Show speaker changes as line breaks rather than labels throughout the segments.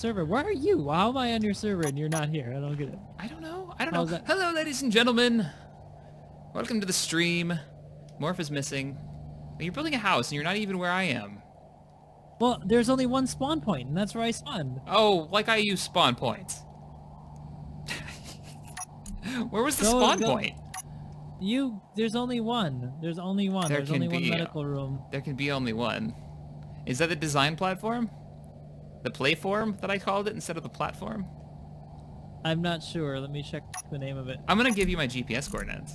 server. Where are you? How am I on your server and you're not here? I don't get it.
I don't know. I don't
How's
know.
that?
Hello, ladies and gentlemen. Welcome to the stream. Morph is missing. You're building a house and you're not even where I am.
Well, there's only one spawn point, and that's where I spawned.
Oh, like I use spawn points. Where was the spawn point?
There's only one. There's only one. There's only one medical room.
There can be only one. Is that the design platform? The playform that I called it instead of the platform?
I'm not sure. Let me check the name of it.
I'm gonna give you my GPS coordinates.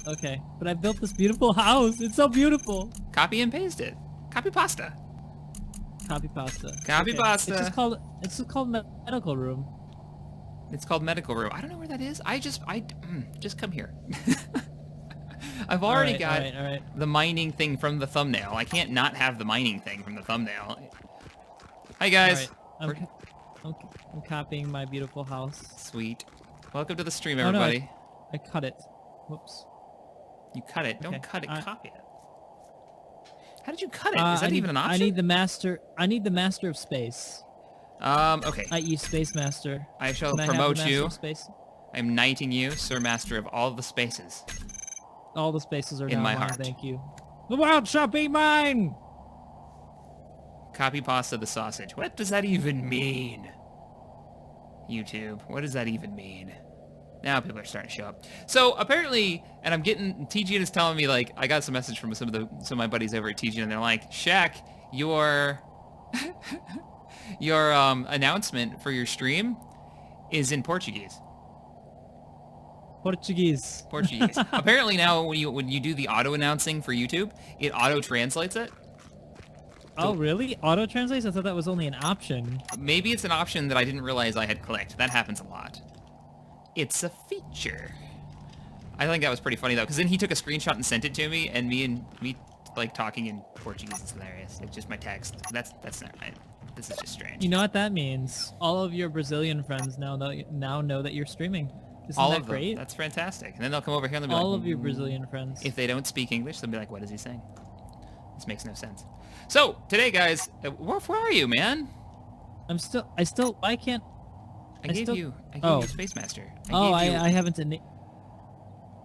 Okay, but I built this beautiful house. It's so beautiful.
Copy and paste it. Copy pasta.
Copy pasta.
Copy pasta.
It's just called medical room.
It's called medical room. I don't know where that is. Just come here. I've already got the mining thing from the thumbnail. I can't not have the mining thing from the thumbnail. Hi guys.
I'm copying my beautiful house.
Sweet. Welcome to the stream, everybody.
No, I cut it. Whoops.
You cut it. Don't cut it. Copy it. How did you cut it? Is that even an option?
I need the master. I need the master of space.
Okay.
I.e. Space Master.
I shall promote you. I am knighting you, Sir Master of all the spaces.
All the spaces are
in my heart.
Thank you. The world shall be mine.
Copy pasta the sausage. What does that even mean? YouTube. What does that even mean? Now people are starting to show up. So apparently, and I'm getting TGN is telling me, like, I got some message from some of my buddies over at TGN, and they're like, Shack, your announcement for your stream is in Portuguese.
Portuguese.
Apparently now when you do the auto announcing for YouTube, it auto translates it.
Oh, really? Auto translates? I thought that was only an option.
Maybe it's an option that I didn't realize I had clicked. That happens a lot. It's a feature. I think that was pretty funny though, because then he took a screenshot and sent it to me, and me like talking in Portuguese is hilarious. It's just my text. That's not right. This is just strange.
You know what that means? All of your Brazilian friends now know that you're streaming. Isn't
all
that
of them.
great?
That's fantastic. And then they'll come over here and they'll be
all
like,
of your Brazilian friends.
If they don't speak English, they'll be like, what is he saying? This makes no sense. So today, guys, where are you, man?
Why can't?
I gave you Space Master.
I haven't enabled.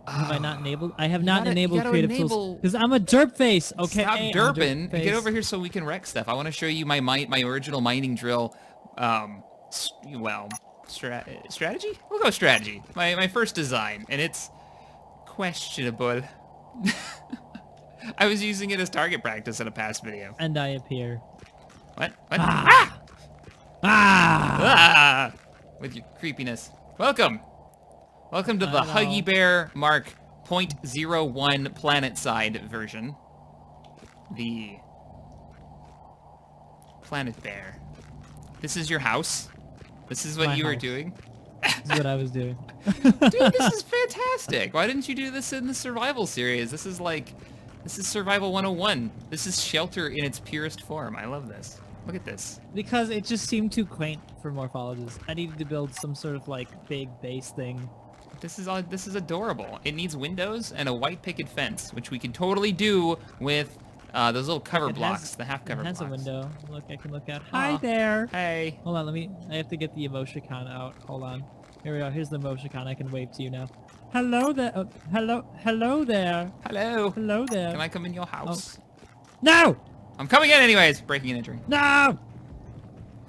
Have I not enabled? I have not enabled creative tools because I'm a derp face. Okay.
Stop derping and get over here so we can wreck stuff. I want to show you my original mining drill. Strategy? We'll go strategy. My first design, and it's questionable. I was using it as target practice in a past video.
And I appear.
What? With your creepiness. Welcome to the Huggy Bear Mark .01 planet side version. The Planet Bear. This is your house. This is what you were doing.
This is what I was doing.
Dude, this is fantastic. Why didn't you do this in the survival series? This is survival 101. This is shelter in its purest form. I love this. Look at this.
Because it just seemed too quaint for Morphologis. I needed to build some sort of like big base thing.
This is adorable. It needs windows and a white picket fence, which we can totally do with those little cover blocks, the half cover blocks.
It has a window. Look, I can look out. Hi there.
Hey.
Hold on, I have to get the emoticon out. Hold on. Here we go. Here's the emoticon. I can wave to you now. Hello there. Oh, hello there.
Hello.
Hello there.
Can I come in your house?
Oh. No!
I'm coming in anyways. Breaking and entering.
No!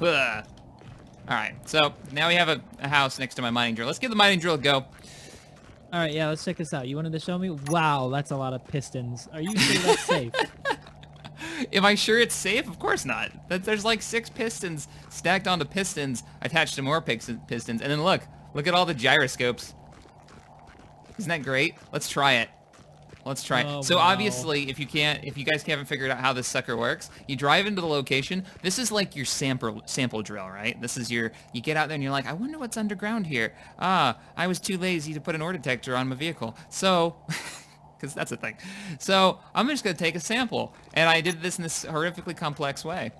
Ugh. All right. So now we have a house next to my mining drill. Let's give the mining drill a go.
All right. Yeah. Let's check this out. You wanted to show me? Wow. That's a lot of pistons. Are you sure that's safe?
Am I sure it's safe? Of course not. There's like 6 pistons stacked onto pistons attached to more pistons. And then look at all the gyroscopes. Isn't that great? Let's try it. Let's try it. So obviously, if you guys haven't figured out how this sucker works, you drive into the location. This is like your sample drill, right? This is you get out there and you're like, I wonder what's underground here. I was too lazy to put an ore detector on my vehicle. So, because that's a thing. So I'm just going to take a sample. And I did this in this horrifically complex way.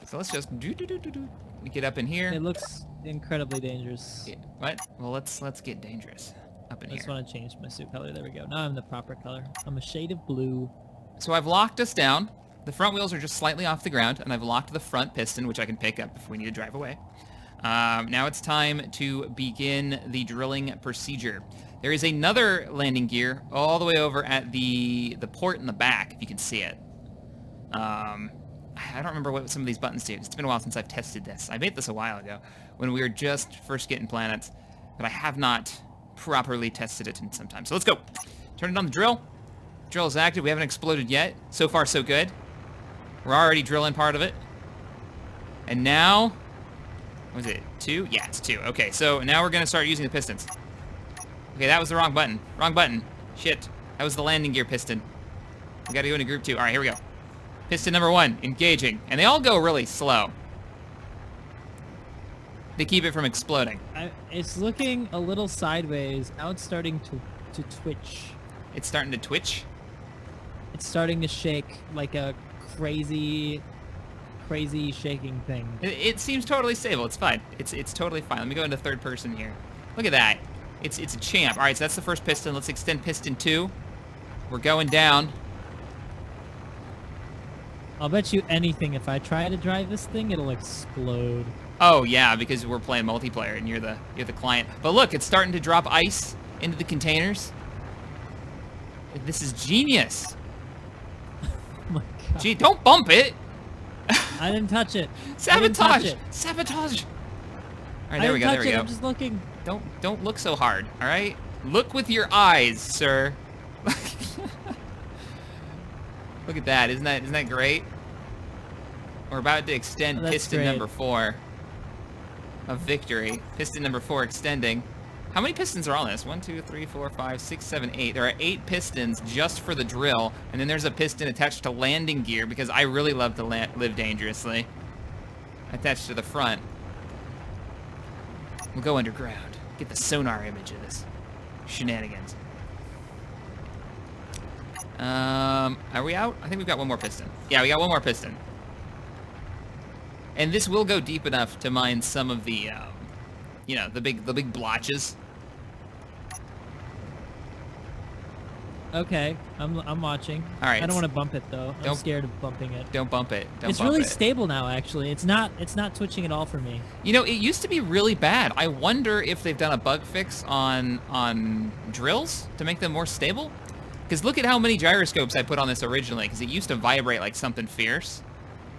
So let's just get up in here.
It looks incredibly dangerous.
Yeah. What? Well, let's get dangerous. Up in
I just want to change my suit color. There we go. Now I'm the proper color. I'm a shade of blue.
So I've locked us down. The front wheels are just slightly off the ground, and I've locked the front piston, which I can pick up if we need to drive away. Now it's time to begin the drilling procedure. There is another landing gear all the way over at the port in the back, if you can see it. I don't remember what some of these buttons do. It's been a while since I've tested this. I made this a while ago when we were just first getting planets, but I have not properly tested it in some time. So let's go. Turn it on the drill. Drill is active. We haven't exploded yet. So far, so good. We're already drilling part of it. And now, what was it, 2? Yeah, it's 2. Okay, so now we're going to start using the pistons. Okay, that was the wrong button. Wrong button. Shit. That was the landing gear piston. We got to go into group 2. All right, here we go. Piston number 1, engaging. And they all go really slow. They keep it from exploding.
It's looking a little sideways. Now it's starting to twitch.
It's starting to twitch?
It's starting to shake like a crazy shaking thing.
It seems totally stable. It's fine. It's totally fine. Let me go into third person here. Look at that. It's a champ. All right, so that's the first piston. Let's extend piston 2. We're going down.
I'll bet you anything if I try to drive this thing, it'll explode.
Oh yeah, because we're playing multiplayer and you're the client. But look, it's starting to drop ice into the containers. This is genius.
Oh my god.
Gee, don't bump it.
I didn't touch it.
Sabotage! Sabotage! All right, there we go. There we go.
I'm just looking.
Don't look so hard. All right, look with your eyes, sir. Look at that. Isn't that great? We're about to extend piston number 4 of victory. Piston number 4 extending. How many pistons are on this? 1, 2, 3, 4, 5, 6, 7, 8. There are 8 pistons just for the drill, and then there's a piston attached to landing gear because I really love to live dangerously. Attached to the front. We'll go underground. Get the sonar image of this shenanigans. Are we out? I think we've got one more piston. Yeah, we got one more piston. And this will go deep enough to mine some of the, you know, the big blotches.
Okay, I'm watching.
All right.
I don't want to bump it though. I'm scared of bumping it.
Don't bump it.
It's really stable now, actually. It's not twitching at all for me.
You know, it used to be really bad. I wonder if they've done a bug fix on drills to make them more stable. Because look at how many gyroscopes I put on this originally, because it used to vibrate like something fierce.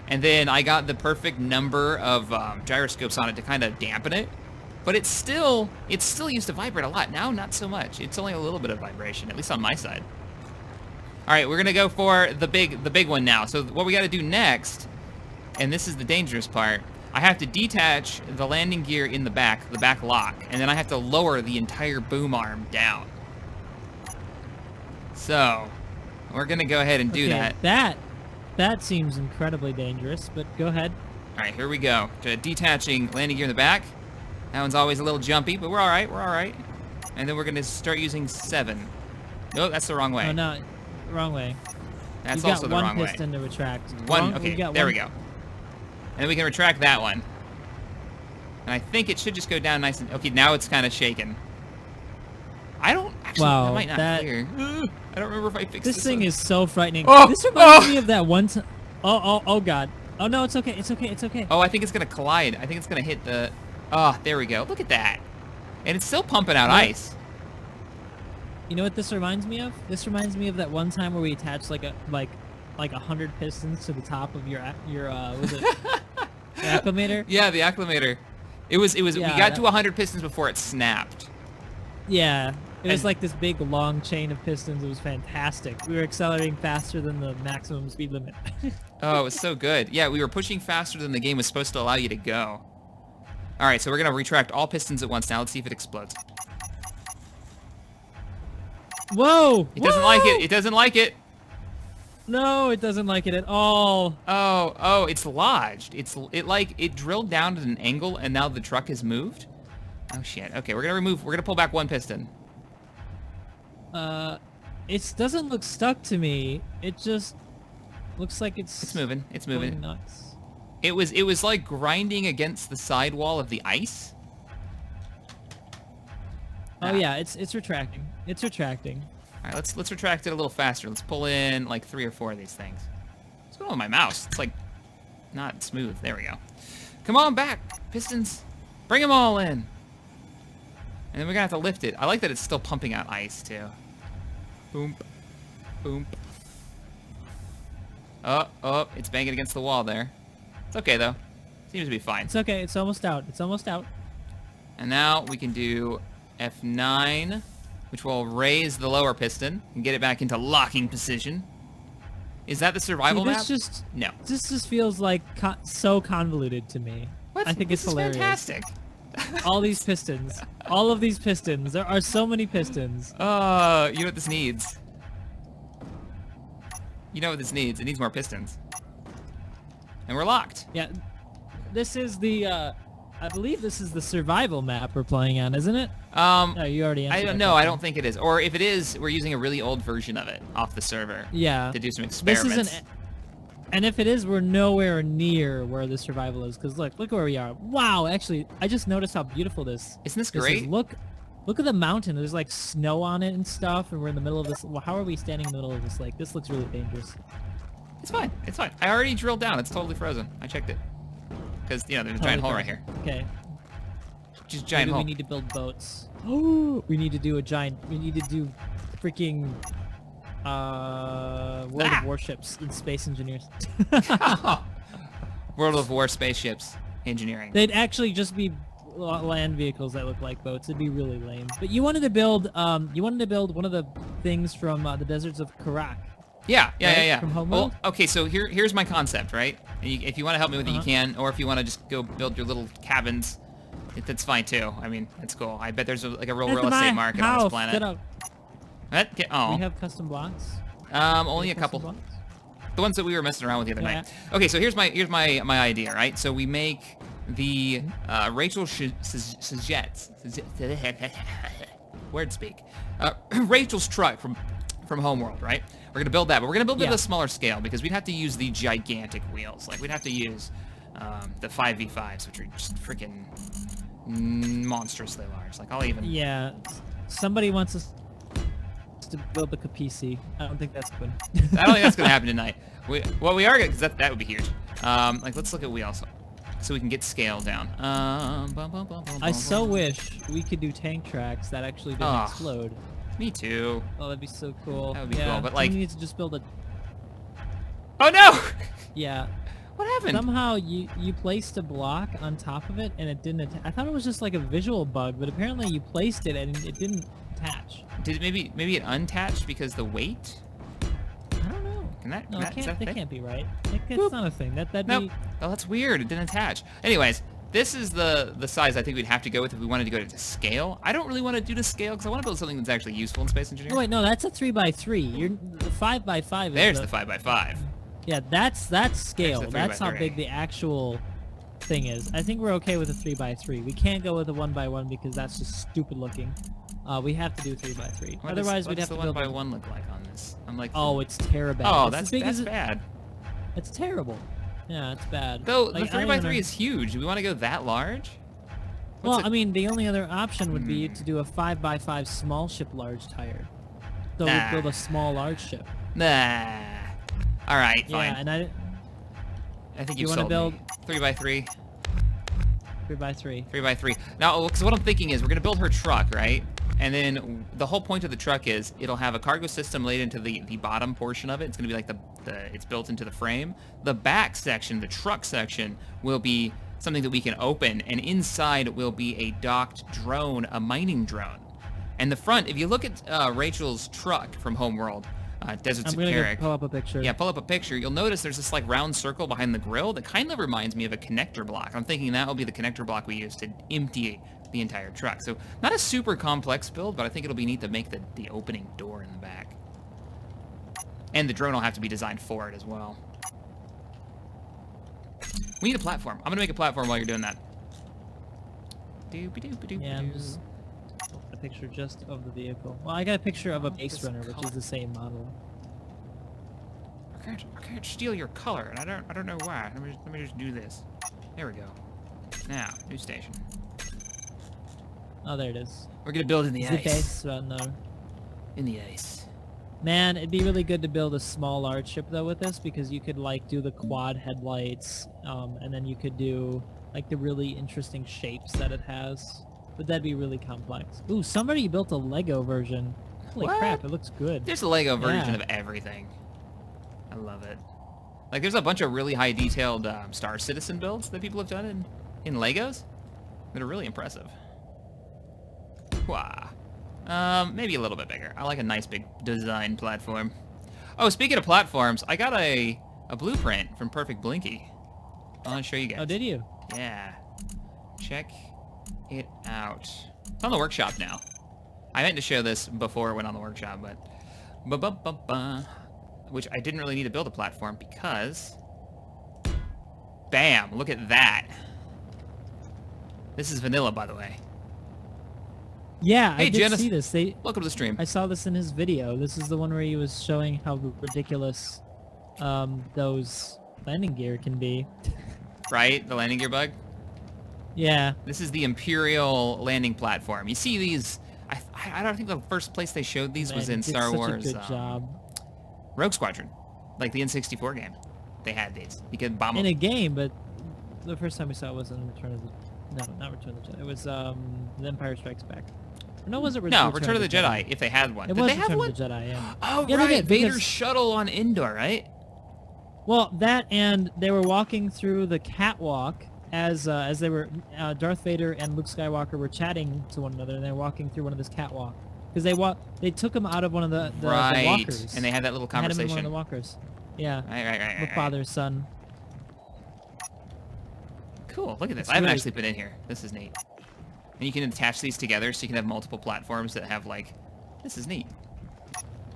And then I got the perfect number of gyroscopes on it to kind of dampen it. But it still used to vibrate a lot. Now, not so much. It's only a little bit of vibration, at least on my side. All right, we're going to go for the big one now. So what we got to do next, and this is the dangerous part, I have to detach the landing gear in the back lock, and then I have to lower the entire boom arm down. So, we're going to go ahead and do that.
That seems incredibly dangerous, but go ahead.
All right, here we go. Detaching landing gear in the back. That one's always a little jumpy, but we're all right. We're all right. And then we're going to start using 7. Nope, that's the wrong way.
Oh, no. Wrong way.
That's also the wrong way.
You've got one piston to retract.
Okay, there we go. And then we can retract that one. And I think it should just go down nice and... Okay, now it's kind of shaking. I don't... Actually, that might not clear. I don't remember if I fixed this.
This thing is so frightening.
Oh,
this reminds me of that one time... Oh, God. Oh, no, it's okay. It's okay. It's okay.
Oh, I think it's going to collide. I think it's going to hit the... Oh, there we go. Look at that. And it's still pumping out ice.
You know what this reminds me of? This reminds me of that one time where we attached like 100 pistons to the top of your was it the acclimator?
Yeah, the acclimator. It was. We got to 100 pistons before it snapped.
Yeah, it was like this big long chain of pistons. It was fantastic. We were accelerating faster than the maximum speed limit.
Oh, it was so good. Yeah, we were pushing faster than the game was supposed to allow you to go. All right, so we're gonna retract all pistons at once now. Let's see if it explodes.
Whoa!
It doesn't like it. It doesn't like it.
No, it doesn't like it at all.
Oh, it's lodged. It drilled down at an angle and now the truck has moved. Oh shit. Okay, we're gonna pull back one piston.
It doesn't look stuck to me. It just looks like it's
moving. It's moving.
Nuts.
It was like grinding against the sidewall of the ice.
Oh yeah, it's retracting. It's retracting.
All right, let's retract it a little faster. Let's pull in like 3 or 4 of these things. What's going on with my mouse? It's like not smooth. There we go. Come on back, pistons. Bring them all in. And then we're gonna have to lift it. I like that it's still pumping out ice too. Boom, boom. Oh, it's banging against the wall there. It's okay though. Seems to be fine.
It's okay. It's almost out. It's almost out.
And now we can do F9, which will raise the lower piston and get it back into locking position. Is that the survival
See,
map? No.
This just feels like so convoluted to me.
What?
I think it's
This is
hilarious.
fantastic.
All these pistons. All of these pistons. There are so many pistons.
You know what this needs? You know what this needs? It needs more pistons. And we're locked.
Yeah. This is the, I believe this is the survival map we're playing on, isn't it? No, you already answered
I don't
that
know. I
question.
don't think it is. Or if it is, we're using a really old version of it off the server.
Yeah.
To do some
This
experiments.
isn't, and if it is, we're nowhere near where the survival is. Because look where we are. Wow, actually, I just noticed how beautiful this.
Isn't this
This
great?
is. Look at the mountain. There's like snow on it and stuff, and we're in the middle of this. Well, how are we standing in the middle of this lake? This looks really dangerous.
It's fine. It's fine. I already drilled down. It's totally frozen. I checked it. Because, you know, there's a giant hole right here.
Okay.
Just a giant
Maybe
hole.
we need to build boats. Oh, we need to do a giant. We need to do freaking World of Warships and Space Engineers.
World of War spaceships engineering.
They'd actually just be land vehicles that look like boats. It'd be really lame. But you wanted to build one of the things from the deserts of Karak.
Yeah.
Right? From Homeworld?
Well, okay, so here's my concept, right? And if you want to help me with it, you can. Or if you want to just go build your little cabins, that's fine too. I mean, that's cool. I bet there's like a real estate market on this planet. What?
We have custom blocks.
Only a couple.
Blocks?
The ones that we were messing around with the other night. Okay, so here's my idea, right? So we make the Rachel Sujets word speak. Rachel's truck from Homeworld, right? We're gonna build that, but we're gonna build it at a smaller scale because we'd have to use the gigantic wheels. Like we'd have to use the 5v5s, which are just freaking monstrously large. Like I'll even.
Yeah, somebody wants us to build the Capisi. I don't think that's good.
I don't think that's gonna happen tonight. What we are gonna, because that would be huge. Like let's look at wheels, so we can get scale down.
I so wish we could do tank tracks that actually don't explode.
Me too.
Oh, that'd be so cool.
That would be cool, but like.
We need to just build a.
Oh no!
Yeah.
What happened?
Somehow you placed a block on top of it and it didn't. I thought it was just like a visual bug, but apparently you placed it and it didn't attach.
Did it maybe it unattached because the weight?
I don't know. No,
that
can't be right. That's not a thing. That'd
nope.
be.
Oh, that's weird. It didn't attach. Anyways, this is the size I think we'd have to go with if we wanted to go to scale. I don't really want to do to scale because I want to build something that's actually useful in space engineering.
Oh wait, no, that's a 3x3. You're the 5x5.
There's the 5x5.
Yeah, that's scale.
There's the
That's how
3x3.
big the actual thing is. I think we're okay with a 3x3. We can't go with a 1x1 because that's just stupid looking. We have to do 3x3. Otherwise, we'd have to build.
What does the 1x1 look like on this? I'm like.
Oh, it's terrible.
Oh,
it's
that's
as big as
bad.
It's terrible. Yeah, it's bad.
Though
like,
the 3x3 is huge. Do we want to go that large?
Well, I mean, the only other option would be to do a 5x5 small ship large tire. So we'd build a small large ship.
Nah. All right, fine.
Yeah, and
I think
you
you've
want to
sold
build
me. 3x3.
3x3.
3x3. Now, because what I'm thinking is we're going to build her truck, right? And then the whole point of the truck is it'll have a cargo system laid into the bottom portion of it. It's going to be like it's built into the frame. The back section, the truck section, will be something that we can open. And inside will be a docked drone, a mining drone. And the front, if you look at Rachel's truck from Homeworld, Deserts of
I'm gonna
Carrick.
pull up a picture.
Yeah, pull up a picture. You'll notice there's this like round circle behind the grill that kind of reminds me of a connector block. I'm thinking that will be the connector block we use to empty the entire truck. So not a super complex build, but I think it'll be neat to make the opening door in the back. And the drone will have to be designed for it as well. We need a platform. I'm gonna make a platform while you're doing that.
Yeah, I'm just a picture just of the vehicle. Well, I got a picture of a base runner, which is the same model.
I can't steal your color, and I don't know why. Let me just do this. There we go. Now, new station.
Oh, there it is.
We're gonna build in the
It's the
ice.
base runner.
In the ice.
Man, it'd be really good to build a small large ship though with this because you could like do the quad headlights, and then you could do like the really interesting shapes that it has. But that'd be really complex. Ooh, somebody built a Lego version. Holy
What?
crap, it looks good.
There's a Lego version
Yeah.
of everything. I love it. Like, there's a bunch of really high detailed Star Citizen builds that people have done in Legos that are really impressive. Wow. Maybe a little bit bigger. I like a nice big design platform. Oh, speaking of platforms, I got a blueprint from Perfect Blinky. I want to show you guys.
Oh, did you?
Yeah. Check it out. It's on the workshop now. I meant to show this before it went on the workshop, but... Which I didn't really need to build a platform because... Bam! Look at that. This is vanilla, by the way.
Yeah,
Hey,
I did
Janice.
see this.
Welcome to the stream.
I saw this in his video. This is the one where he was showing how ridiculous those landing gear can be.
Right? The landing gear bug?
Yeah.
This is the Imperial landing platform. You see these... I don't think the first place they showed these was
Man,
in
he did
Star
such
Wars.
a good job.
Rogue Squadron. Like the N64 game. They had these. You could bomb
In
them.
a game, but the first time we saw it was in Return of the... No, not Return of the Jedi. It was The Empire Strikes Back. Or no, was it
No, Return of the Jedi, if they had one.
It
Did
was
they have
Return
one?
of the Jedi, yeah.
Oh,
Yeah, they
right.
did,
Vader's
because-
shuttle on Endor, right?
Well, that and they were walking through the catwalk as they were Darth Vader and Luke Skywalker were chatting to one another, and they were walking through one of this catwalk because they took him out of one of the
Right.
walkers.
And they had that little
They had him in
conversation.
one of the walkers. Yeah.
Right.
The father, son.
Cool. Look at this.
It's
I haven't
really-
actually been in here. This is neat. And you can attach these together so you can have multiple platforms that have like... This is neat.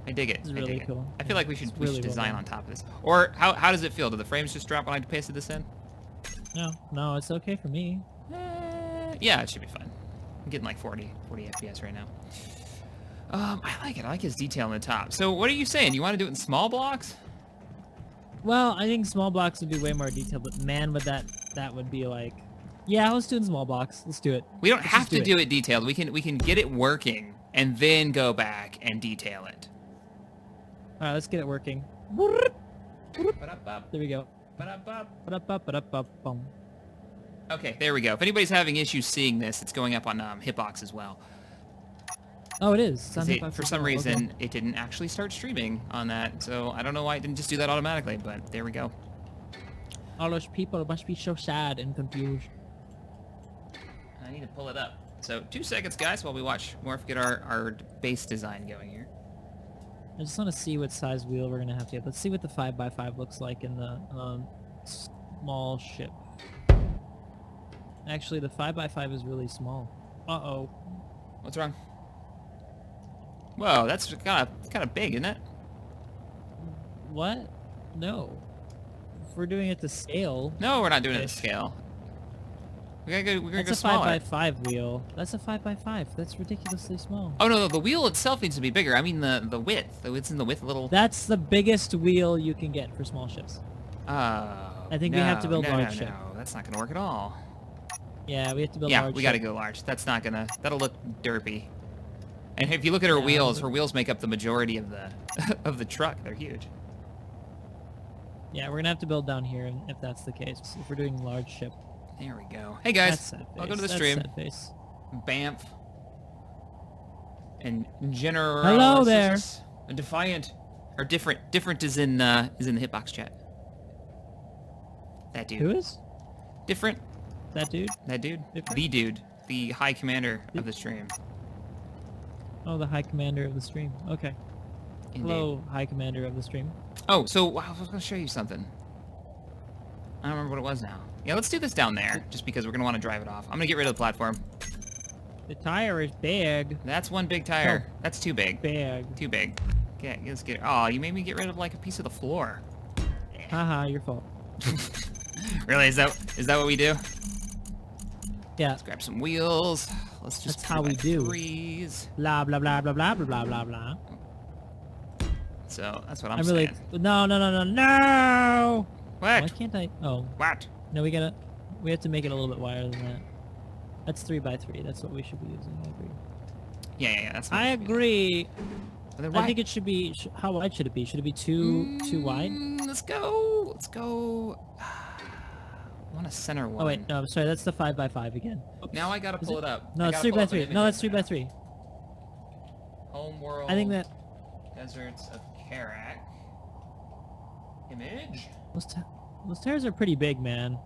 I dig it.
It's
I
really
dig it.
cool.
I feel like we should
It's really well
design
done.
on top of this. Or how does it feel? Do the frames just drop when I pasted this in?
No, it's okay for me.
Yeah, it should be fine. I'm getting like 40 FPS right now. I like it. I like his detail on the top. So what are you saying? You want to do it in small blocks?
Well, I think small blocks would be way more detailed, but man, would that would be like... Yeah, let's do it in small blocks. Let's do it.
We don't
Let's
have
just
to do it detailed. We can get it working and then go back and detail it.
All right, let's get it working. There we go. Ba-da-ba-ba-bum.
Okay, there we go. If anybody's having issues seeing this, it's going up on Hitbox as well.
Oh, it is. It's on
'Cause
Hitbox
for
as
some
well. Okay.
reason, it didn't actually start streaming on that, so I don't know why it didn't just do that automatically, but there we go.
All those people must be so sad and confused.
I need to pull it up. So 2 seconds, guys, while we watch Morph get our base design going here.
I just want to see what size wheel we're gonna have to get. Let's see what the 5x5 looks like in the small ship. Actually, the 5x5 is really small. Uh-oh.
What's wrong? Whoa, that's kind of big, isn't it?
What? No. If we're doing it to scale,
No, we're not doing it to
Ish.
scale. We're gonna go
that's a
smaller.
5x5 wheel. That's a 5x5. That's ridiculously small.
Oh no, the wheel itself needs to be bigger. I mean the width. It's in the width a little.
That's the biggest wheel you can get for small ships. I think we have to build large ship.
No, that's not gonna work at all.
Yeah, we have to build
Yeah,
large
we gotta
ship.
go large. That's not gonna. That'll look derpy. And if you look at her
Yeah,
wheels,
but-
her wheels make up the majority of the of the truck. They're huge.
Yeah, we're gonna have to build down here if that's the case. If we're doing large ship.
There we go. Hey guys,
That's sad
welcome to the
face.
stream.
That's sad face.
Bamf. And General.
Hello there.
And Defiant. Or different. Different is in the hitbox chat. That dude.
Who is
Different.
that dude?
That dude.
Different?
The dude. The high commander of the stream.
Oh, the High Commander of the stream. Okay.
Indeed.
Hello, High Commander of the stream.
Oh, so I was gonna show you something. I don't remember what it was now. Yeah, let's do this down there, just because we're gonna want to drive it off. I'm gonna get rid of the platform.
The tire is big.
That's one big tire.
Oh.
That's too big.
Big.
Too big. Okay, let's get. Oh, you made me get rid of like a piece of the floor.
Haha, your fault.
Really? Is that what we do?
Yeah.
Let's grab some wheels. Let's just.
That's how we do.
3s.
Blah blah blah blah blah blah blah blah blah.
So that's what I'm
I'm really.
saying.
No no no no no. Why
What?
can't I? Oh
What?
no, we have to make it a little bit wider than that. That's 3x3. That's what we should be using. I agree.
Yeah. That's. what
I
we should be
agree.
But then
I
why?
think it should be. How wide should it be? Should it be too wide?
Let's go. Let's go. I want a center one.
Oh wait, no, I'm sorry. That's the 5x5 again. Oops.
Now I gotta
Is
pull it up.
No,
I
it's
gotta pull up an
3x3.
image
No,
of
that's
it now.
3x3.
Homeworld.
I think that
Deserts of Karak. Image.
those tires are pretty big, man.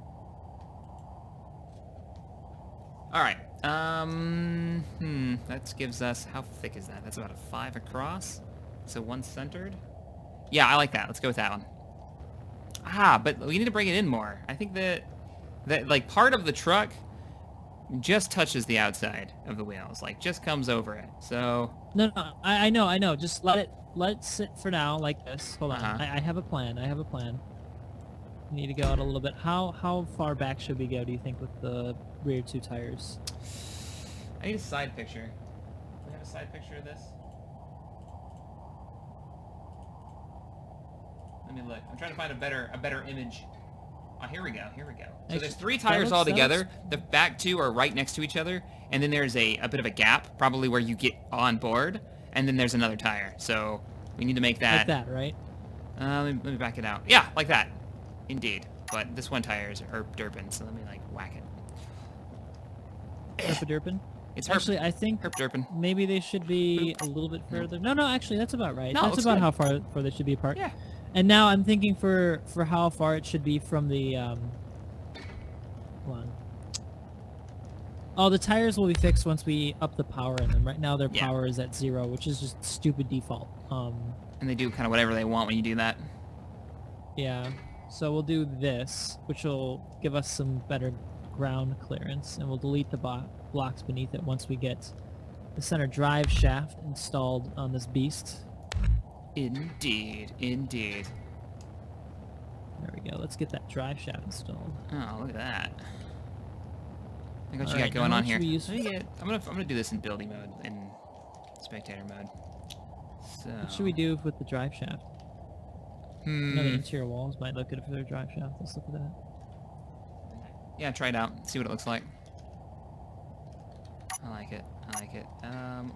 All right. That gives us, how thick is that? That's about a 5 across. So one centered. Yeah, I like that. Let's go with that one. Ah, but we need to bring it in more. I think that like part of the truck just touches the outside of the wheels, like just comes over it. So
No, I know. Just let it sit for now, like this. Hold on. I have a plan. We need to go out a little bit. How far back should we go? Do you think with the rear 2 tires?
I need a side picture. Do we have a side picture of this? Let me look. I'm trying to find a better image. Oh, here we go. So there's 3 tires all together. The back 2 are right next to each other, and then there's a bit of a gap, probably where you get on board, and then there's another tire. So we need to make that.
Like that, right?
Let me back it out. Yeah, like that. Indeed. But this one tire is herp derping, so let me like whack it.
Herpaderpin?
It's herp.
Actually, I think
Herp derping.
maybe they should be a little bit further. No, actually, that's about right.
No,
That's
looks
about
good.
how far they should be apart.
Yeah.
And now I'm thinking for how far it should be from the hold on. Oh, the tires will be fixed once we up the power in them. Right now their power is at 0, which is just stupid default.
And they do kind of whatever they want when you do that.
Yeah. So we'll do this, which will give us some better ground clearance, and we'll delete the blocks beneath it once we get the center drive shaft installed on this beast.
Indeed.
There we go. Let's get that drive shaft installed.
Oh, look at that. Look what you
Alright,
got going
now
on
what
here.
should we use-
I'm gonna do this in building mode, in spectator mode. So.
What should we do with the drive shaft? You know, the interior walls might look good for their drive shaft. Let's look at that.
Yeah, try it out. See what it looks like. I like it.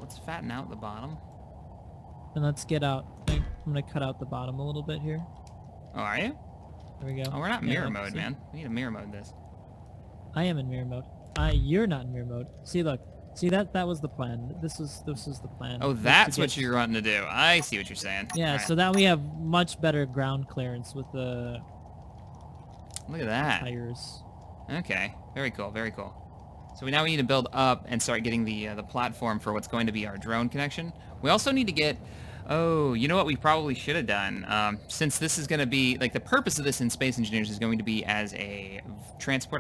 Let's fatten out the bottom.
And let's get out. I'm gonna cut out the bottom a little bit here.
Oh, are you?
There we go.
Oh, we're not
Yeah,
mirror
look,
mode,
see?
man. We need to mirror mode this.
I am in mirror mode. You're not in mirror mode. See, look. See, that was the plan. This was the plan.
Oh,
was to
that's
get-
what you're wanting to do. I see what you're saying.
Yeah,
Alright.
so that we have much better ground clearance with the
Look at that.
tires.
Okay, very cool. So now we need to build up and start getting the platform for what's going to be our drone connection. We also need to get, oh, you know what we probably should have done? Since this is going to be, like the purpose of this in Space Engineers is going to be as a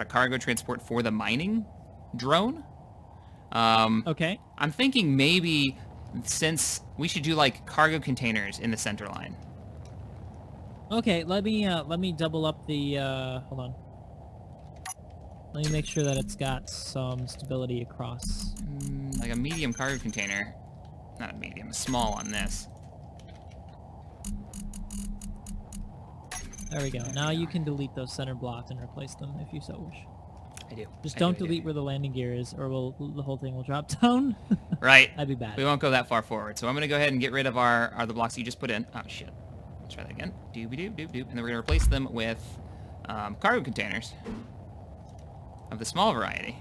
cargo transport for the mining drone.
Okay.
I'm thinking maybe since we should do like cargo containers in the center line.
Okay, let me double up the hold on. Let me make sure that it's got some stability across.
Like a medium cargo container. Not a medium, a small on this.
There we go. Now you can delete those center blocks and replace them if you so wish.
I do.
Just
I
don't
do.
delete where the landing gear is, or the whole thing will drop down.
Right.
That'd be bad.
We won't go that far forward. So I'm going to go ahead and get rid of the blocks you just put in. Oh, shit. Let's try that again. Doop-a-doop-doop-doop. And then we're going to replace them with cargo containers of the small variety.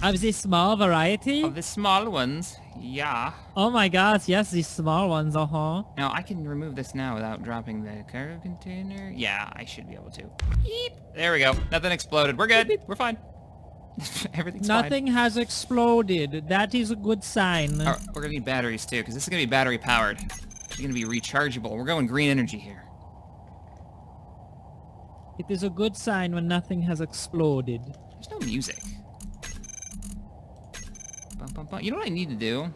Of the small variety?
Of the small ones, yeah.
Oh my gosh, yes, these small ones, uh-huh.
Now, I can remove this now without dropping the cargo container. Yeah, I should be able to. Beep. There we go. Nothing exploded. We're good. We're fine. Everything's fine.
Nothing has exploded. That is a good sign.
Oh, we're going to need batteries, too, because this is going to be battery-powered. It's going to be rechargeable. We're going green energy here.
It is a good sign when nothing has exploded.
There's no music. Bum, bum, bum. You know what I need to do?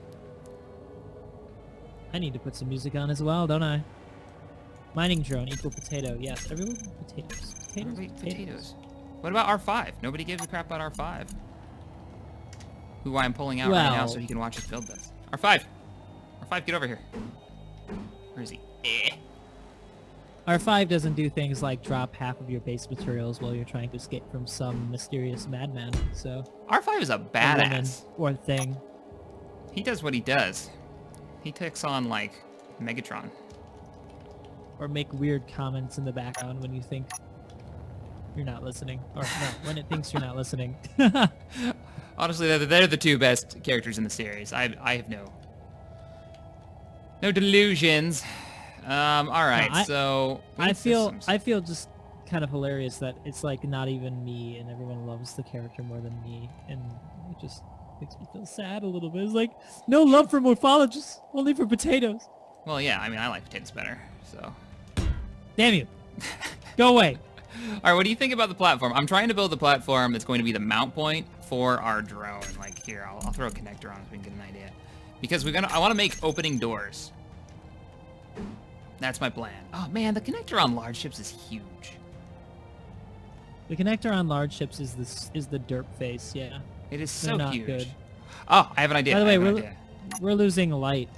I need to put some music on as well, don't I? Mining drone equal potato. Yes, everyone potatoes.
Potatoes. What about R5? Nobody gives a crap about R5. Who I'm pulling out right now so he can watch us build this. R5! R5, get over here. Where is he?
R5 doesn't do things like drop half of your base materials while you're trying to escape from some mysterious madman, so...
R5 is a badass.
Or thing.
He does what he does. He takes on, like, Megatron.
Or make weird comments in the background when you think you're not listening. Or no, when it thinks you're not listening.
Honestly, they're the two best characters in the series. I have no delusions. All right,
No,
so
I feel just kind of hilarious that it's like not even me and everyone loves the character more than me, and it just makes me feel sad a little bit. It's like no love for Morphologis, only for potatoes.
Well, yeah, I mean, I like potatoes better, so.
Damn you. Go away.
All right, what do you think about the platform? I'm trying to build the platform that's going to be the mount point for our drone. Like, here, I'll throw a connector on so we can get an idea. Because I want to make opening doors. That's my plan. Oh, man, the connector on large ships is huge.
The connector on large ships is the derp face, yeah.
It is
They're
so
not
huge.
good.
Oh, I have an idea.
By the way, we're losing light.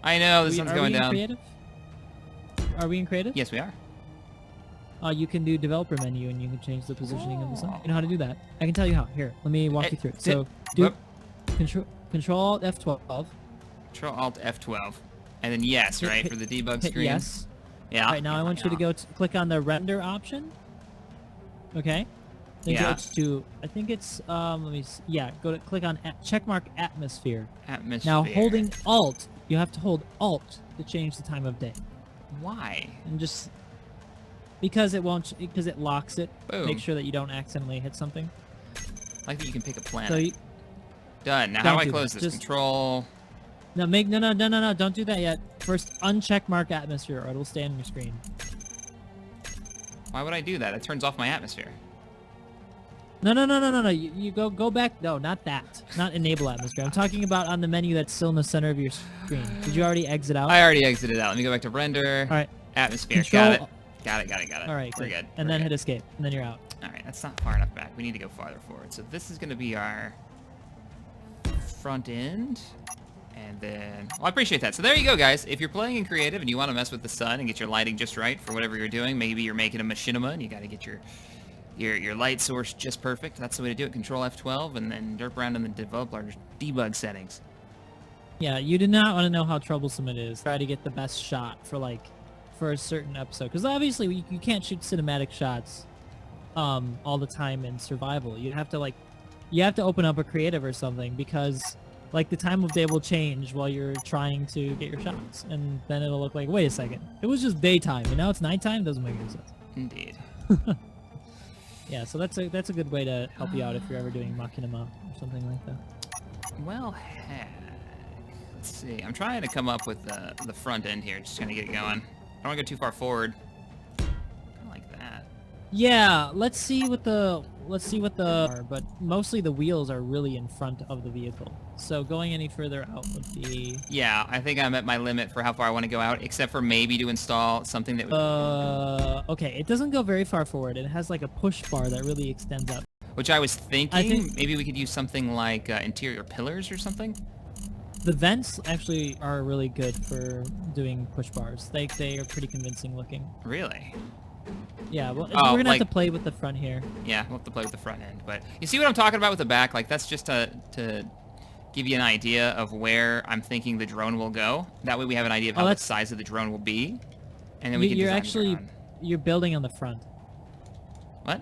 I know, the sun's going down.
Creative? Are we in creative?
Yes, we are.
You can do developer menu and you can change the positioning of the sun. You know how to do that. I can tell you how. Here, let me walk you through it. So do Control Alt F12.
Control Alt F12. And then yes, right, for the debug screen.
Yes.
Yeah.
All right, now I want you to go click on the render option. Okay. Then go to, I think it's, let me see. Yeah, click on checkmark atmosphere.
Atmosphere.
Now holding Alt, you have to hold Alt to change the time of day.
Why?
And just because it locks it.
Boom.
Make sure that you don't accidentally hit something.
I like that you can pick a planet.
So
done. Now how do I close this? Control.
No, don't do that yet. First, uncheck mark atmosphere, or it'll stay on your screen.
Why would I do that? It turns off my atmosphere.
No. You go back. No, not that. Not enable atmosphere. I'm talking about on the menu that's still in the center of your screen. Did you already exit out?
I already exited out. Let me go back to render.
All right.
Atmosphere.
Control.
Got it.
All right,
We're good.
And then hit escape, and then you're out.
All right, that's not far enough back. We need to go farther forward. So this is going to be our front end. And then, well, I appreciate that. So there you go, guys. If you're playing in creative and you want to mess with the sun and get your lighting just right for whatever you're doing, maybe you're making a machinima and you got to get your light source just perfect. That's the way to do it. Control F12 and then derp around in the developer debug settings.
Yeah, you do not want to know how troublesome it is. Try to get the best shot for a certain episode, because obviously you can't shoot cinematic shots all the time in survival. You have to open up a creative or something, because like the time of day will change while you're trying to get your shots, and then it'll look like, wait a second, it was just daytime and now it's nighttime. Doesn't make any sense.
Indeed.
Yeah, so that's a good way to help you out if you're ever doing machinima or something like that.
Well, heck. Let's see. I'm trying to come up with the front end here, just gonna get it going. I don't want to go too far forward. Kind of like that.
Yeah, let's see what but mostly the wheels are really in front of the vehicle. So going any further out would be...
Yeah, I think I'm at my limit for how far I want to go out, except for maybe to install something that would...
Okay, it doesn't go very far forward. It has like a push bar that really extends up.
Which I was thinking, maybe we could use something like interior pillars or something?
The vents actually are really good for doing push bars. They are pretty convincing looking.
Really?
Yeah, well, we're gonna have to play with the front here.
Yeah, we'll have to play with the front end. But you see what I'm talking about with the back? Like, that's just to give you an idea of where I'm thinking the drone will go. That way we have an idea of how the size of the drone will be. And then we can design
you're building on the front.
What?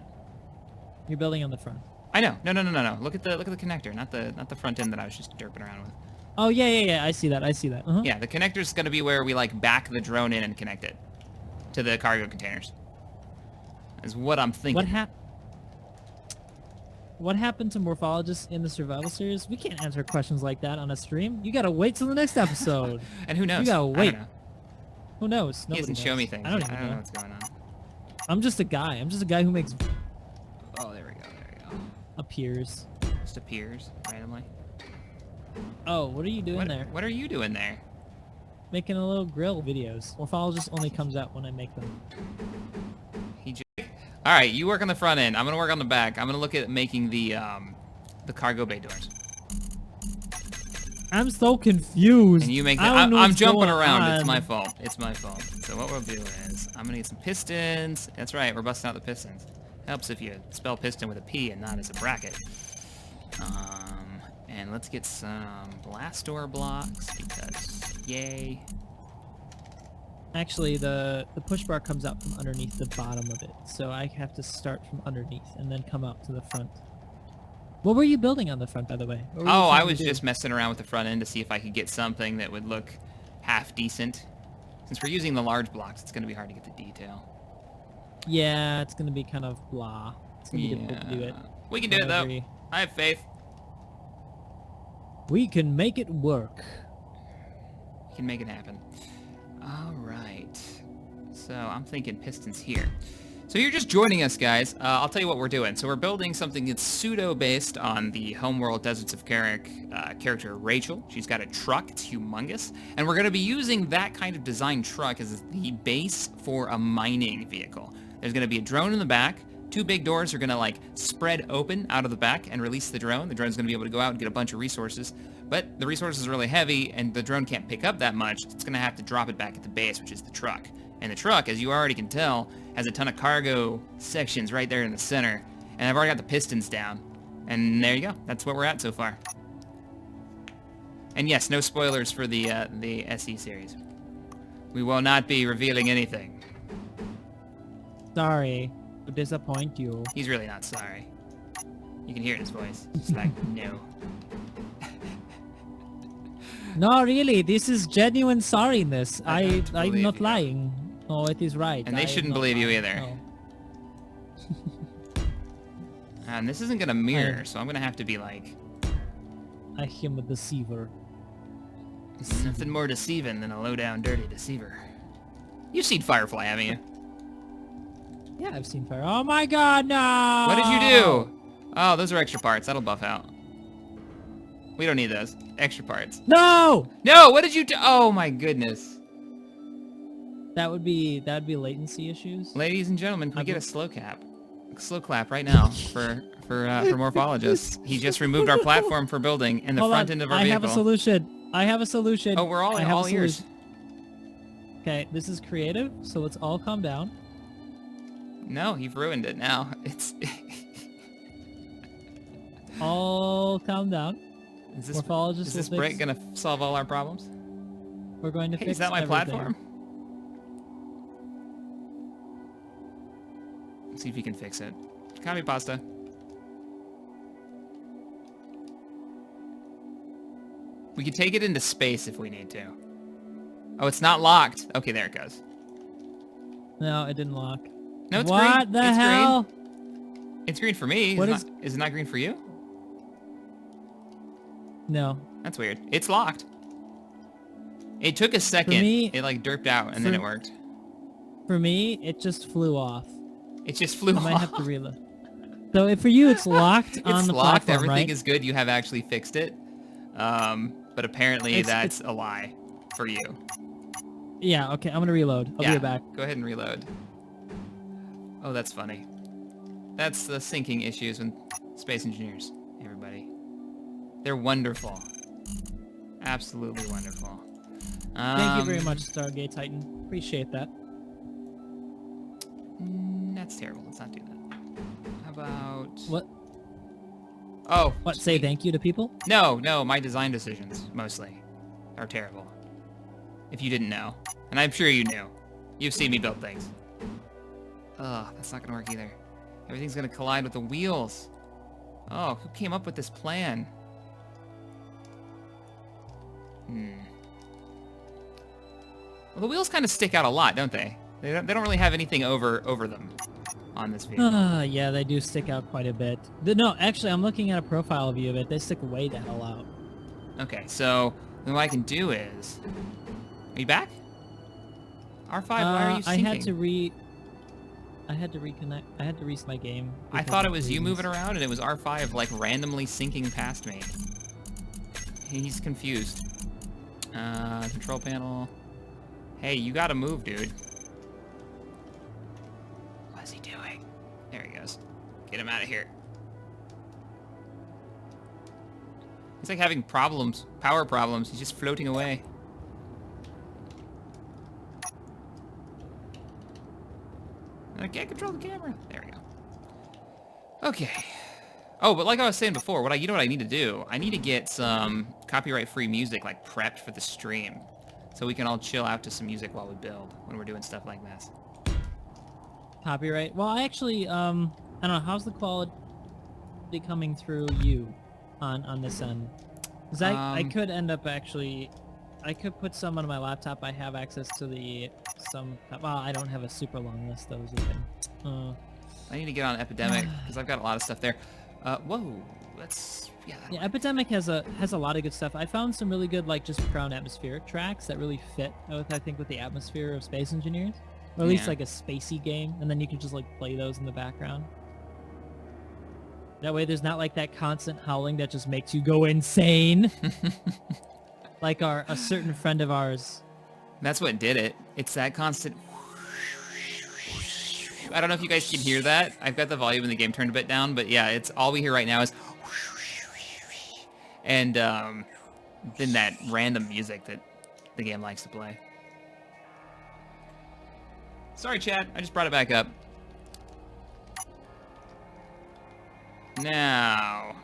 You're building on the front.
I know. No. Look at the connector, not the front end that I was just derping around with.
Oh, yeah. I see that. Uh-huh.
Yeah, the connector's going to be where we, like, back the drone in and connect it to the cargo containers. Is what I'm thinking.
What happened to Morphologis in the survival series? We can't answer questions like that on a stream. You gotta wait till the next episode.
And who knows?
You gotta wait.
I don't know.
Who knows?
He doesn't show me things.
I don't know
what's going on.
I'm just a guy. I'm just a guy who makes...
Oh, there we go.
Appears.
Just appears randomly.
Oh, what are you doing there?
What are you doing there?
Making a little grill videos. Morphologis only comes out when I make them.
All right, you work on the front end. I'm gonna work on the back. I'm gonna look at making the cargo bay doors.
I'm so confused.
And you make that. I'm jumping around. It's my fault. It's my fault. So what we'll do is I'm gonna get some pistons. That's right. We're busting out the pistons. Helps if you spell piston with a P and not as a bracket. And let's get some blast door blocks because yay.
Actually, the push bar comes out from underneath the bottom of it, so I have to start from underneath and then come out to the front. What were you building on the front, by the way? What were you
Oh, I
trying to
was
do?
just messing around with the front end to see if I could get something that would look half decent. Since we're using the large blocks, it's going to be hard to get the detail.
Yeah, it's gonna be kind of blah. It's gonna be difficult to do it.
We can do it, though.
Agree.
I have faith.
We can make it work.
We can make it happen. All right. So I'm thinking pistons here. So you're just joining us, guys. I'll tell you what we're doing. So we're building something that's pseudo-based on the Homeworld Deserts of Carrick character Rachel. She's got a truck. It's humongous. And we're going to be using that kind of design truck as the base for a mining vehicle. There's going to be a drone in the back. 2 big doors are going to like spread open out of the back and release the drone. The drone's going to be able to go out and get a bunch of resources. But the resources are really heavy and the drone can't pick up that much. It's going to have to drop it back at the base, which is the truck. And the truck, as you already can tell, has a ton of cargo sections right there in the center. And I've already got the pistons down. And there you go. That's what we're at so far. And yes, no spoilers for the SE series. We will not be revealing anything.
Sorry to disappoint you.
He's really not sorry. You can hear it in his voice. It's like, no.
No, really, this is genuine sorriness. I'm
believe
not
you.
lying. No, it is right.
And
I
they
am
shouldn't
not
believe you
lying.
either.
No.
And this isn't gonna mirror, so I'm gonna have to be like,
I am a deceiver.
there's nothing more deceiving than a low-down, dirty deceiver. You've seen Firefly, haven't you?
Yeah, I've seen fire. Oh my god, no!
What did you do? Oh, those are extra parts. That'll buff out. We don't need those. Extra parts.
No!
No, what did you do? Oh my goodness.
That'd be latency issues.
Ladies and gentlemen, can we get a slow clap right now for Morphologis. He just removed our platform for building in the
Hold
front
on,
end of our
I
vehicle.
have a solution. I have a solution.
Oh, we're all
I have
all
a
ears.
solution. Okay, this is creative, so let's all calm down.
No, you've ruined it now. It's
All calm down.
Is this
Morphologist
is this
will
break
fix-
gonna solve all our problems?
We're going to
Hey,
fix
is that my
everything.
platform? Let's see if you can fix it. Copy pasta. We could take it into space if we need to. Oh, it's not locked. Okay, there it goes.
No, it didn't lock.
No, it's
what
green.
the
It's
hell?
green. It's green for me.
What
Is it not green for you?
No.
That's weird. It's locked. It took a second.
me-
It like derped out and then
for-
it worked.
For me, it just flew off.
It just flew
I
off.
might have to reload. So for you, it's locked on
It's
the
locked.
platform,
Everything
right?
is good. You have actually fixed it. But apparently that's a lie for you.
Yeah, okay, I'm gonna reload. I'll be right back.
Go ahead and reload. Oh, that's funny. That's the syncing issues with space engineers, everybody. They're wonderful. Absolutely wonderful.
Thank you very much, Stargate Titan. Appreciate that.
That's terrible. Let's not do that. How about...
What?
Oh.
What, say thank you to people?
No, my design decisions, mostly, are terrible. If you didn't know. And I'm sure you knew. You've seen me build things. Ugh, that's not gonna work either. Everything's gonna collide with the wheels. Oh, who came up with this plan? Well, the wheels kind of stick out a lot, don't they? They don't really have anything over them on this vehicle.
Yeah, they do stick out quite a bit. No, actually, I'm looking at a profile view of it. They stick way the hell out.
Okay, so then what I can do is... Are you back? R5, why are you syncing?
I had to reconnect. I had to reset my game.
I thought it was you moving around and it was R5 like randomly syncing past me. He's confused. Control panel. Hey, you gotta move, dude. What is he doing? There he goes. Get him out of here. He's like having problems, power problems. He's just floating away. I can't control the camera. There we go. Okay. Oh, but like I was saying before, you know what I need to do? I need to get some copyright-free music like prepped for the stream, so we can all chill out to some music while we build when we're doing stuff like this.
Copyright. Well, I actually, I don't know. How's the quality coming through you on this end? Because I could end up actually, I could put some on my laptop. I have access to well, I don't have a super long list though, as you can.
I need to get on Epidemic because I've got a lot of stuff there. Whoa, that's
yeah. Epidemic has a lot of good stuff. I found some really good like just ground atmospheric tracks that really fit with I think with the atmosphere of Space Engineers, or at least like a spacey game, and then you could just like play those in the background. That way, there's not like that constant howling that just makes you go insane, like a certain friend of ours.
That's what did it. It's that constant. I don't know if you guys can hear that. I've got the volume in the game turned a bit down, but yeah, it's all we hear right now is and then that random music that the game likes to play. Sorry, chat. I just brought it back up. Now,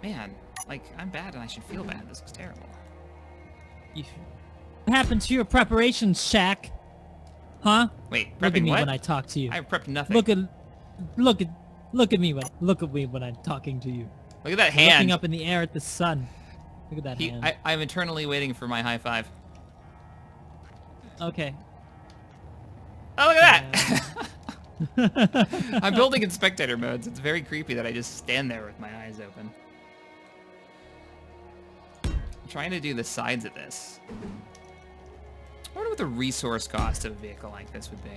man, like I'm bad and I should feel bad. This was terrible.
What happened to your preparations, Shack? Huh?
Wait,
look at
prepping
me
what?
when I talk to you.
I prepped nothing.
Look at me when I'm talking to you.
Look at that hand.
Looking up in the air at the sun. Look at that hand.
I'm eternally waiting for my high five.
Okay.
Oh, look at that! I'm building in spectator modes. It's very creepy that I just stand there with my eyes open. I'm trying to do the sides of this. I wonder what the resource cost of a vehicle like this would be.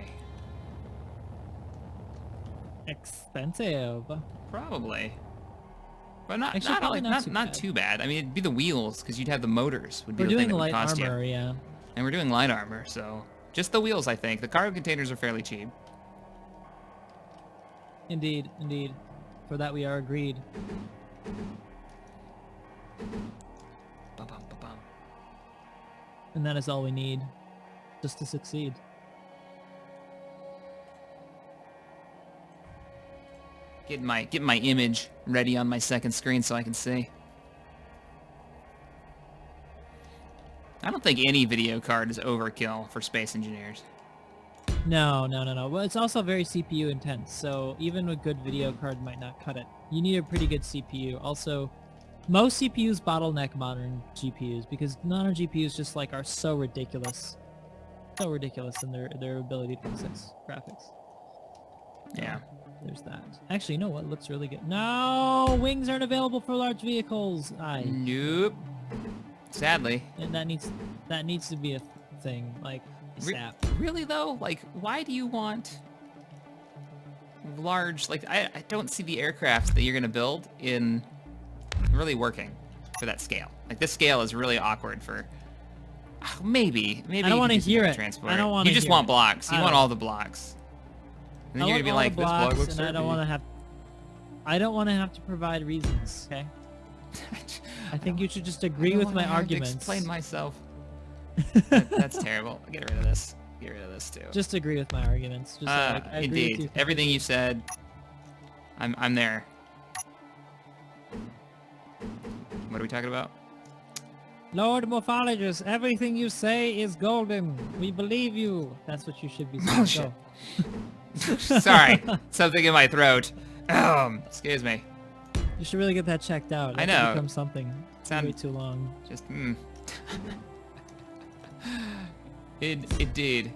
Expensive.
Probably. But not
Actually,
not too bad. I mean, it'd be the wheels, because you'd have the motors would be
We're
the thing
doing
that would
light
cost
armor,
you.
yeah.
And we're doing light armor, so just the wheels, I think. The cargo containers are fairly cheap.
Indeed, indeed. For that we are agreed.
Ba-bum, ba-bum.
And that is all we need, just to succeed.
Get my image ready on my second screen so I can see. I don't think any video card is overkill for Space Engineers.
No. Well, it's also very CPU intense, so even a good video card might not cut it. You need a pretty good CPU. Also, most CPUs bottleneck modern GPUs because modern GPUs just like are so ridiculous. So ridiculous in their ability to process graphics.
Yeah.
There's that. Actually, you know what looks really good? No! Wings aren't available for large vehicles!
Nope. Sadly.
And that needs to be a thing, like, ASAP.
Really, though? Like, why do you want large... Like, I don't see the aircraft that you're going to build in really working for that scale. Like, this scale is really awkward for... Maybe
I don't want to hear it.
Transport.
I don't want to
You just want blocks. You want all the blocks. And then you're gonna be like, this block looks
and I don't want to have to provide reasons, okay? I think you should just agree with my arguments.
Explain myself. That's terrible. Get rid of this. Get rid of this too.
Just agree with my arguments. Just I agree
indeed.
with you.
Everything you said, I'm there. What are we talking about?
Lord Morphologis, everything you say is golden. We believe you. That's what you should be saying.
Oh, shit. Sorry, something in my throat. Excuse me.
You should really get that checked out. That
I know.
could become something. Way too long.
Just Indeed.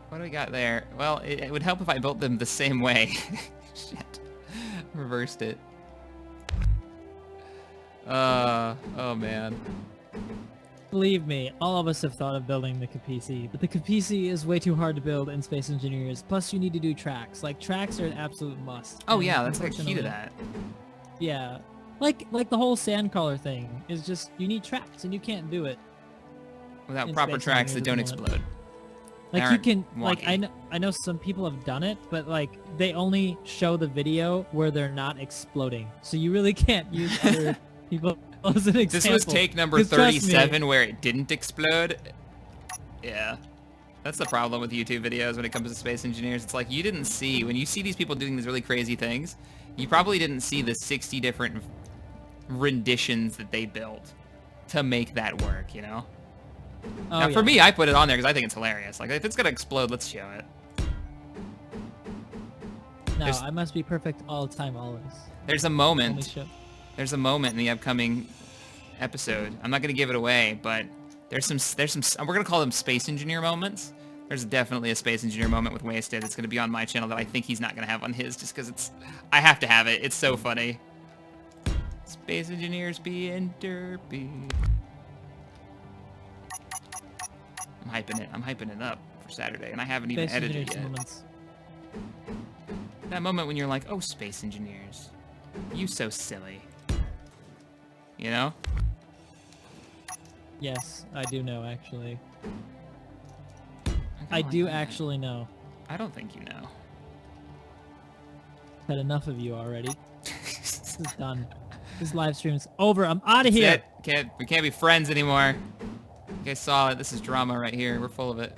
What do we got there? Well, it would help if I built them the same way. Shit. Reversed it. Oh man.
Believe me, all of us have thought of building the Capisi, but the Capisi is way too hard to build in Space Engineers. Plus, you need to do tracks. Like, tracks are an absolute must.
Oh yeah, that's like key to that.
Yeah. Like the whole Sandcrawler thing is just, you need tracks, and you can't do it
without proper tracks that don't explode.
Like, you can, like, I know some people have done it, but, like, they only show the video where they're not exploding. So you really can't use other people as an example.
This was take number 37 where it didn't explode. Yeah. That's the problem with YouTube videos when it comes to space engineers. It's like you didn't see, when you see these people doing these really crazy things, you probably didn't see the 60 different renditions that they built to make that work, you know?
Oh,
Now,
yeah.
for me, I put it on there because I think it's hilarious. Like, if it's gonna explode, let's show it.
No,
There's-
I must be perfect all the time, always.
There's a
Only
moment.
show.
There's a moment in the upcoming episode. I'm not gonna give it away, but there's some. We're gonna call them space engineer moments. There's definitely a space engineer moment with Wasted. It's gonna be on my channel that I think he's not gonna have on his, just because it's. I have to have it. It's so funny. Space engineers being derpy. I'm hyping it. I'm hyping it up for Saturday, and I haven't even
Space
edited
engineers
it yet.
moments.
That moment when you're like, oh, space engineers. You so silly. You know?
Yes, I do know, actually.
kinda
I
like
do
that.
actually know.
I don't think you know.
Had enough of you already. This is done. This live stream's over. I'm out of
That's
here.
it. We can't be friends anymore. You guys saw it. This is drama right here. We're full of it.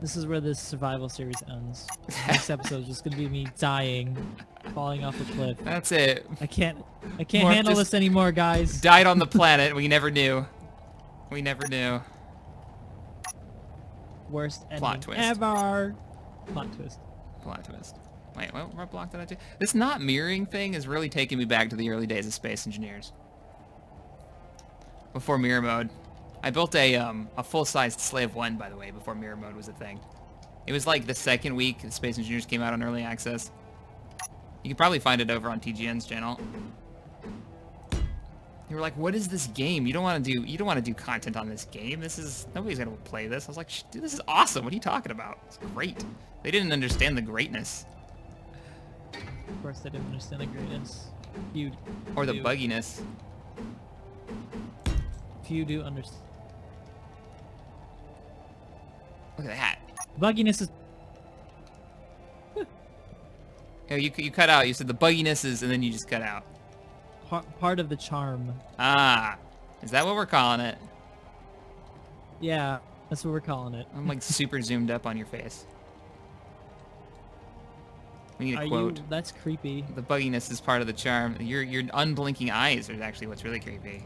This is where this survival series ends. Next episode is just gonna be me dying, falling off a cliff.
That's it.
I can't
Morph
handle
just
this anymore, guys.
Died on the planet. We never knew. We never knew.
Worst ending
Plot twist.
ever. Plot twist.
Plot twist. Wait, what block did I do? This not mirroring thing is really taking me back to the early days of Space Engineers. Before mirror mode. I built a full-sized Slave 1, by the way, before mirror mode was a thing. It was like the second week the Space Engineers came out on early access. You can probably find it over on TGN's channel. They were like, "What is this game? You don't want to do content on this game. Nobody's gonna play this." I was like, "Dude, this is awesome. What are you talking about? It's great." They didn't understand the greatness
Of course, they didn't understand the greatness. You
or the
do.
bugginess.
If you do understand,
Look at that.
bugginess is
Oh, you cut out. You said the bugginess is, and then you just cut out.
part of the charm.
Ah, is that what we're calling it?
Yeah, that's what we're calling it.
I'm like super zoomed up on your face. We need a
Are
quote.
you? That's creepy.
The bugginess is part of the charm. Your unblinking eyes are actually what's really creepy.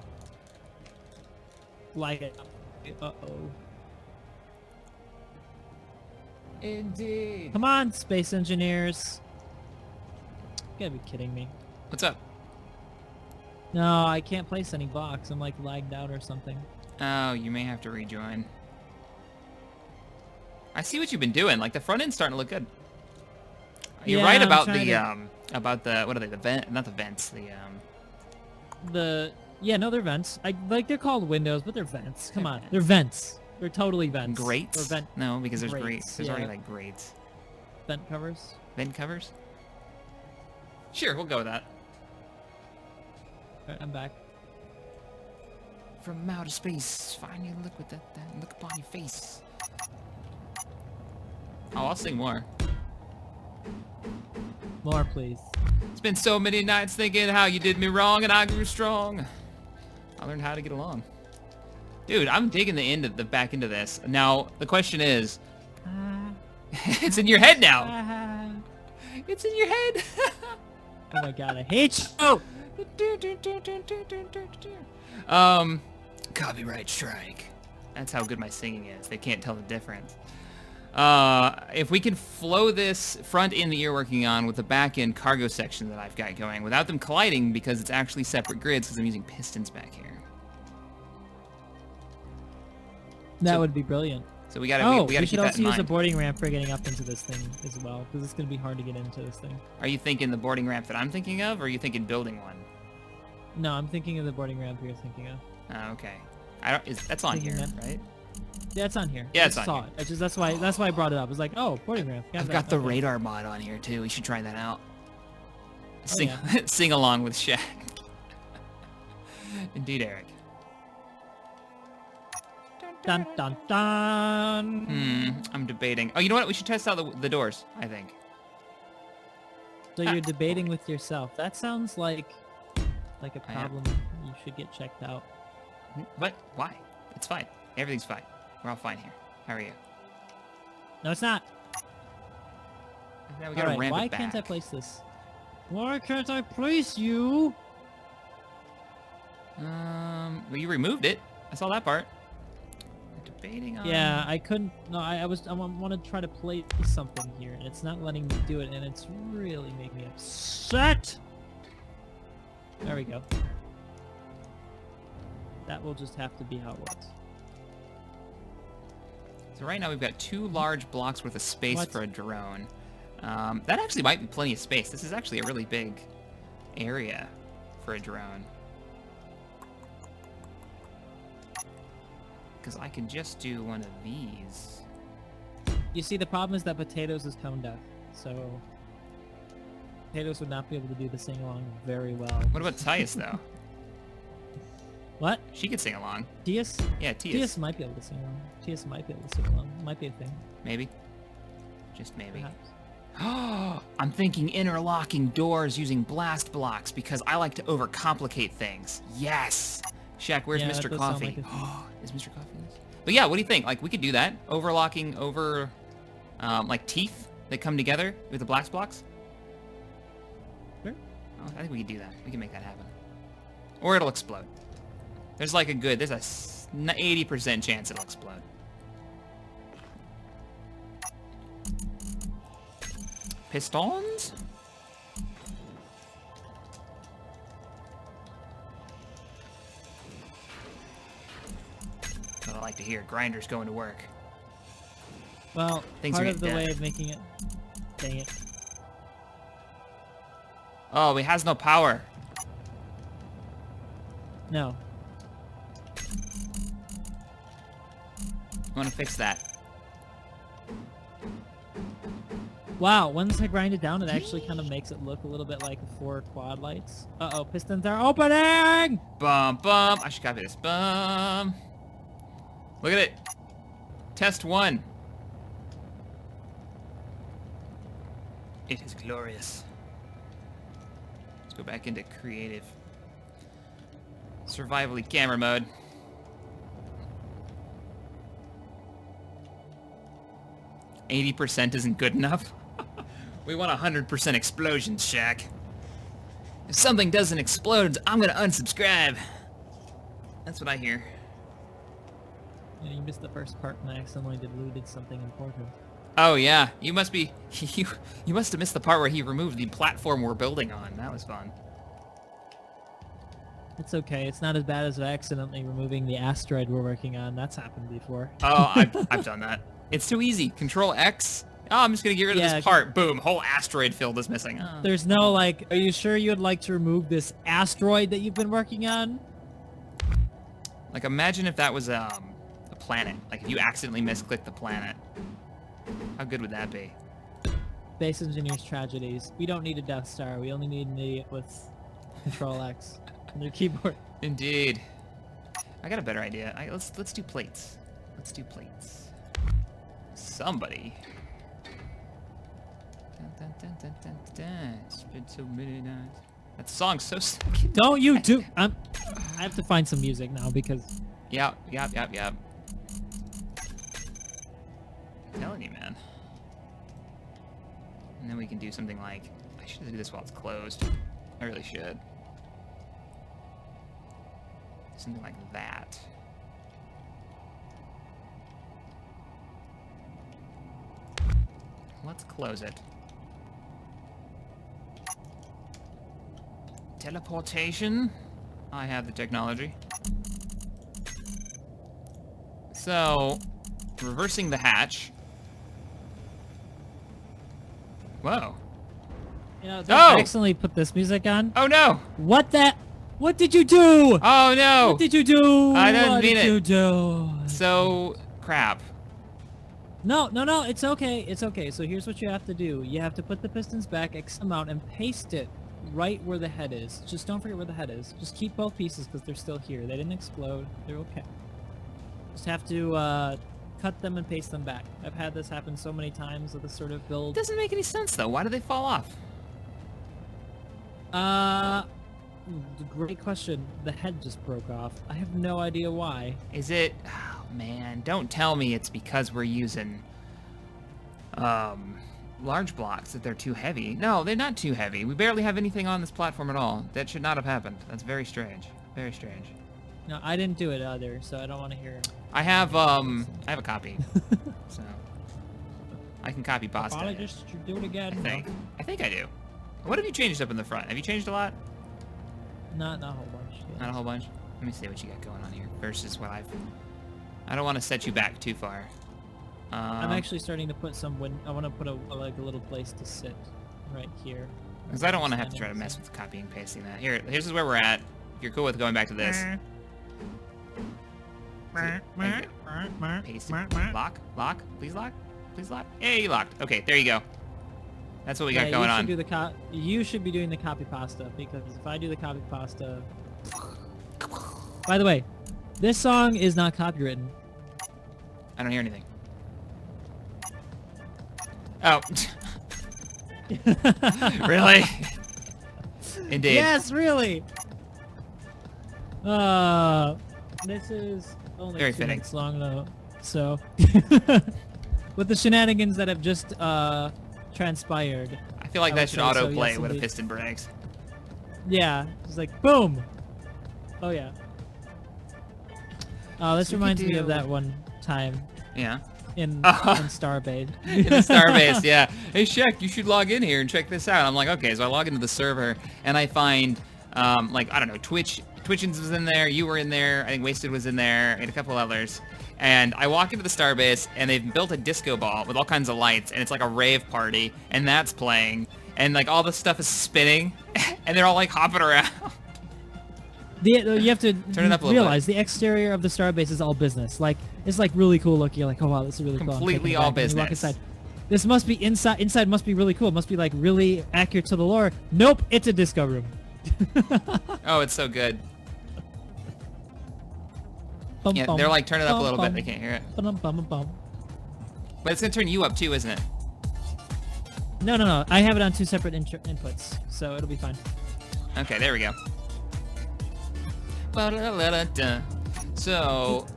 Like it. Uh-oh.
Indeed.
Come on, space engineers. You gotta be kidding me.
What's up?
No, I can't place any blocks. I'm like lagged out or something.
Oh, you may have to rejoin. I see what you've been doing. Like the front end's starting to look good. You're
Yeah,
right
I'm
about
trying
about the what are they? The vent, not the vents.
Yeah, no, they're vents. They're called windows, but they're vents. Come
They're
on,
vents.
they're vents. They're totally vents.
grates.
Or vent
No, because there's
grates,
grates. There's already
yeah.
like grates.
vent covers.
Vent covers. Sure, we'll go with that.
Alright, I'm back.
From outer space, finally look with that look upon your face. Oh, I'll sing more.
More, please.
It's been so many nights thinking how you did me wrong, and I grew strong. I learned how to get along. Dude, I'm digging the back into this. Now the question is, it's in your head now. It's in your head.
Oh my god, I hate you!
Copyright strike. That's how good my singing is. They can't tell the difference. If we can flow this front end that you're working on with the back end cargo section that I've got going without them colliding because it's actually separate grids because I'm using pistons back here.
That would be brilliant.
So we gotta,
Oh,
we gotta
we
keep
should
that
also
in
use a
mind.
boarding ramp for getting up into this thing as well, because it's gonna be hard to get into this thing.
Are you thinking the boarding ramp that I'm thinking of, or are you thinking building one?
No, I'm thinking of the boarding ramp you're thinking of.
Oh, okay. That's on
Thinking
here,
that-
right?
Yeah, it's on here.
Yeah,
I
it's
just
on
saw it. That's why I brought it up. I was like, oh, boarding ramp.
I've got the radar mod on here too. We should try that out. Sing,
yeah.
sing along with Shaq. Indeed, Eric.
Dun dun dun.
I'm debating. Oh, you know what? We should test out the doors, I think.
So you're debating with yourself. That sounds like a
I am.
problem you should get checked out.
What? Why? It's fine. Everything's fine. We're all fine here. How are you?
No, it's not.
Now we
All
gotta
right,
ramp
why
it back.
can't I place this? Why can't I place you?
Well, you removed it. I saw that part. We're debating on...
Yeah, I couldn't. No, I want to try to place something here, and it's not letting me do it, and it's really making me upset. There we go. That will just have to be how it works.
So right now we've got 2 large blocks worth of space
What?
for a drone. That actually might be plenty of space. This is actually a really big area for a drone. Because I can just do one of these.
You see, the problem is that potatoes is tone deaf, so potatoes would not be able to do the sing along very well.
What about Tias, though?
What?
She could sing along.
Tias?
Yeah, Tias.
Tias might be able to sing along. Tias might be able to sing along. Might be a thing.
Maybe. Just maybe.
Perhaps.
I'm thinking interlocking doors using blast blocks because I like to overcomplicate things. Yes! Shack, where's
Yeah, that
Mr.
does sound
Coffee?
like a
Is Mr. Coffee in this? But yeah, what do you think? Like, we could do that. Overlocking over, like, teeth that come together with the blast blocks?
Sure.
Oh, I think we could do that. We can make that happen. Or it'll explode. There's like a good, there's a 80% chance it'll explode. Pistons? That's what I like to hear. Grinders going to work.
Well,
Things are
part of the
getting
way
done.
of making it... Dang it.
Oh, he has no power.
No.
I want to fix that.
Wow, once I grind it down, it actually kind of makes it look a little bit like 4 quad lights. Uh-oh, pistons are opening!
Bum, bum. I should copy this. Bum. Look at it. Test 1. It is glorious. Let's go back into creative. Survivally camera mode. %80 isn't good enough. We want 100% explosions, Shaq. If something doesn't explode, I'm gonna unsubscribe. That's what I hear.
Yeah, you missed the first part and I accidentally deleted something important.
Oh yeah, you must be you must have missed the part where he removed the platform we're building on. That was fun.
It's okay, it's not as bad as accidentally removing the asteroid we're working on. That's happened before.
Oh, I've done that. It's too easy. Control X. Oh, I'm just gonna get rid of
Yeah,
this part. Boom, whole asteroid field is missing. Oh.
There's no like, are you sure you'd like to remove this asteroid that you've been working on?
Like imagine if that was a planet. Like if you accidentally misclicked the planet. How good would that be?
Base engineers tragedies. We don't need a Death Star. We only need an idiot with Control X on their keyboard.
Indeed. I got a better idea. Let's do plates. Let's do plates. Somebody. Dun, dun, dun, dun, dun, dun. It's been so many nights. That song's so stuck.
Don't you do... I have to find some music now because...
Yep. I'm telling you, man. And then we can do something like... I should do this while it's closed. I really should. Something like that. Let's close it. Teleportation. I have the technology. So, reversing the hatch. Whoa.
You know,
Oh!
I accidentally put this music on.
Oh no!
What did you do?
Oh no!
What did you do?
I didn't
what
mean
did
it.
you do?
So, crap.
No, it's okay. It's okay. So here's what you have to do. You have to put the pistons back X amount and paste it right where the head is. Just don't forget where the head is. Just keep both pieces because they're still here. They didn't explode. They're okay. Just have to cut them and paste them back. I've had this happen so many times with this sort of build.
Doesn't make any sense though. Why do they fall off?
Great question. The head just broke off. I have no idea why.
Is it... Oh man, don't tell me it's because we're using large blocks that they're too heavy. No, they're not too heavy. We barely have anything on this platform at all. That should not have happened. That's very strange. Very strange.
No, I didn't do it either, so I don't want to hear.
I have a copy. So I can copy pasta.
Probably just do it again.
I think I do. What have you changed up in the front? Have you changed a lot?
Not a whole bunch. Yeah.
Not a whole bunch? Let me see what you got going on here versus what I don't want to set you back too far.
I'm actually starting to put some I want to put a little place to sit right here.
Because I don't want to have to try to mess with copying and pasting that. Here's where we're at. If you're cool with going back to this. Paste it. Lock. Please lock. Please lock. Hey, you locked. Okay, there you go. That's what we got going on.
You should be doing the copy pasta, because if I do the copy pasta... By the way, this song is not copywritten.
I don't hear anything. Oh. Really? Indeed.
Yes, really. This is only
Very
2
fitting.
minutes long though, so with the shenanigans that have just transpired.
I feel like that should autoplay when a piston breaks.
Yeah, it's like boom. Oh yeah. Oh, this reminds me of that one time.
Yeah.
In Starbase.
In the Starbase, yeah. Hey, Shack, you should log in here and check this out. I'm like, okay, so I log into the server, and I find, like, I don't know, Twitchins was in there, you were in there, I think Wasted was in there, and a couple others. And I walk into the Starbase, and they've built a disco ball with all kinds of lights, and it's like a rave party, and that's playing, and, like, all the stuff is spinning, and they're all, like, hopping around.
You have to
Turn it up a
realize the exterior of the Starbase is all business. Like, it's like really cool looking. You're like, oh wow, this is really cool.
Completely all business.
You walk inside. This must be inside. Inside must be really cool. It must be like really accurate to the lore. Nope, it's a disco room.
Oh, it's so good. Yeah, they're like, turn it up a little bit. They can't hear it. But it's gonna turn you up too, isn't it?
No. I have it on 2 separate inputs, so it'll be fine.
Okay, there we go. So,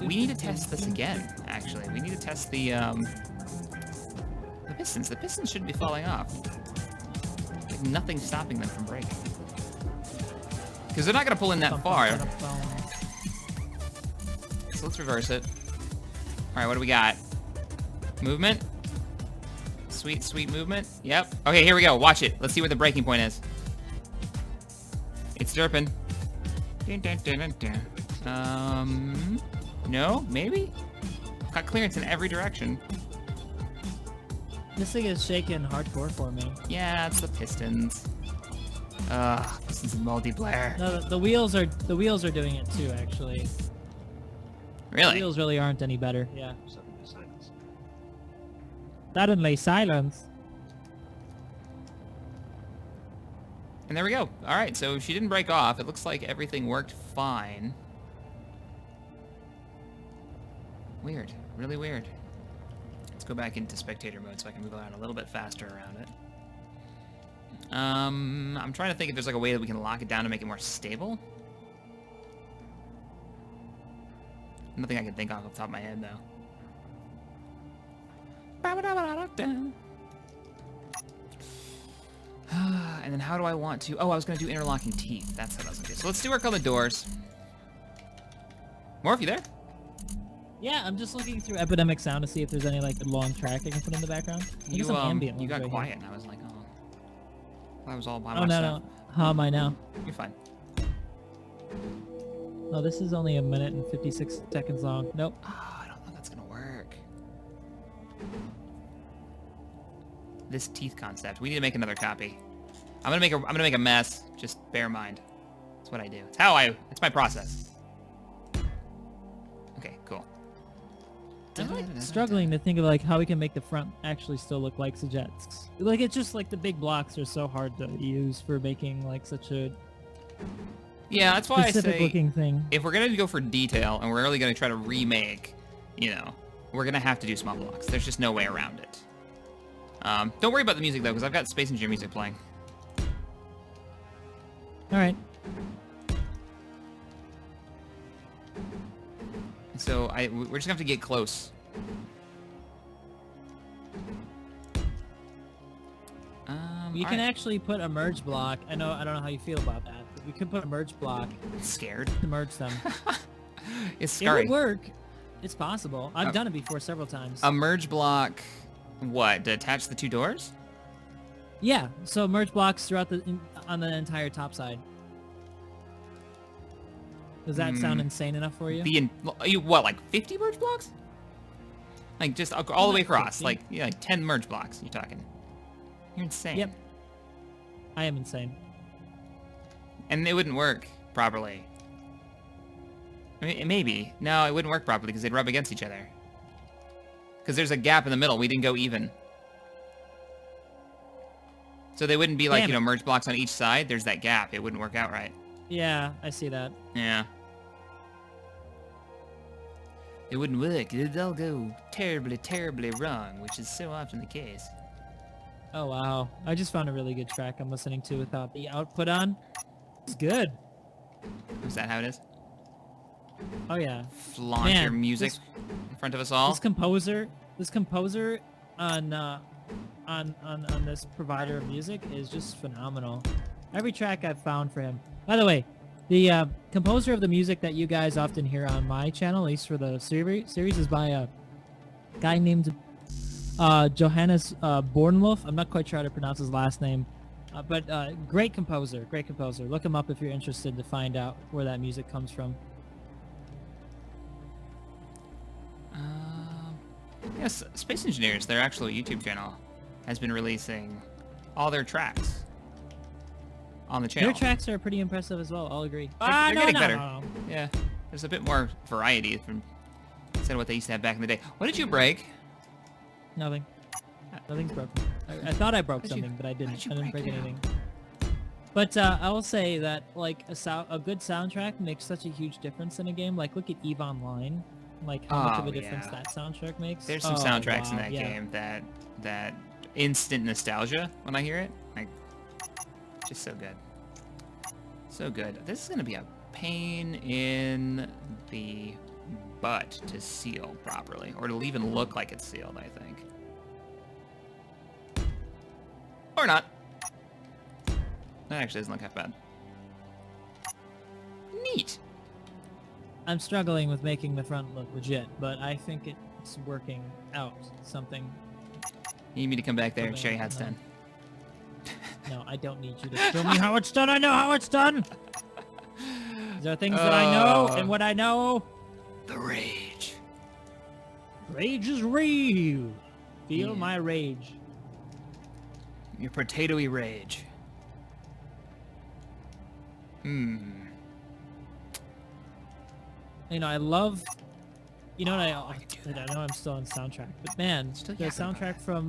we need to test this again, actually. We need to test the pistons. The pistons shouldn't be falling off. Like, nothing's stopping them from breaking. Because they're not going to pull in that far. So let's reverse it. Alright, what do we got? Movement? Sweet, sweet movement. Yep. Okay, here we go. Watch it. Let's see where the breaking point is. It's derping. No? Maybe? Got clearance in every direction.
This thing is shaking hardcore for me.
Yeah, it's the pistons. Pistons and multiplayer.
No, the wheels are doing it too, actually.
Really?
The wheels really aren't any better. Yeah. Suddenly silence.
And there we go. All right, so she didn't break off. It looks like everything worked fine. Weird. Really weird. Let's go back into spectator mode so I can move around a little bit faster around it. I'm trying to think if there's like a way that we can lock it down to make it more stable. Nothing I can think of off the top of my head, though. And then how do I want to... Oh, I was going to do interlocking teeth. That's what I was going to do. So let's do work on the doors. Morph, you there?
Yeah, I'm just looking through Epidemic Sound to see if there's any like long track I can put in the background.
You got
right
quiet,
here.
and I was like, oh. I was all by
myself. No. How am I now?
You're fine.
Oh, this is only 1 minute and 56 seconds long. Nope.
Oh, I don't know if that's going to work. This teeth concept. We need to make another copy. I'm gonna make a mess. Just bear in mind. That's what I do. It's my process. Okay, cool.
I'm like struggling to think of like how we can make the front actually still look like Sajet's. Like it's just like the big blocks are so hard to use for making like such a
that's why
specific
I say
looking thing.
If we're gonna go for detail and we're really gonna try to remake, we're gonna have to do small blocks. There's just no way around it. Don't worry about the music though, because I've got Space Engineer music playing.
All right.
So we're just gonna have to get close.
You can actually put a merge block. I don't know how you feel about that. But you can put a merge block
Scared.
to merge them.
It's
It
scary.
would work. It's possible. I've done it before several times.
A merge block, what, to attach the two doors?
Yeah, so merge blocks throughout on the entire top side. Does that sound insane enough for you?
What, like 50 merge blocks? Like just all the way across,
50.
like yeah, like 10 merge blocks. You're talking. You're insane.
Yep. I am insane.
And it wouldn't work properly. I mean, maybe. No, it wouldn't work properly because they'd rub against each other. Because there's a gap in the middle. We didn't go even. So they wouldn't be like, you know, merge blocks on each side. There's that gap. It wouldn't work out right.
Yeah, I see that.
Yeah. It wouldn't work. It'd all go terribly, terribly wrong, which is so often the case.
Oh, wow. I just found a really good track I'm listening to without the output on. It's good.
Is that how it is?
Oh, yeah.
Flaunt
Man,
your music in front of us all?
This composer on this provider of music is just phenomenal. Every track I've found for him. By the way, the composer of the music that you guys often hear on my channel, at least for the series is by a guy named Johannes Bornwolf. I'm not quite sure how to pronounce his last name, but great composer, great composer. Look him up if you're interested to find out where that music comes from.
Yes, Space Engineers, their actual YouTube channel, has been releasing all their tracks on the channel.
Their tracks are pretty impressive as well, I'll agree.
They're getting better.
No.
Yeah, there's a bit more variety from instead of what they used to have back in the day. What did you break?
Nothing. Nothing's broken. I thought I broke
What did you-
something, but I didn't.
what did you
I didn't
break
break
now?
anything. But I will say that like a good soundtrack makes such a huge difference in a game. Like look at EVE Online. Like how much of a difference that soundtrack makes.
There's some soundtracks in
wow,
that
yeah.
game that instant nostalgia when I hear it. Like, just so good. So good. This is gonna be a pain in the butt to seal properly, or to even look like it's sealed, I think. Or not. That actually doesn't look half bad. Neat.
I'm struggling with making the front look legit, but I think it's working out something.
You need me to come back there and show you how it's done.
No, I don't need you to show me how it's done. I know how it's done. There are things that I know, and what I know.
The rage.
Rage is real. Feel
Yeah.
my rage.
Your potatoey rage.
You know, I love. You know what
Oh, I could do
I know I'm still on soundtrack, but man,
Still
the
yapping about
soundtrack from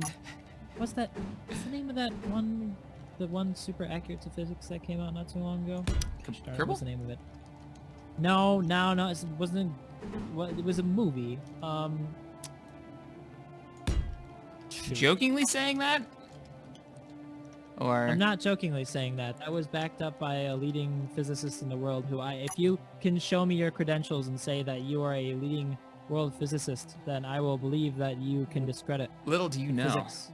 what's that? What's the name of that one? The one super accurate to physics that came out not too long ago.
Kerbal?
What's the name of it? No, it wasn't. What? It was a movie. Shoot.
Jokingly saying that? Or
I'm not jokingly saying that. That was backed up by a leading physicist in the world who if you can show me your credentials and say that you are a leading world physicist, then I will believe that you can discredit
little do you know,
physics.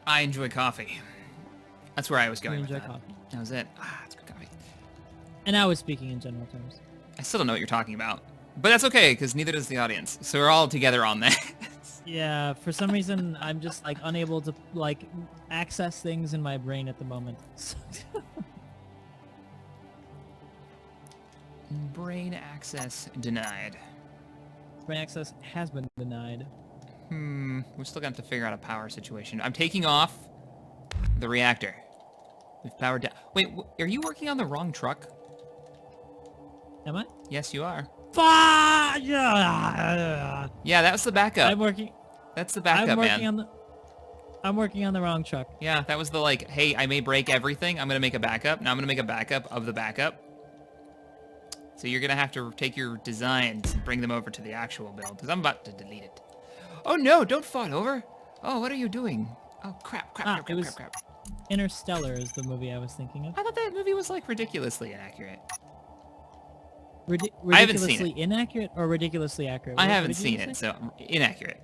I enjoy coffee. That's where I was going
You
with
enjoy
that.
coffee.
That was it. It's good coffee.
And I was speaking in general terms.
I still don't know what you're talking about. But that's okay, because neither does the audience. So we're all together on that.
Yeah, for some reason I'm just like unable to like access things in my brain at the moment.
Brain access denied.
Brain access has been denied.
We're still going to have to figure out a power situation. I'm taking off the reactor. We've powered down. Wait, are you working on the wrong truck?
Am I?
Yes, you are.
Yeah,
Yeah, that was the backup.
I'm working.
That's the backup,
I'm working
man.
on the. I'm working on the wrong truck.
Yeah, that was the like, hey, I may break everything. I'm going to make a backup. Now I'm going to make a backup of the backup. So you're going to have to take your designs and bring them over to the actual build, because I'm about to delete it. Oh, no, don't fall over. Oh, what are you doing? Oh, crap.
It was Interstellar is the movie I was thinking of.
I thought that movie was, like, ridiculously inaccurate.
Ridiculously
I haven't seen it.
inaccurate or ridiculously accurate?
I
What
haven't
did you
seen
say?
it, so inaccurate.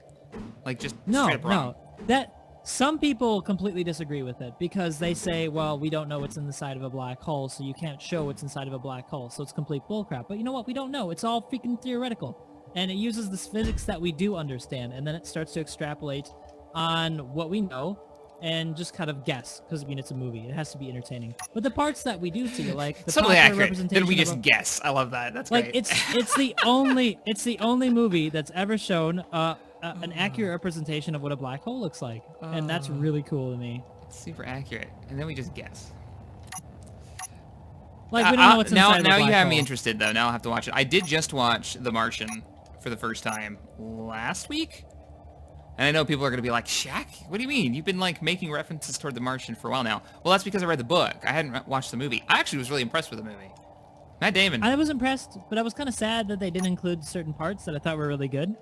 Like, just
No,
straight up wrong.
no. Some people completely disagree with it because they say, well, we don't know what's in the side of a black hole, so you can't show what's inside of a black hole, so it's complete bullcrap. But you know what? We don't know. It's all freaking theoretical. And it uses the physics that we do understand, and then it starts to extrapolate on what we know and just kind of guess, because, I mean, it's a movie. It has to be entertaining. But the parts that we do see, like the
Totally
proper
accurate.
representation
Then we
of
just
a-
guess. I love that. That's
like
great.
it's the only movie that's ever shown an accurate representation of what a black hole looks like, and that's really cool to me.
Super accurate. And then we just guess.
Like we don't know what's inside of a
now
black
you have
hole.
me interested though. Now I'll have to watch it. I did just watch The Martian for the first time last week. And I know people are going to be like, Shaq, what do you mean? You've been like making references toward The Martian for a while now. Well, that's because I read the book. I hadn't watched the movie. I actually was really impressed with the movie. Matt Damon.
I was impressed, but I was kind of sad that they didn't include certain parts that I thought were really good.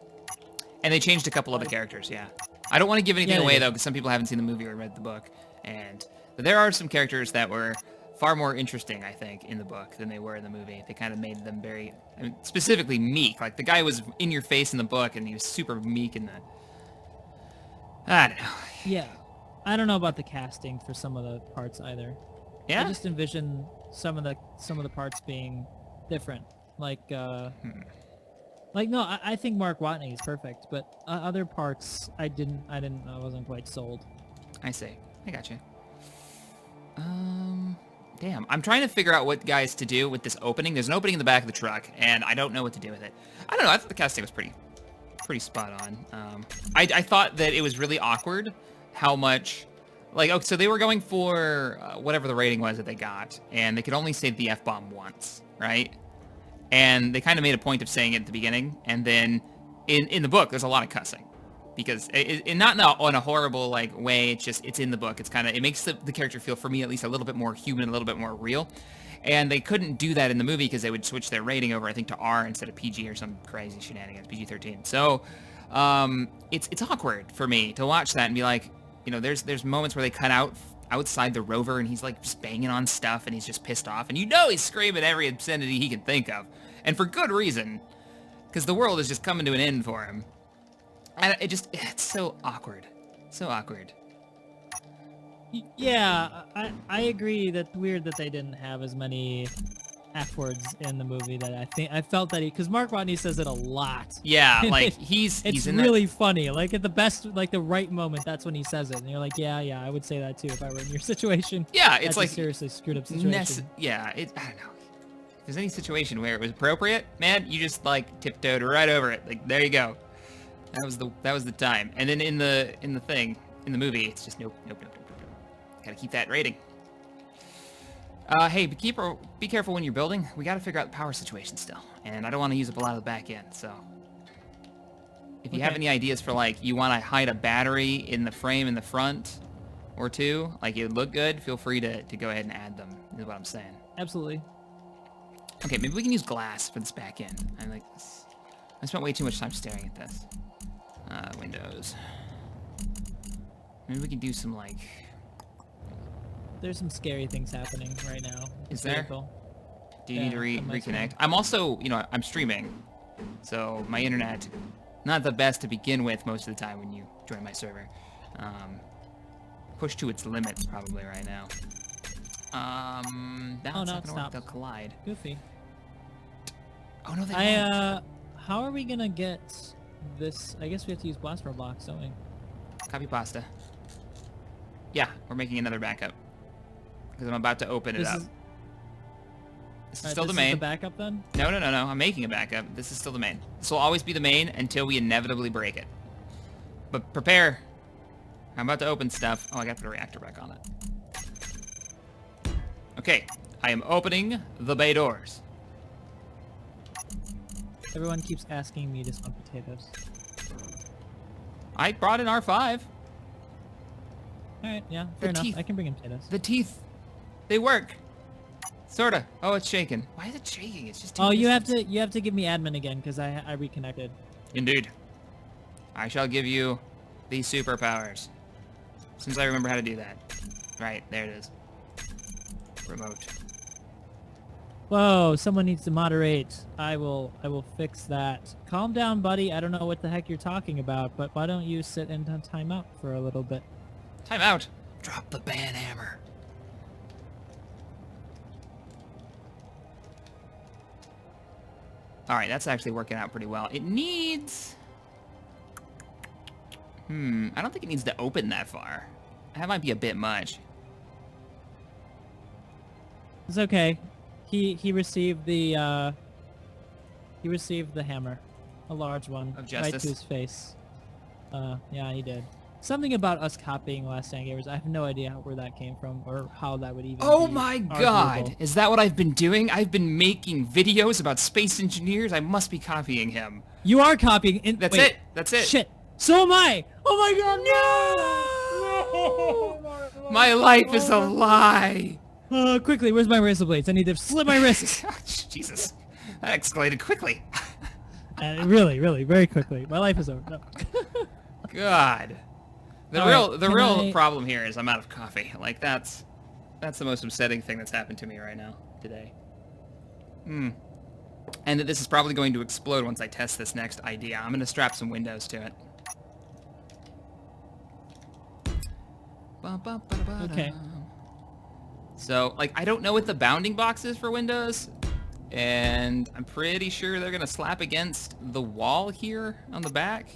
And they changed a couple other characters, yeah. I don't want to give anything
Yeah, they
away
did.
though, because some people haven't seen the movie or read the book. But there are some characters that were far more interesting, I think, in the book than they were in the movie. They kind of made them very, I mean, specifically meek. Like the guy was in your face in the book, and he was super meek in the. I don't know.
Yeah, I don't know about the casting for some of the parts either.
Yeah.
I just envision some of the parts being different. Like, like no, I think Mark Watney is perfect, but other parts I wasn't quite sold.
I see. I got you. Damn. I'm trying to figure out what guys to do with this opening. There's an opening in the back of the truck, and I don't know what to do with it. I don't know. I thought the casting was pretty spot on. I thought that it was really awkward how much, like, okay, so they were going for whatever the rating was that they got, and they could only say the F-bomb once, right? And they kind of made a point of saying it at the beginning, and then in the book, there's a lot of cussing. Because not in a horrible like way, it's in the book. It's kind of, it makes the character feel, for me at least, a little bit more human, a little bit more real. And they couldn't do that in the movie because they would switch their rating over, I think, to R instead of PG or some crazy shenanigans, PG-13. So it's awkward for me to watch that and be like, you know, there's moments where they cut out outside the rover and he's like just banging on stuff and he's just pissed off. And you know he's screaming every obscenity he can think of. And for good reason, because the world is just coming to an end for him. And it's so awkward. So awkward.
Yeah, I agree that weird that they didn't have as many F words in the movie that I felt that because Mark Watney says it a lot.
Yeah, like he's in
really funny. Like at the best, like the right moment, that's when he says it, and you're like, yeah, I would say that too if I were in your situation.
Yeah,
That's
it's like
a seriously screwed up situation.
I don't know. If there's any situation where it was appropriate, man, you just like tiptoed right over it. Like there you go. That was the time. And then in the movie, it's just nope. Gotta keep that rating. Hey, be careful when you're building. We gotta figure out the power situation still. And I don't want to use up a lot of the back end, so. If you have any ideas for like, you want to hide a battery in the frame in the front or two, like it would look good, feel free to go ahead and add them, is what I'm saying.
Absolutely.
Okay, maybe we can use glass for this back end. I spent way too much time staring at this. Windows. Maybe we can do some like...
There's some scary things happening right now.
Is there?
Vehicle.
Do you need to
on my
reconnect?
screen.
I'm also, I'm streaming. So my internet, not the best to begin with most of the time when you join my server. Pushed to its limits probably right now. Now it's not gonna work. They'll collide.
Goofy.
Oh no, they won't.
How are we gonna get this? I guess we have to use Blastro blocks, don't we?
Copy pasta. Yeah, we're making another backup. Because I'm about to open it up. This is still the main.
Is the backup then?
No. I'm making a backup. This is still the main. This will always be the main until we inevitably break it. But prepare. I'm about to open stuff. Oh, I got to put a reactor back on it. Okay. I am opening the bay doors.
Everyone keeps asking me to spawn potatoes.
I brought an R5.
Alright, yeah, fair enough.
teeth.
I can bring in potatoes.
The teeth. They work. Sorta. Oh, it's shaking. Why is it shaking? It's just too
Oh, you have
distance.
to give me admin again because I reconnected.
Indeed. I shall give you these superpowers. Since I remember how to do that. Right, there it is. Remote.
Whoa, someone needs to moderate. I will fix that. Calm down, buddy. I don't know what the heck you're talking about, but why don't you sit in timeout for a little bit?
Time out. Drop the banhammer. Alright, that's actually working out pretty well. It needs... I don't think it needs to open that far. That might be a bit much.
It's okay. He received the hammer, a large one,
Of
right
justice?
to his face. Yeah, he did. Something about us copying Last Stand Gamers. I have no idea where that came from or how that would even.
Oh
be
my
arguable.
god! Is that what I've been doing? I've been making videos about space engineers. I must be copying him.
You are copying.
That's
wait,
it. That's it.
Shit. So am I. Oh my god! No!
My life is a lie.
Quickly, where's my razor blades? I need to slit my wrists.
Jesus, that escalated quickly.
Really, really, very quickly. My life is over. No.
God. The
All
real
right,
problem here is I'm out of coffee. Like that's the most upsetting thing that's happened to me right now today. And that this is probably going to explode once I test this next idea. I'm going to strap some windows to it.
Okay.
So, like, I don't know what the bounding box is for windows, and I'm pretty sure they're going to slap against the wall here on the back.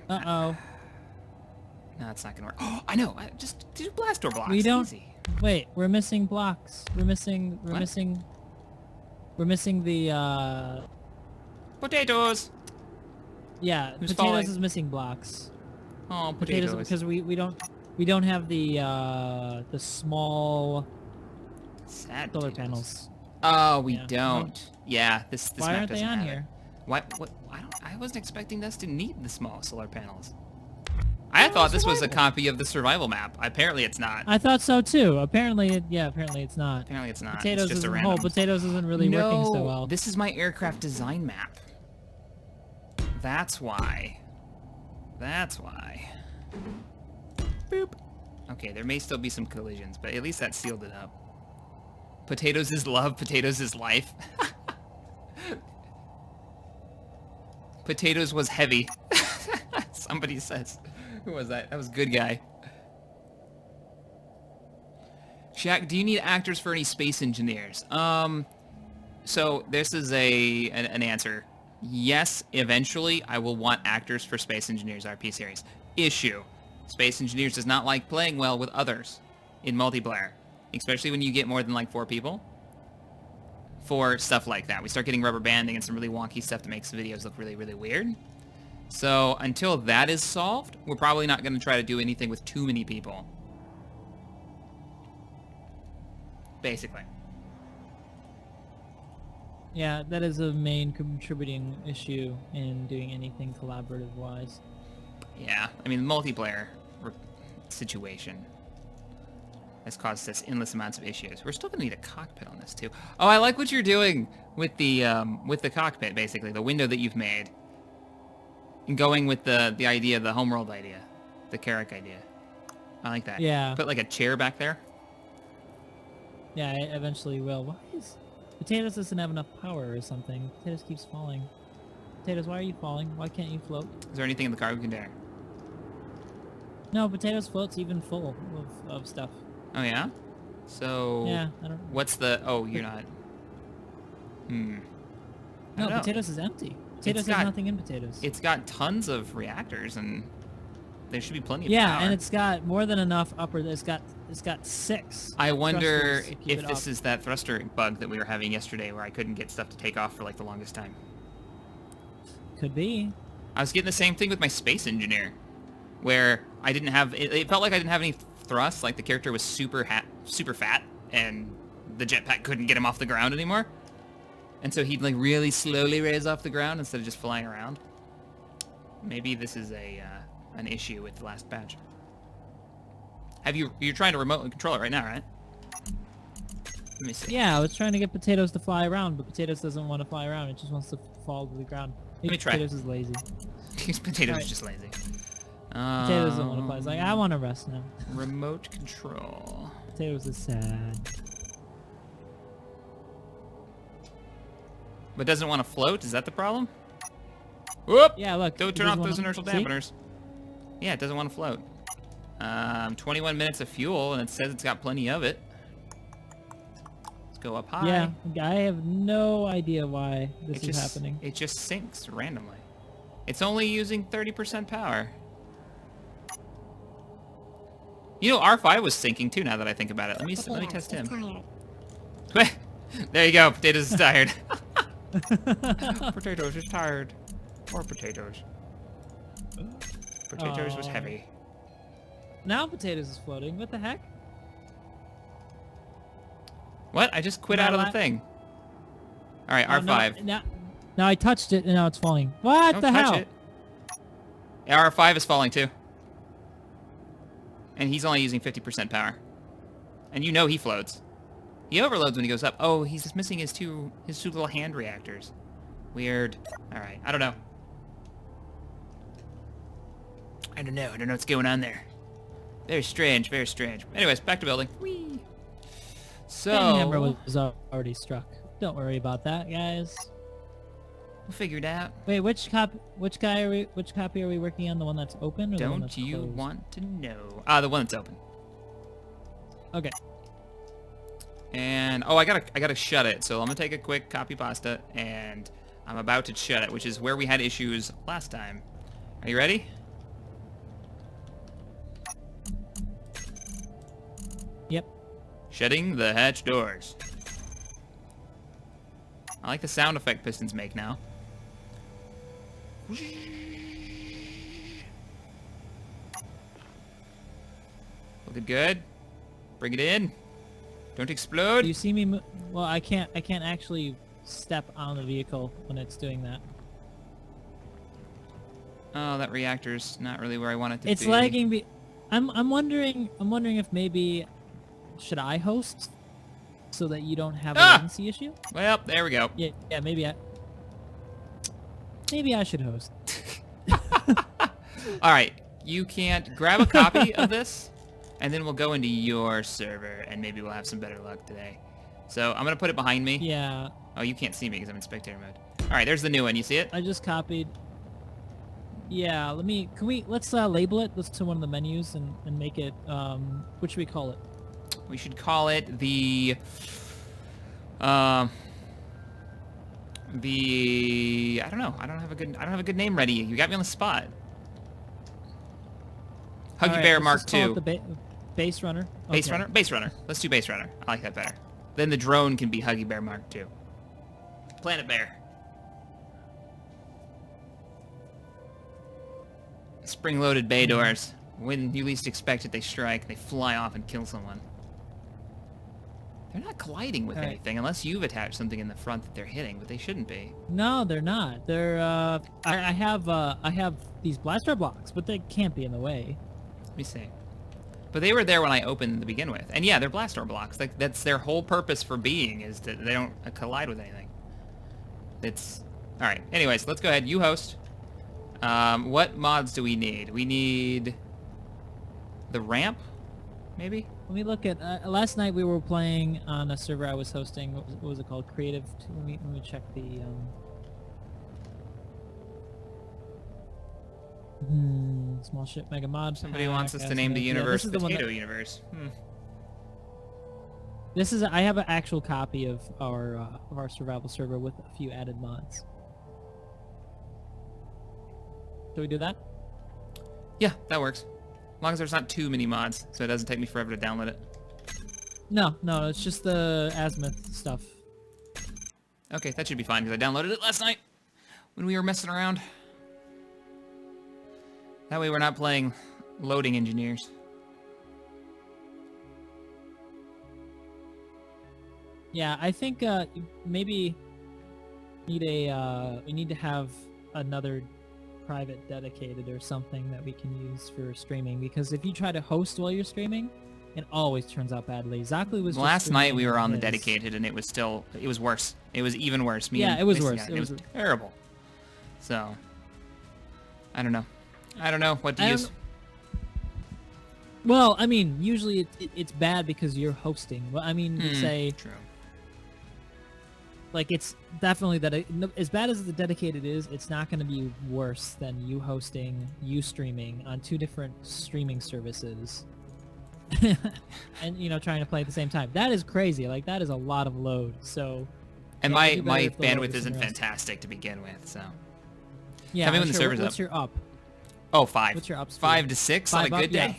Uh-oh.
No, it's not gonna work. Oh, I know. Just do blast door blocks.
We don't.
Easy.
Wait, we're missing blocks. We're missing the.
Potatoes.
Yeah,
Who's
potatoes
falling?
is missing blocks.
Oh, potatoes.
Because we don't have the small
Sad
solar
potatoes.
panels.
Oh, we
Yeah.
don't. Yeah, this
Why
map
aren't they
doesn't
on
have
here?
It. What? I wasn't expecting us to need the small solar panels. I thought this was a
survival.
copy of the survival map. Apparently, it's not.
I thought so too. Apparently it's not.
Apparently, it's not.
Potatoes
it's just a
isn't
random.
potatoes isn't really working so well.
This is my aircraft design map. That's why. That's why. Boop. Okay, there may still be some collisions, but at least that sealed it up. Potatoes is love, potatoes is life. Potatoes was heavy. Somebody says. Who was that? That was a good guy. Shaq, do you need actors for any space engineers? So this is an answer. Yes, eventually I will want actors for Space Engineers RP series. Issue. Space Engineers does not like playing well with others in multiplayer. Especially when you get more than like 4 people. For stuff like that. We start getting rubber banding and some really wonky stuff that makes the videos look really, really weird. So until that is solved, we're probably not going to try to do anything with too many people. Basically.
Yeah, that is a main contributing issue in doing anything collaborative-wise.
Yeah, I mean, the multiplayer situation has caused us endless amounts of issues. We're still going to need a cockpit on this, too. Oh, I like what you're doing with the cockpit, basically, the window that you've made. And going with the idea, the Homeworld idea, the Carrick idea. I like that.
Yeah.
Put, like, a chair back there.
Yeah, I eventually will. Why is... Potatoes doesn't have enough power or something. Potatoes keeps falling. Potatoes, why are you falling? Why can't you float?
Is there anything in the cargo container?
No, Potatoes floats even full of stuff.
Oh, yeah? So...
Yeah, I don't...
What's the... Oh, you're not... I
No,
don't know.
Potatoes is empty. Potatoes has nothing in Potatoes.
It's got tons of reactors, and there should be plenty of
Yeah,
power.
and it's got more than enough upper... It's got 6.
I wonder
thrusters to keep
if
it
this
up.
is that thruster bug that we were having yesterday where I couldn't get stuff to take off for like the longest time.
Could be.
I was getting the same thing with my space engineer, where I didn't have... It felt like I didn't have any thrust, like the character was super fat, and the jetpack couldn't get him off the ground anymore. And so he'd like really slowly raise off the ground instead of just flying around. Maybe this is an issue with the last patch. You're trying to remote control it right now, right? Let me see.
Yeah, I was trying to get Potatoes to fly around, but Potatoes doesn't want to fly around. It just wants to fall to the ground. Maybe
me try.
Potatoes is lazy.
Potatoes
Alright.
is just lazy.
Potatoes doesn't want to fly. It's like, I want to rest now.
Remote control.
Potatoes is sad.
But doesn't want to float? Is that the problem? Whoop!
Yeah, look.
Don't
it
turn off
doesn't
those
wanna-
inertial
See?
dampeners. Yeah, it doesn't want to float. 21 minutes of fuel, and it says it's got plenty of it. Let's go up high.
Yeah, I have no idea why this
It
is
just,
happening.
It just sinks randomly. It's only using 30% power. You know, R5 was sinking too. Now that I think about it, let me test him. There you go. Potatoes is tired. Potatoes is tired. Poor potatoes. Potatoes was heavy.
Now potatoes is floating. What the heck?
What? I just quit out of the thing. All right, R5.
Now I touched it and now it's falling. What
Don't
the
touch
hell?
it. Yeah, R5 is falling too. And he's only using 50% power. And you know he floats. He overloads when he goes up. Oh, he's just missing his two little hand reactors. Weird. All right, I don't know. I don't know what's going on there. Very strange, very strange. Anyways, back to building. Whee! So...
The hammer was already struck. Don't worry about that, guys.
We'll figure it out.
Wait, which copy are we working on? The one that's open or the one that's
Don't you
closed?
want to know? Ah, the one that's open.
Okay.
And, oh, I gotta shut it. So I'm gonna take a quick copy pasta, and I'm about to shut it, which is where we had issues last time. Are you ready?
Yep.
Shutting the hatch doors. I like the sound effect pistons make now. Looking good. Bring it in. Don't explode.
Do you see me? Well, I can't actually step on the vehicle when it's doing that.
Oh, that reactor's not really where I want it to
It's
be.
lagging. I'm wondering if maybe should I host so that you don't have a latency issue?
Well, there we go.
Yeah, maybe I should host.
All right, you can't grab a copy of this, and then we'll go into your server, and maybe we'll have some better luck today. So I'm gonna put it behind me.
Yeah.
Oh, you can't see me because I'm in spectator mode. All right, there's the new one. You see it?
I just copied. Yeah, let's label it. Let's to one of the menus and make it, what should we call it?
We should call it the I don't know. I don't have a good name ready. You got me on the spot. Huggy
Alright,
Bear
let's
Mark
just call
II.
it the base runner.
Base
Okay.
runner? Base runner. Let's do base runner. I like that better. Then the drone can be Huggy Bear Mark II. Planet Bear. Spring-loaded bay doors. When you least expect it, they strike. They fly off and kill someone. They're not colliding with
Alright.
anything unless you've attached something in the front that they're hitting, but they shouldn't be.
No, they're not. They're I have these blaster blocks, but they can't be in the way.
Let me see. But they were there when I opened to begin with. And yeah, they're blast door blocks. Like, that's their whole purpose for being, is that they don't collide with anything. It's... Alright, anyways, let's go ahead. You host. What mods do we need? We need... the ramp, maybe?
Let me look at... last night we were playing on a server I was hosting. What was it called? Creative... Let me check the... small ship mega mod.
Somebody wants us to name the universe Potato Universe.
This is... I have an actual copy of our survival server with a few added mods. Do we do that?
Yeah, that works. As long as there's not too many mods, so it doesn't take me forever to download it.
No, it's just the azimuth stuff.
Okay, that should be fine, because I downloaded it last night when we were messing around. That way we're not playing loading engineers.
Yeah, I think maybe we need to have another private dedicated or something that we can use for streaming, because if you try to host while you're streaming, it always turns out badly. Zachary was just
Last night we were on the
his.
dedicated, and it was worse. It was even worse.
Yeah, it was worse.
It was terrible. So, I don't know. What to use.
Well, I mean, usually it's bad because you're hosting. Well, I mean, say...
True.
Like, it's definitely as bad as the dedicated is, it's not going to be worse than you hosting, you streaming on 2 different streaming services. And, you know, trying to play at the same time. That is crazy. Like, that is a lot of load. So,
And
yeah, it'd be
my
better if the load
bandwidth
was
isn't
somewhere else.
fantastic to begin with, so.
Yeah,
Tell me
I'm
when the
sure.
server's
What's
up.
your up?
Oh, 5.
What's your up speed?
5 to 6 on a good
Yeah,
day?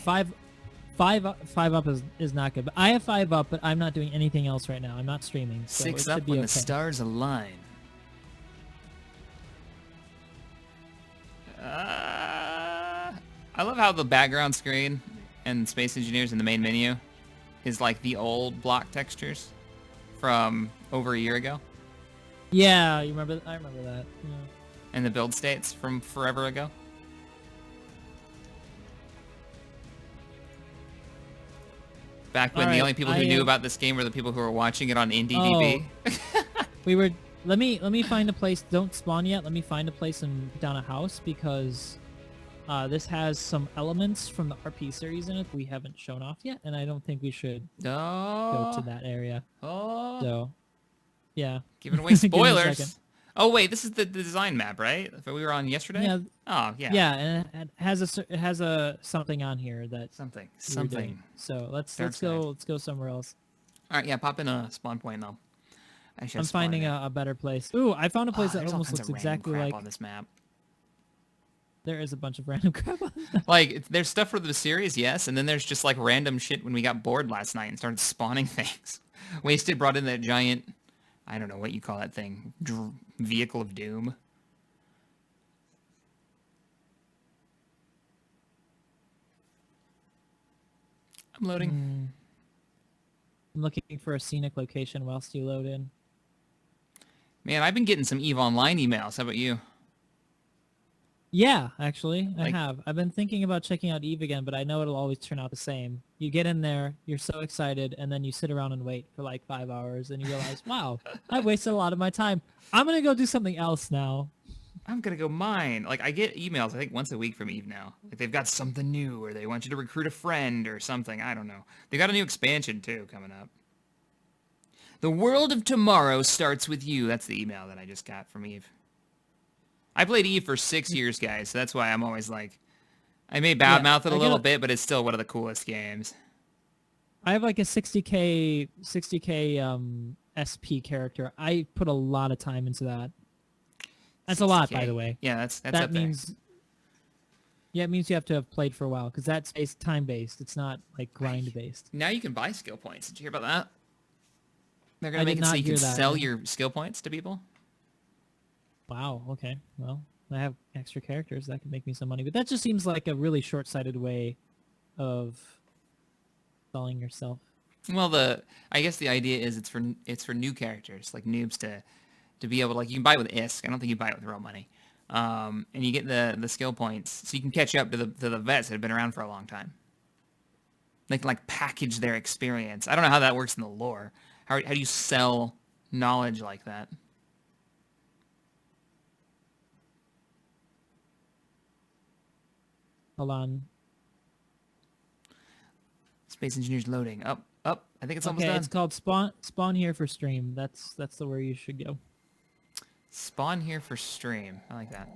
5 up is not good. But I have 5 up, but I'm not doing anything else right now. I'm not streaming. So
6
it
up
should be
when
okay.
the stars align. I love how the background screen and Space Engineers in the main menu is like the old block textures from over a year ago.
Yeah, you remember? I remember that. Yeah.
And the build states from forever ago. Back when the only people who knew about this game were the people who were watching it on IndieDB.
Oh. Let me find a place. Don't spawn yet. Let me find a place and put down a house because this has some elements from the RP series in it we haven't shown off yet, and I don't think we should go to that area. So, yeah.
Giving away
Give me a
spoilers.
second.
Oh wait, this is the design map, right? That we were on yesterday.
Yeah.
Oh yeah.
Yeah, and it has a something on here that
Something.
we were doing. So let's go somewhere else.
All right, yeah. Pop in a spawn point though.
I'm finding a better place. Ooh, I found a place that
there's all
almost
kinds
looks
of random
exactly
crap
like.
on this map.
There is a bunch of random crap on this.
Like, there's stuff for the series, yes, and then there's just like random shit when we got bored last night and started spawning things. Wasted brought in that giant, I don't know what you call that thing, vehicle of doom. I'm loading.
I'm looking for a scenic location whilst you load in.
Man, I've been getting some EVE Online emails. How about you?
Yeah, actually, I
Like-
have. I've been thinking about checking out Eve again, but I know it'll always turn out the same. You get in there, you're so excited, and then you sit around and wait for like 5 hours, and you realize, wow, I've wasted a lot of my time. I'm going to go do something else now.
I'm gonna go mine. Like, I get emails, I think, once a week from EVE now. Like, they've got something new, or they want you to recruit a friend, or something. I don't know. They got a new expansion, too, coming up. The world of tomorrow starts with you. That's the email that I just got from EVE. I played EVE for 6 years, guys, so that's why I'm always like... I may badmouth it a little bit, but it's still one of the coolest games.
I have like a 60k SP character. I put a lot of time into that. That's a lot, by the way.
Yeah, that's
that
up
means. Yeah, it means you have to have played for a while because that's time-based. It's not like grind-based.
Now you can buy skill points. Did you hear about that? They're gonna
I
make
did
it so
not
you can
hear that.
sell your skill points to people.
Wow. Okay. Well, I have extra characters that could make me some money, but that just seems like a really short-sighted way of selling yourself.
Well, I guess the idea is it's for new characters, like noobs to be able to, like, you can buy it with ISK. I don't think you buy it with real money. And you get the skill points, so you can catch up to the vets that have been around for a long time. They can like package their experience. I don't know how that works in the lore. How do you sell knowledge like that?
Hold on.
Space Engineers loading. Up. I think it's almost
Okay,
done.
it's called spawn here for stream. That's the where you should go.
Spawn here for stream. I like that.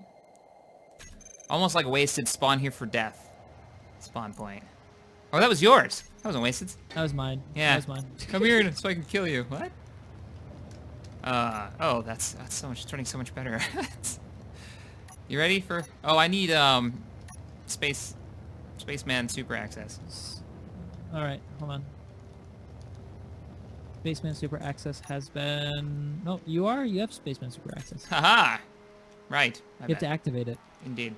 Almost like wasted. Spawn here for death. Spawn point. Oh, that was yours. That wasn't wasted.
That was mine.
Yeah.
That was mine.
Come here so I can kill you. What? Oh, that's so much. Turning so much better. You ready for? Oh, I need spaceman super access.
All right, hold on. Spaceman Super Access has been... No, you have Spaceman Super Access.
Haha. Right.
You have to activate it.
Indeed.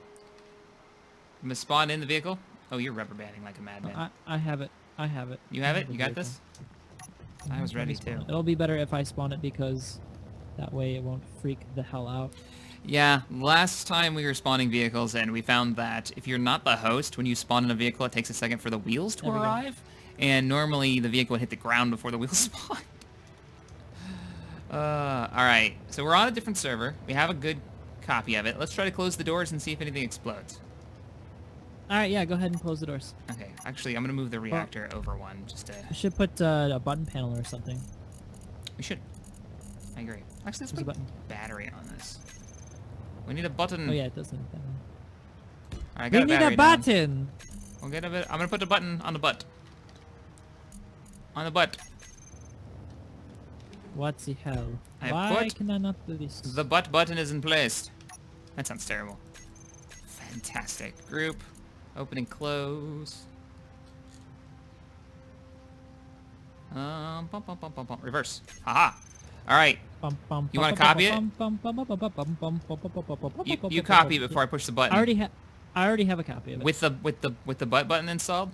I'm gonna spawn in the vehicle. Oh, you're rubber banding like a madman.
I have it. I have it.
You have it? You got this? I was ready too.
It'll be better if I spawn it because that way it won't freak the hell out.
Yeah, last time we were spawning vehicles and we found that if you're not the host, when you spawn in a vehicle, it takes a second for the wheels to arrive. And normally the vehicle would hit the ground before the wheels spawned. Alright, so we're on a different server. We have a good copy of it. Let's try to close the doors and see if anything explodes.
Alright, yeah, go ahead and close the doors.
Okay, actually, I'm going to move the reactor over one just to...
I should put a button panel or something.
We should. I agree. Actually, let's
There's a
put a
button.
battery on this. We need a button.
Oh yeah, it does need that.
All right,
We
got a
need a
battery down.
button.
We'll get a bit. I'm gonna put the button on the butt. On the butt.
What the hell?
I
Why
put
can I not do this?
The butt button is in place. That sounds terrible. Fantastic. Group. Open and close. Bum, bum, bum, bum, bum. Reverse. Haha. All right. You wanna copy it? You copy it before I push the button.
I already have a copy of it.
With the butt button installed?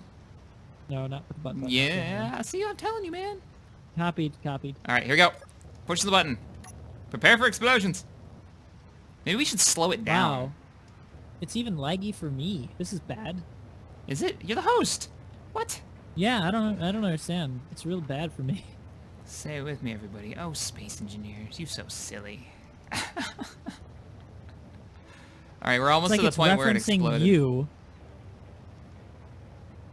No, not with the button.
Yeah. See, I'm telling you, man.
Copied.
All right, here we go. Push the button. Prepare for explosions. Maybe we should slow it down.
Wow. It's even laggy for me. This is bad.
Is it? You're the host. What?
Yeah, I don't understand. It's real bad for me.
Say it with me, everybody. Oh, space engineers, you so silly. All right, we're almost
It's
to
like
the point where it
referencing
exploded.
you.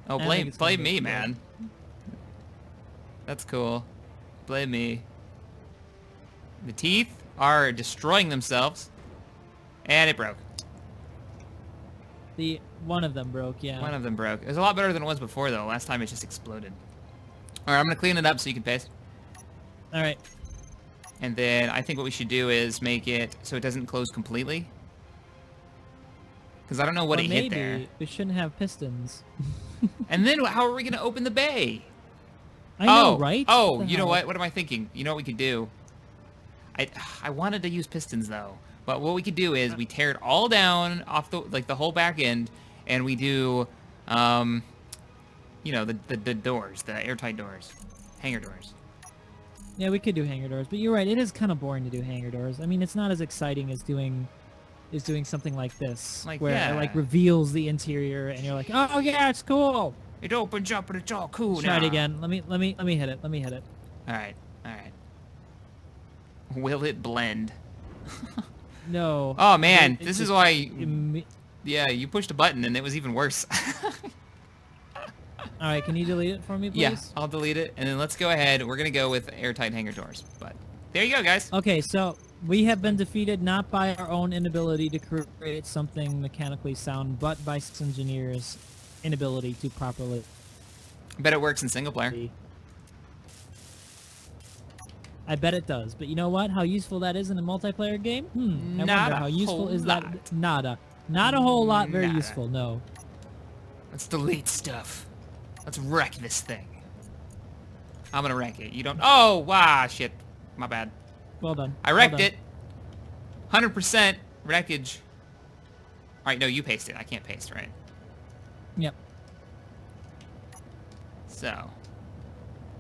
Oh,
I think
blame
it's gonna
me,
explode.
man. That's cool. Blame me. The teeth are destroying themselves, and it broke.
One of them broke, yeah.
One of them broke. It was a lot better than it was before, though. Last time it just exploded. All right, I'm gonna clean it up so you can paste.
All right.
And then I think what we should do is make it so it doesn't close completely. Because I don't know what
Or
it
maybe
hit there.
we shouldn't have pistons.
And then how are we gonna open the bay?
I know, right?
Oh,
What the
you know
hell?
what? What am I thinking? You know what we could do? I wanted to use pistons though, but what we could do is we tear it all down off the whole back end, and we do, you know, the doors, the airtight doors, hangar doors.
Yeah, we could do hangar doors, but you're right. It is kind of boring to do hangar doors. I mean, it's not as exciting as doing something like this,
Like,
where
yeah.
it like reveals the interior, and you're like, oh yeah, it's cool.
It opens up and it's all cool
Try
now.
it again. Let me hit it. Let me hit it.
All right, all right. Will it blend?
No.
Oh man,
It
this is
just
why.
imme-
Yeah, you pushed a button and it was even worse.
All right, can you delete it for me, please?
Yeah, I'll delete it, and then let's go ahead. We're gonna go with airtight hangar doors. But there you go, guys.
Okay, so we have been defeated not by our own inability to create something mechanically sound, but by engineers' inability to properly.
Bet it works in single player.
I bet it does, but you know what? How useful that is in a multiplayer game? I
Not
wonder
a
how useful
whole
is
lot.
that? Nada. Not a whole lot. Very
Nada.
useful. No.
Let's delete stuff. Let's wreck this thing. I'm gonna wreck it. You don't. Oh, wow, shit. My bad.
Well done.
I wrecked it. 100% wreckage. All right, no, you paste it. I can't paste, right?
Yep.
So,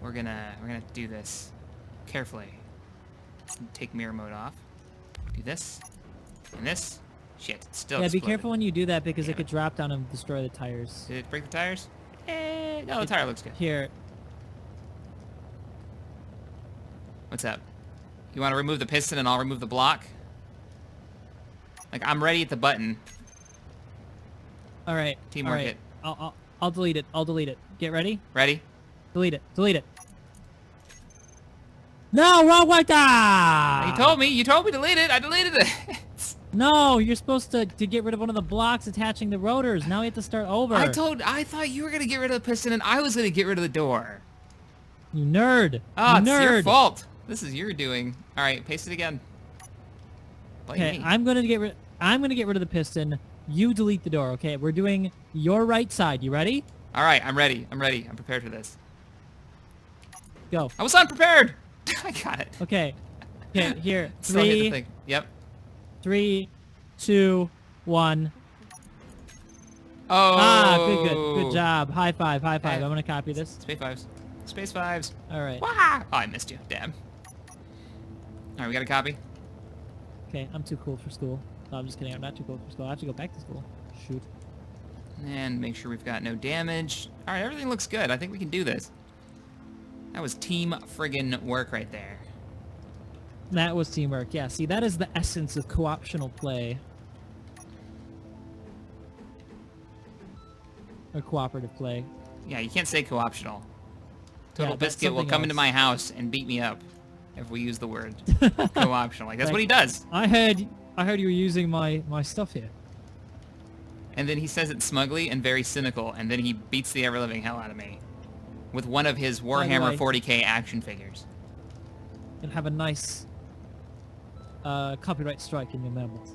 we're gonna do this carefully. Take mirror mode off. Do this and this. Shit, it's still
Yeah, be
exploded.
careful when you do that because
Damn
it could drop down and destroy the tires.
Did it break the tires? No, the tire looks good.
Here.
What's up? You want to remove the piston and I'll remove the block? Like, I'm ready at the button.
All right.
Teamwork
all right.
it.
I'll delete it. I'll delete it. Get ready?
Ready?
Delete it. Delete it. No, wrong button!
You told me to delete it. I deleted it.
No, you're supposed to get rid of one of the blocks attaching the rotors. Now we have to start over.
I thought you were gonna get rid of the piston and I was gonna get rid of the door.
You nerd.
Oh,
you
it's
nerd.
your fault. This is your doing. All right, paste it again. Blame
Okay,
me.
I'm gonna get rid of the piston. You delete the door. Okay, we're doing your right side. You ready?
All right, I'm ready. I'm prepared for this.
Go.
I was unprepared. I got it.
Okay. Okay. Here.
Still hit the thing. Yep.
3, 2, 1.
Oh.
Ah, good job. High five. High five.
Eh.
I'm gonna copy this.
Space fives. Space fives.
All right.
Wah! Oh, I missed you. Damn. All right, we got a copy.
Okay, I'm too cool for school. No, I'm just kidding. I'm not too cool for school. I have to go back to school. Shoot.
And make sure we've got no damage. All right, everything looks good. I think we can do this. That was team friggin' work right there.
That was teamwork. Yeah, see, that is the essence of co-optional play. Or cooperative play.
Yeah, you can't say co-optional. Total
Yeah, that's
Biscuit will
something
come into
else.
my house and beat me up. if we use the word co-optional. Like, that's what he does.
I heard you were using my stuff here.
And then he says it smugly and very cynical, and then he beats the ever-living hell out of me with one of his Warhammer 40k action figures.
You'll have a nice copyright strike in your mailbox.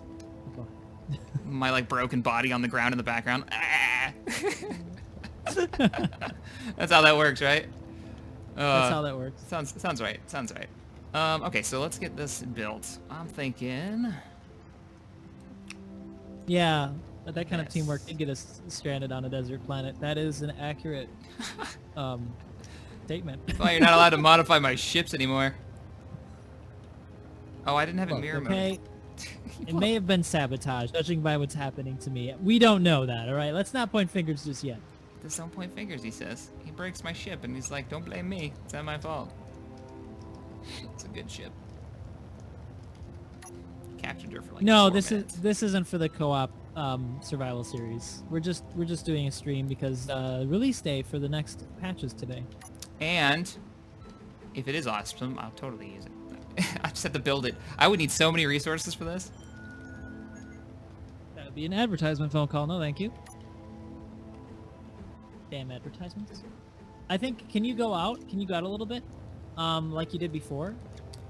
My, like, broken body on the ground in the background. Ah! That's how that works, right?
That's how that works.
Sounds right. Sounds right. Okay, so let's get this built. I'm thinking...
Yeah, that kind of teamwork did get us stranded on a desert planet. That is an accurate statement.
Well, you're not allowed to modify my ships anymore. Oh, I didn't have a mirror mode.
It may have been sabotage, judging by what's happening to me. We don't know that, all right? Let's not point fingers just yet.
Just don't point fingers, he says. He breaks my ship, and he's like, don't blame me. It's not my fault. It's a good ship. Captured her for like 4 minutes.
This isn't for the co-op survival series. We're just doing a stream because release day for the next patch is today.
And if it is awesome, I'll totally use it. I just have to build it. I would need so many resources for this.
That would be an advertisement phone call. No, thank you. Damn advertisements. I think, can you go out? Can you go out a little bit? Like you did before?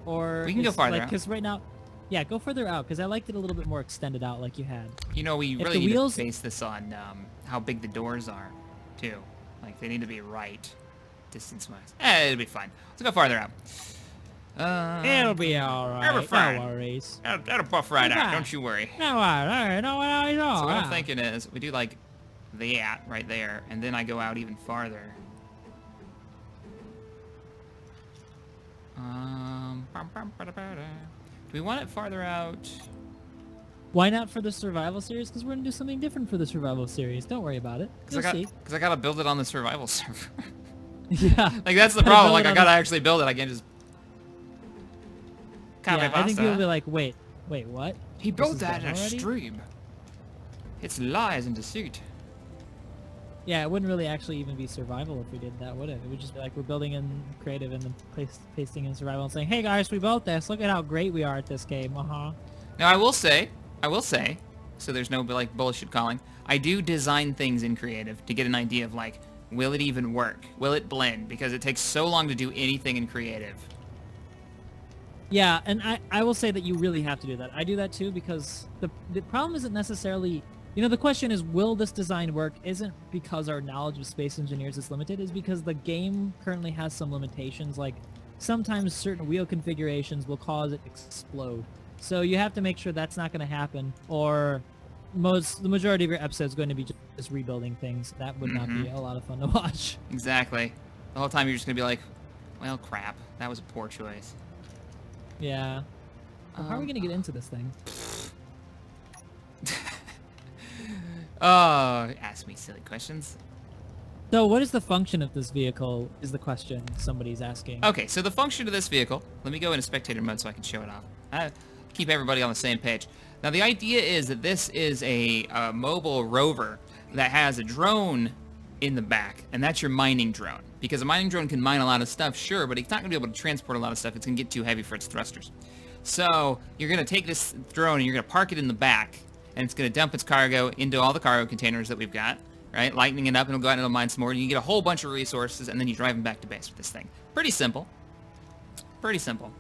Or
we can go farther out.
Because right now, yeah, go further out, because I liked it a little bit more extended out like you had.
You know, we really need to base this on how big the doors are, too. Like, they need to be right distance-wise. It'll be fine. Let's go farther out.
It'll be alright.
It'll be fine.
No worries.
That'll puff right out, don't you worry.
No worries. No worries.
So what I'm thinking is, we do like that right there, and then I go out even farther. Do we want it farther out?
Why not for the survival series? Because we're going to do something different for the survival series. Don't worry about it. You'll see.
Because I got to build it on the survival server.
Yeah.
Like, that's the problem. Like, I got to actually build it. I can't just...
Yeah, I think people will be like, wait, what?
He built that in a stream. It's lies and deceit.
Yeah, it wouldn't really actually even be survival if we did that, would it? It would just be like we're building in creative and then pasting in survival and saying, hey guys, we built this. Look at how great we are at this game. Now
I will say, so there's no like bullshit calling, I do design things in creative to get an idea of like, will it even work? Will it blend? Because it takes so long to do anything in creative.
Yeah, and I will say that you really have to do that. I do that too because the problem isn't necessarily... You know, the question is, will this design work? Isn't because our knowledge of space engineers is limited, is because the game currently has some limitations, like sometimes certain wheel configurations will cause it to explode. So you have to make sure that's not going to happen, or the majority of your episode is going to be just rebuilding things. That would not be a lot of fun to watch.
Exactly. The whole time you're just going to be like, well, crap, that was a poor choice.
Yeah. Well, how are we going to get into this thing?
Oh, ask me silly questions.
So what is the function of this vehicle is the question somebody's asking.
Okay, so the function of this vehicle, let me go into spectator mode so I can show it off. Keep everybody on the same page. Now the idea is that this is a mobile rover that has a drone in the back, and that's your mining drone. Because a mining drone can mine a lot of stuff, sure, but it's not going to be able to transport a lot of stuff. It's going to get too heavy for its thrusters. So you're going to take this drone and you're going to park it in the back, and it's going to dump its cargo into all the cargo containers that we've got, right? Lightening it up, and it'll go out and it'll mine some more. And you get a whole bunch of resources, and then you drive them back to base with this thing. Pretty simple. Pretty simple.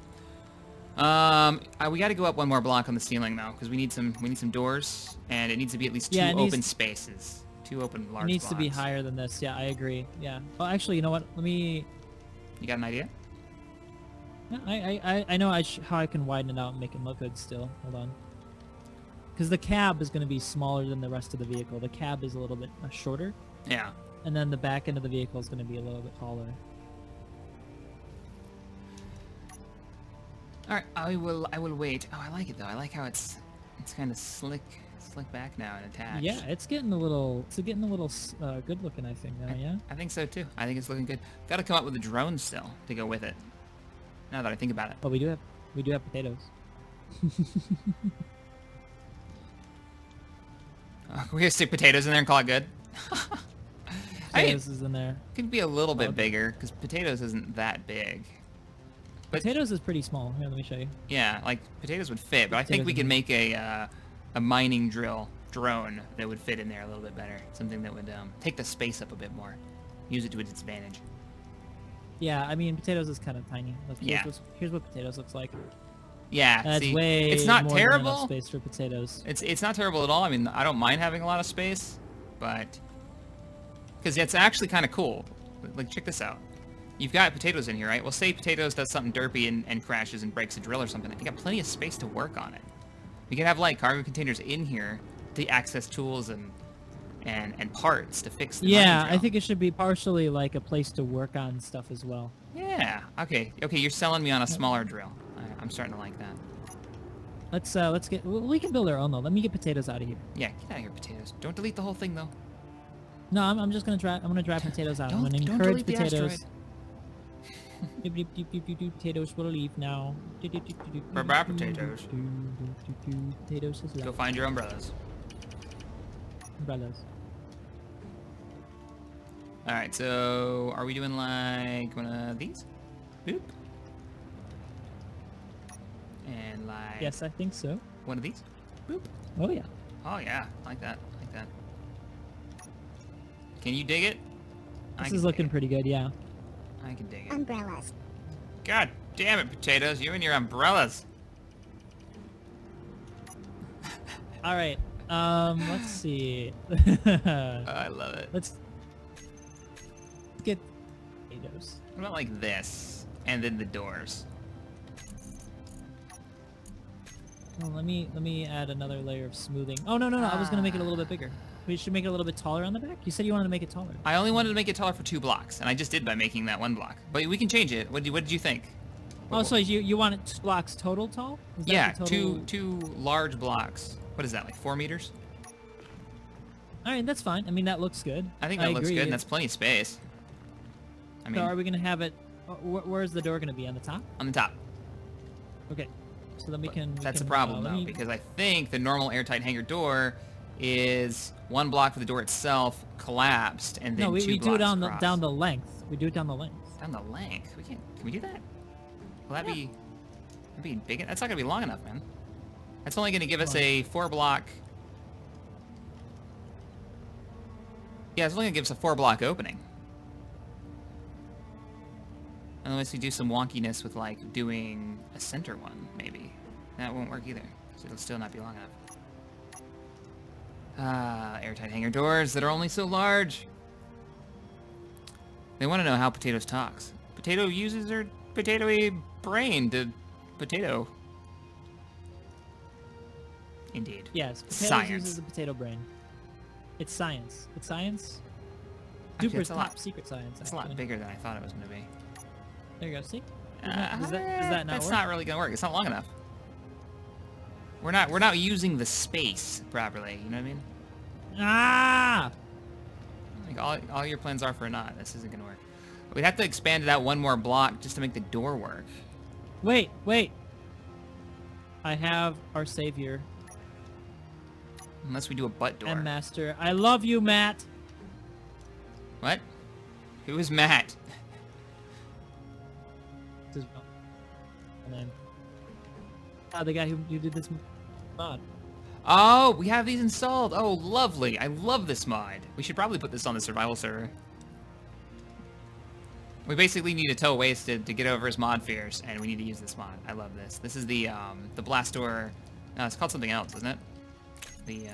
We got to go up one more block on the ceiling, though, because we need some doors, and it needs to be at least two open spaces. 2 open large blocks. It needs
to be higher than this. Yeah, I agree. Yeah. Well, actually, you know what? Let me...
You got an idea?
Yeah, I know how I can widen it out and make it look good still. Hold on. Because the cab is going to be smaller than the rest of the vehicle. The cab is a little bit shorter.
Yeah.
And then the back end of the vehicle is going to be a little bit taller.
All right, I will wait. Oh, I like it though. I like how it's kind of slick back now and attached.
Yeah, it's getting a little good looking, I think now. Yeah.
I think so too. I think it's looking good. Got to come up with a drone still to go with it. Now that I think about it.
But we do have potatoes.
We're gonna stick potatoes in there and call it good.
Potatoes is in there.
Could be a little bit bigger because potatoes isn't that big. But
Potatoes is pretty small. Here, let me show you.
yeah, like potatoes would fit, but I think
Potatoes
we
would
could
be-
make a mining drill drone that would fit in there a little bit better. Something that would take the space up a bit more. Use it to its advantage.
Yeah, I mean, potatoes is kind of tiny. Look,
Yeah.
Here's what potatoes looks like.
Yeah,
That's
see,
way
it's not
more than enough
terrible.
space for potatoes.
It's not terrible at all. I mean, I don't mind having a lot of space, but because it's actually kind of cool. Like, check this out. You've got potatoes in here, right? Well, say potatoes does something derpy and crashes and breaks a drill or something. You got plenty of space to work on it. You can have like cargo containers in here to access tools and parts to fix the mining
Yeah,
drill.
I think it should be partially like a place to work on stuff as well.
Yeah. Okay. Okay. You're selling me on a smaller drill. I'm starting to like that.
Let's get. We can build our own though. Let me get potatoes out of here.
Yeah. Get out of here, potatoes. Don't delete the whole thing though.
No, I'm just gonna drive. I'm gonna drive potatoes out. I'm gonna
Don't
encourage
delete the
potatoes.
asteroid.
Doop, doop, doop, doop, doop, doop. Potatoes will leave now. Doop, doop, doop, doop, doop,
Bye-bye,
doop,
potatoes.
doop, doop, doop, doop. Potatoes is
Go
left.
find your umbrellas.
Umbrellas.
All right. So are we doing like one of these? Boop. And like
Yes, I think so.
one of these? Boop.
Oh yeah.
Oh yeah, like that, like that. Can you dig it?
This is looking pretty good. Yeah.
I can dig it.
Umbrellas.
God damn it, potatoes! You and your umbrellas.
All right. Let's see.
I love it.
Let's get potatoes.
What about like this, and then the doors?
Well, let me add another layer of smoothing. Oh no. I was gonna make it a little bit bigger. We should make it a little bit taller on the back. You said you wanted to make it taller.
I only wanted to make it taller for 2 blocks, and I just did by making that 1 block. But we can change it. What did you think?
Oh, so you want it 2 blocks total tall? Is that
Yeah,
the total...
two large blocks. What is that, like 4 meters?
All right, that's fine. I mean, that looks good.
I think that looks
agree.
good, and that's plenty of space. I mean,
So are we gonna have it? Where's the door gonna be? On the top?
on the top.
Okay. So then we can.
That's the problem, though, because I think the normal airtight hangar door is 1 block for the door itself collapsed, and then
no, we
2
do
blocks
it
across.
down the length. We do it down the length.
Down the length. We can't. Can we do that? Will that be? That'd be big. That's not gonna be long enough, man. That's only gonna give us a 4 block. Yeah, it's only gonna give us a 4 block opening. Unless we do some wonkiness with like doing a center one, maybe. That won't work either, because it'll still not be long enough. Airtight hangar doors that are only so large. They want to know how Potatoes talks. Potato uses her potato-y brain to potato. Indeed.
Yes. Potatoes
Science.
uses the potato brain. It's science. It's science.
Actually,
Super
it's a lot-
top secret science.
It's a lot
actually.
bigger than I thought it was going to be.
There you go. See? Does that not
That's
work?
not really going to work. It's not long enough. We're not using the space properly. You know what I mean?
Ah!
Like all your plans are for naught. This isn't gonna work. We'd have to expand it out 1 more block just to make the door work.
Wait. I have our savior,
Unless we do a butt door.
M Master. I love you, Matt.
What? Who is Matt?
This is my name. The guy who did this mod.
Oh, we have these installed. Oh, lovely. I love this mod. We should probably put this on the survival server. We basically need to tow waste to get over his mod fears, and we need to use this mod. I love this. This is the blast door. No, it's called something else, isn't it? The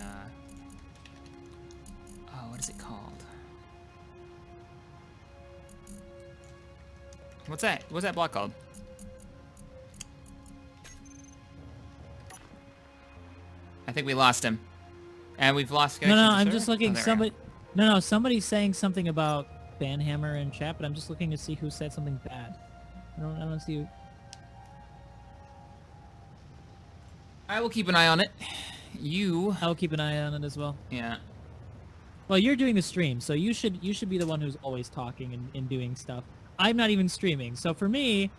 oh, what is it called? What's that? What's that block called? I think we lost him. And we've lost
No,
connection to
I'm
server?
just looking.
Oh, there we go.
Somebody's saying something about Banhammer in chat, but I'm just looking to see who said something bad. I don't see who.
I will keep an eye on it. You,
I'll keep an eye on it as well.
yeah.
Well, you're doing the stream, so you should be the one who's always talking and doing stuff. I'm not even streaming, so for me,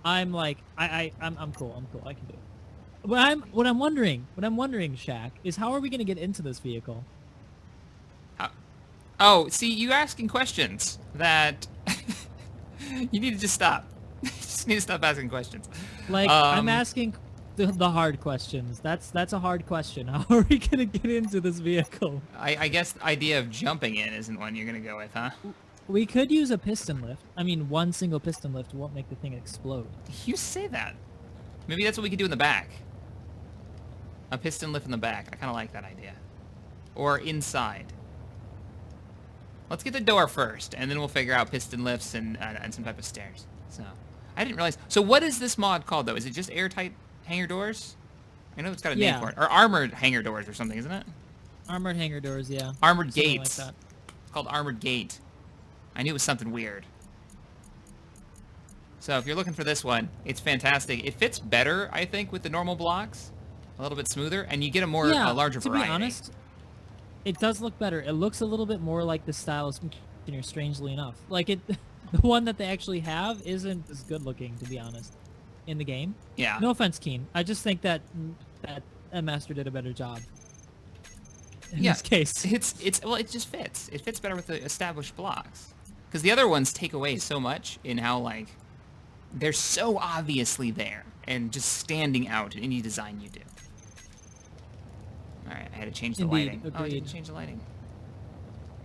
I'm like I'm cool. I'm cool. I can do it. What I'm wondering, Shaq, is how are we gonna get into this vehicle?
Oh, see, you asking questions that you need to just stop. You just need to stop asking questions.
Like, I'm asking the hard questions. That's a hard question. How are we gonna get into this vehicle?
I guess the idea of jumping in isn't one you're gonna go with, huh?
We could use a piston lift. I mean, one single piston lift won't make the thing explode.
You say that. Maybe that's what we could do in the back. A piston lift in the back. I kind of like that idea. Or inside. Let's get the door first, and then we'll figure out piston lifts and some type of stairs. So, I didn't realize. So what is this mod called, though? Is it just airtight hangar doors? I know it's got a name for it. Or armored hangar doors or something, isn't it?
Armored hangar doors, yeah.
Armored
Something
gates.
like that.
It's called armored gate. I knew it was something weird. So if you're looking for this one, it's fantastic. It fits better, I think, with the normal blocks. A little bit smoother, and you get a more larger variety.
To be honest, it does look better. It looks a little bit more like the style of Spinner, strangely enough. Like, the one that they actually have isn't as good looking, to be honest, in the game.
Yeah.
No offense, Keen. I just think that Master did a better job in this case.
Well, it just fits. It fits better with the established blocks. Because the other ones take away so much in how, like, they're so obviously there and just standing out in any design you do. All right, I had to change the lighting.
Agreed.
Oh, I didn't change the lighting.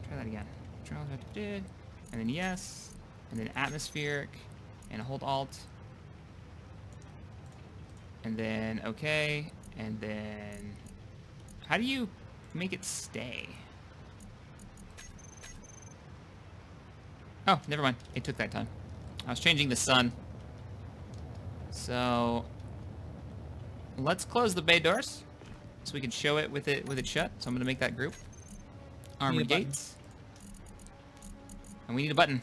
Try that again. Control did, and then yes, and then atmospheric, and hold Alt, and then okay, and then how do you make it stay? Oh, never mind. It took that time. I was changing the sun. So let's close the bay doors so we can show it with it shut. So I'm gonna make that group. Armored gates. And we need a button.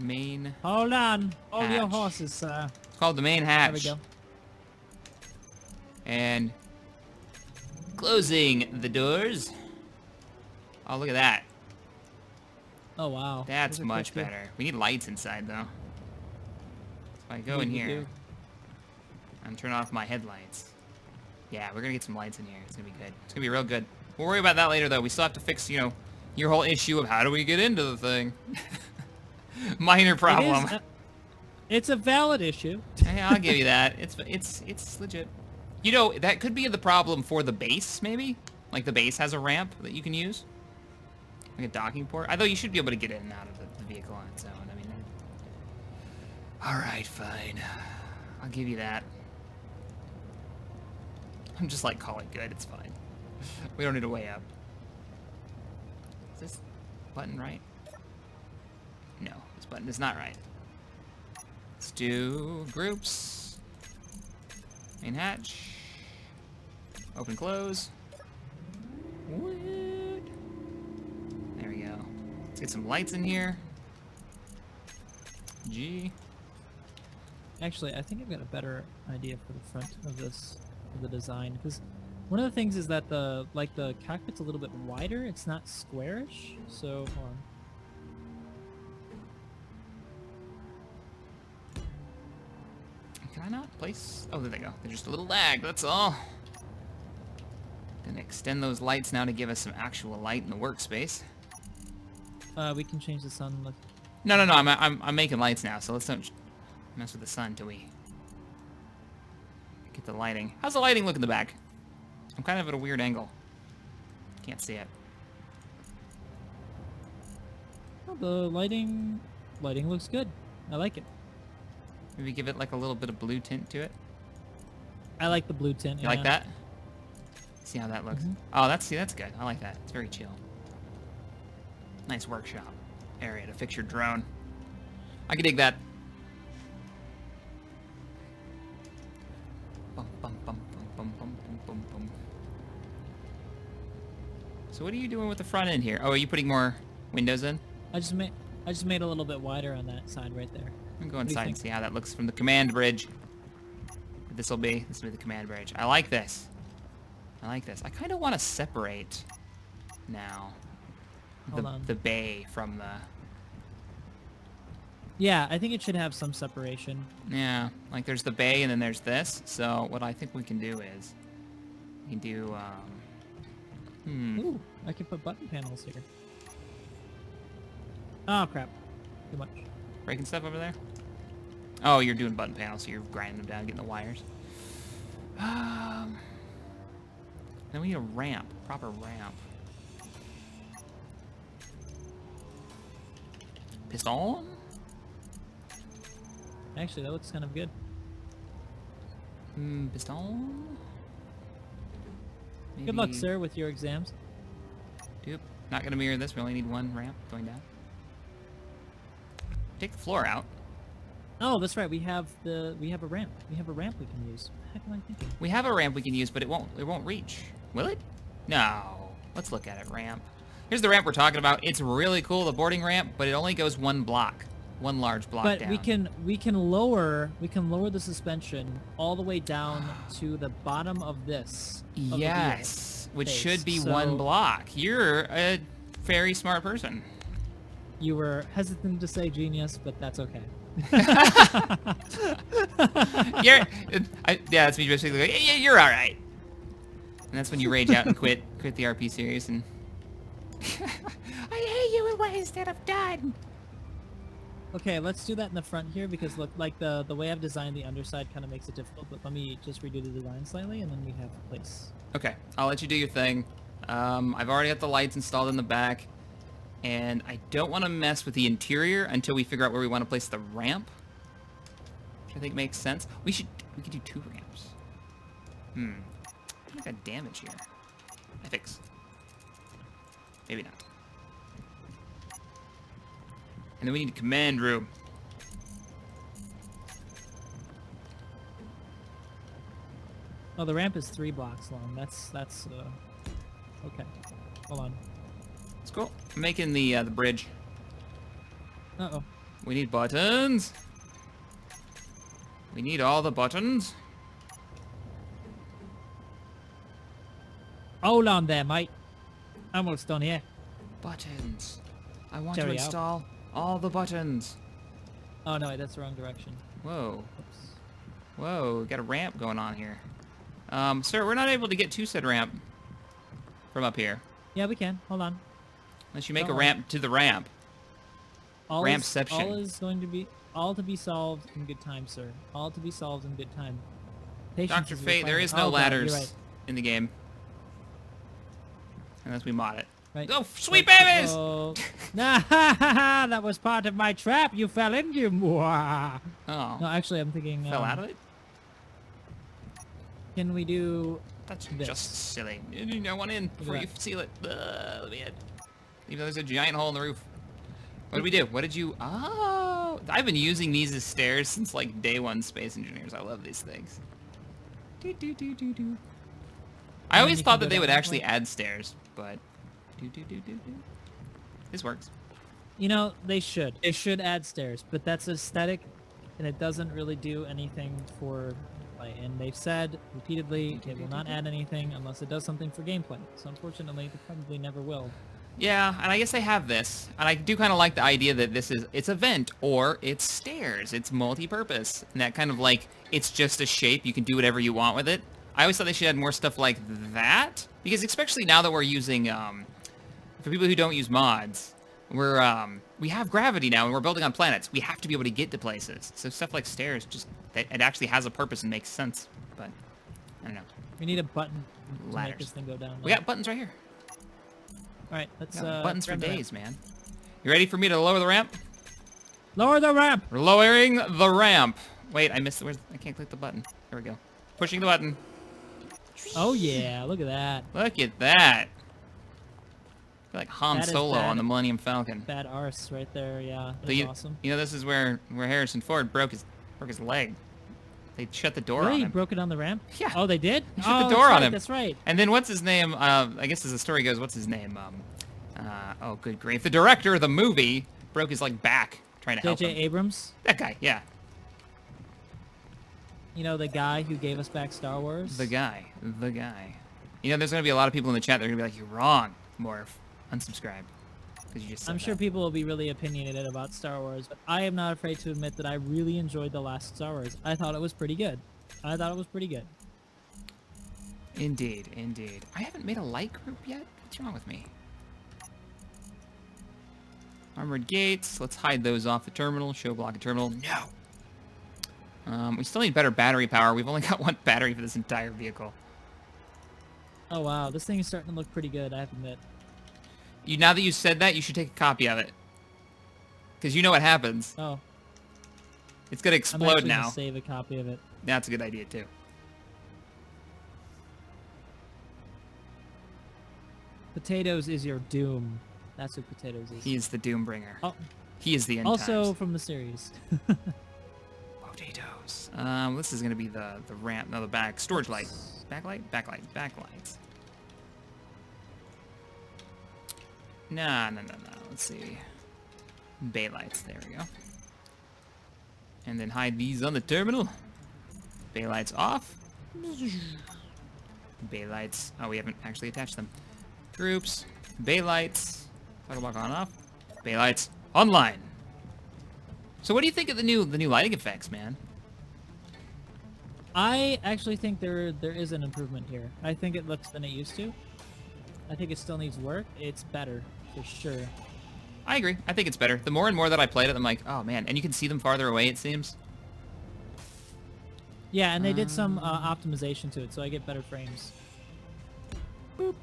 Main.
Hold on. Hold your
hatch.
horses, sir.
It's called the main hatch.
There we go.
And closing the doors. Oh, look at that.
Oh, wow.
That's
Those are
much
cool, too.
better. We need lights inside, though. If I go in
We
here
do.
and turn off my headlights. Yeah, we're gonna get some lights in here. It's gonna be good. It's gonna be real good. We'll worry about that later, though. We still have to fix, you know, your whole issue of how do we get into the thing. Minor problem.
It's a valid issue.
Hey, I'll give you that. It's legit. You know, that could be the problem for the base, maybe? Like the base has a ramp that you can use? Like a docking port? Although you should be able to get in and out of the vehicle on its own. I mean... Alright, fine. I'll give you that. I'm just like, call it good. It's fine. We don't need to weigh up. Is this button right? No, this button is not right. Let's do groups. Main hatch. Open, close. Wood. There we go. Let's get some lights in here. G.
Actually, I think I've got a better idea for the front of this, of the design, because one of the things is that the cockpit's a little bit wider. It's not squarish. So, hold on.
Can I not place? Oh, there they go. They're just a little lag, that's all. Gonna extend those lights now to give us some actual light in the workspace.
We can change the sun look.
No, I'm making lights now, so let's don't mess with the sun till we get the lighting. How's the lighting look in the back? I'm kind of at a weird angle. Can't see it.
Oh, the lighting looks good. I like it.
Maybe give it like a little bit of blue tint to it.
I like the blue tint.
You like that? See how that looks? Oh, that's good. I like that. It's very chill. Nice workshop area to fix your drone. I can dig that. Bum, bum, bum, bum, bum, bum, bum, bum. So what are you doing with the front end here? Oh, are you putting more windows in?
I just made a little bit wider on that side right there.
I'm going to go inside and see how that looks from the command bridge. This will be the command bridge. I like this. I like this. I kind of want to separate now
Hold on.
the bay from the...
Yeah, I think it should have some separation.
Yeah, like there's the bay and then there's this. So what I think we can do is we can do...
Ooh, I can put button panels here. Oh, crap. Too much.
Breaking stuff over there? Oh, you're doing button panels, so you're grinding them down, getting the wires. Then we need a ramp, proper ramp. Piston?
Actually, that looks kind of good.
Piston?
Good luck,
Maybe-
sir, with your exams.
Doop. Not gonna mirror this. We only need one ramp going down. Take the floor out.
Oh, that's right. We have a ramp. We have a ramp we can use. What the heck am I thinking?
We have a ramp we can use, but it won't reach. Will it? No. Let's look at it. Ramp. Here's the ramp we're talking about. It's really cool, the boarding ramp, but it only goes one block, one large block
But
down.
we can lower the suspension all the way down to the bottom of this. of the wheel
Yes, which
base.
should be
So
one block. You're a very smart person.
You were hesitant to say genius, but that's okay.
Yeah, that's me basically like, yeah, you're all right. And that's when you rage out and quit the RP series and I hate you in ways that I've done.
Okay, let's do that in the front here because look, like the way I've designed the underside kind of makes it difficult. But let me just redo the design slightly, and then we have place.
Okay, I'll let you do your thing. I've already got the lights installed in the back, and I don't want to mess with the interior until we figure out where we want to place the ramp, which I think makes sense. We could do 2 ramps. I got damage here. I fix. Maybe not. And then we need a command room.
Oh, the ramp is 3 blocks long. That's okay. Hold on.
Let's go. I'm making the bridge.
Uh-oh.
We need buttons. We need all the buttons.
Hold on there, mate. Almost done here.
Buttons. I want to
Cheerio.
install all the buttons.
Oh no, wait, that's the wrong direction.
Whoa.
Oops.
Whoa, we got a ramp going on here. Sir, we're not able to get to said ramp from up here.
Yeah, we can. Hold on.
Unless you make
Don't
a
worry.
ramp to the ramp.
All
Rampception.
is going to be all to be solved in good time, sir. All to be solved in good time. Patience
Dr.
is a
Fate, there
requirement.
is no
Oh, God,
ladders
you're right.
in the game. Unless we mod it.
Right.
Oh, sweet
Right,
babies!
so- Nah, that was part of my trap. You fell into. Mwah.
Oh,
No, actually, I'm thinking.
fell out of it?
Can we do?
That's
this.
just silly. I want in before
at
you
that.
seal it. Let me in. Even though there's a giant hole in the roof. What did we do? What did you... Oh! I've been using these as stairs since, like, day 1 Space Engineers. I love these things. Do, do, do, do, do. I
then
always
you
thought
can
that
go
they
down
would
that
actually
way.
add stairs, but... Do, do, do, do, do. This works.
You know, they should. They should add stairs, but that's aesthetic, and it doesn't really do anything for play. And they've said repeatedly it will not add anything unless it does something for gameplay. So unfortunately, they probably never will.
Yeah, and I guess they have this. And I do kind of like the idea that it's a vent, or it's stairs. It's multi-purpose. And that kind of like, it's just a shape. You can do whatever you want with it. I always thought they should add more stuff like that. Because especially now that we're using, for people who don't use mods, we have gravity now and we're building on planets. We have to be able to get to places. So stuff like stairs, it actually has a purpose and makes sense. But, I don't know.
We need a button to
Ladders.
make this thing go down.
We got buttons right here.
All right, let's
Got buttons for
grab the ramp.
days, man. You ready for me to lower the ramp?
Lower the ramp.
We're lowering the ramp. Wait, I missed I can't click the button. There we go. Pushing the button.
Oh yeah, look at that.
Look at that. I feel like Han
That is
Solo
bad.
on the Millennium Falcon.
Bad arse right there. Yeah,
So
that's awesome.
You know, this is where Harrison Ford broke his leg. They shut the door
Really?
on
You
him.
broke it on the ramp?
Yeah.
Oh, they did?
They shut the
Oh,
door
that's
on
right,
him.
That's right.
And then what's his name? I guess as the story goes, what's his name? Oh, good grief. The director of the movie broke his back trying to help
J.J.
him.
Abrams,
That guy, yeah.
you know, the guy who gave us back Star Wars?
The guy. You know, there's going to be a lot of people in the chat that are going to be like, you're wrong, Morph. Unsubscribe. Because you just said
I'm sure
that.
people will be really opinionated about Star Wars, but I am not afraid to admit that I really enjoyed the last Star Wars. I thought it was pretty good.
Indeed, indeed. I haven't made a light group yet? What's wrong with me? Armored gates. Let's hide those off the terminal. Show block a terminal. No. We still need better battery power. We've only got one battery for this entire vehicle.
Oh wow, this thing is starting to look pretty good, I have to admit.
Now that you said that, you should take a copy of it. Because you know what happens.
Oh.
It's going to
I'm
explode
actually
now.
gonna save a copy of it.
That's a good idea, too.
Potatoes is your doom. That's what Potatoes is.
He is the Doombringer.
Oh.
He is the end
Also
times.
from the series.
Potatoes. This is going to be the ramp. No, the back. Storage light. Backlight? Backlight. Backlights. No. Let's see. Bay lights. There we go. And then hide these on the terminal. Bay lights off. Bay lights. Oh, we haven't actually attached them. Troops. Bay lights. Toggle block on off. Bay lights online. So what do you think of the new lighting effects, man?
I actually think there is an improvement here. I think it looks than it used to. I think it still needs work. It's better, for sure.
I agree. I think it's better. The more and more that I played it, I'm like, oh man. And you can see them farther away, it seems.
Yeah, and they did some optimization to it, so I get better frames.
Boop.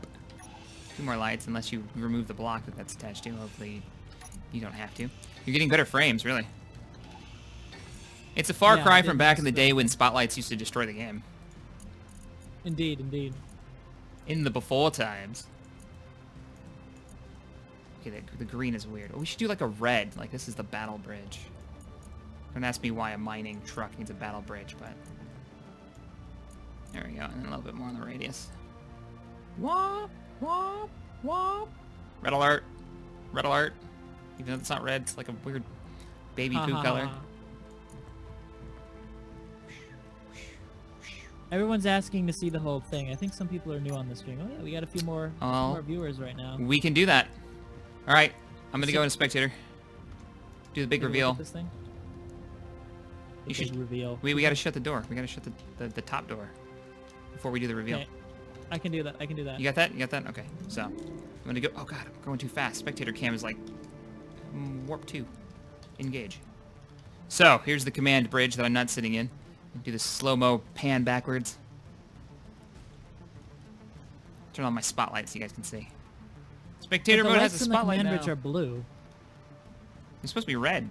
2 more lights, unless you remove the block that's attached to. Hopefully you don't have to. You're getting better frames, really. It's a far cry from back in the day when spotlights used to destroy the game.
Indeed, indeed.
In the before times. Okay, the green is weird. Oh, we should do like a red. Like this is the battle bridge. Don't ask me why a mining truck needs a battle bridge, but... There we go, and then a little bit more on the radius. Womp, womp, womp. Red alert. Red alert. Even though it's not red, it's like a weird baby poo color.
Everyone's asking to see the whole thing. I think some people are new on the stream. Oh yeah, we got a few more viewers right now.
We can do that. All right, I'm gonna go into spectator. Do the big reveal.
This thing.
You should
reveal.
We gotta shut the door. We gotta shut the top door before we do the reveal.
Okay. I can do that. I can do that.
You got that? You got that? Okay. So I'm gonna go. Oh god, I'm going too fast. Spectator cam is like warp 2. Engage. So here's the command bridge that I'm not sitting in. Do the slow-mo pan backwards. Turn on my spotlight so you guys can see. Spectator mode has a spotlight now.
The lights in the command bridge are blue.
They're supposed to be red.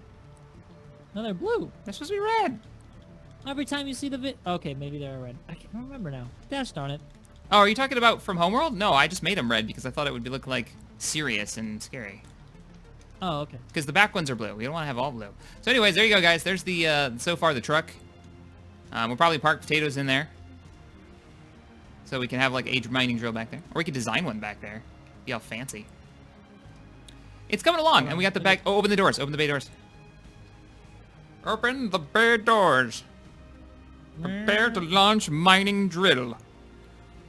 No, they're blue.
They're supposed to be red.
Every time you see the okay, maybe they're red. I can't remember now. Gosh darn it.
Oh, are you talking about from Homeworld? No, I just made them red because I thought it would look like serious and scary.
Oh, okay.
Because the back ones are blue. We don't want to have all blue. So anyways, there you go, guys. There's the, so far, the truck. We'll probably park potatoes in there. So we can have, like, a mining drill back there. Or we could design one back there. Be all fancy. It's coming along, and we got the back... Oh, open the doors. Open the bay doors. Open the bay doors. Prepare to launch mining drill.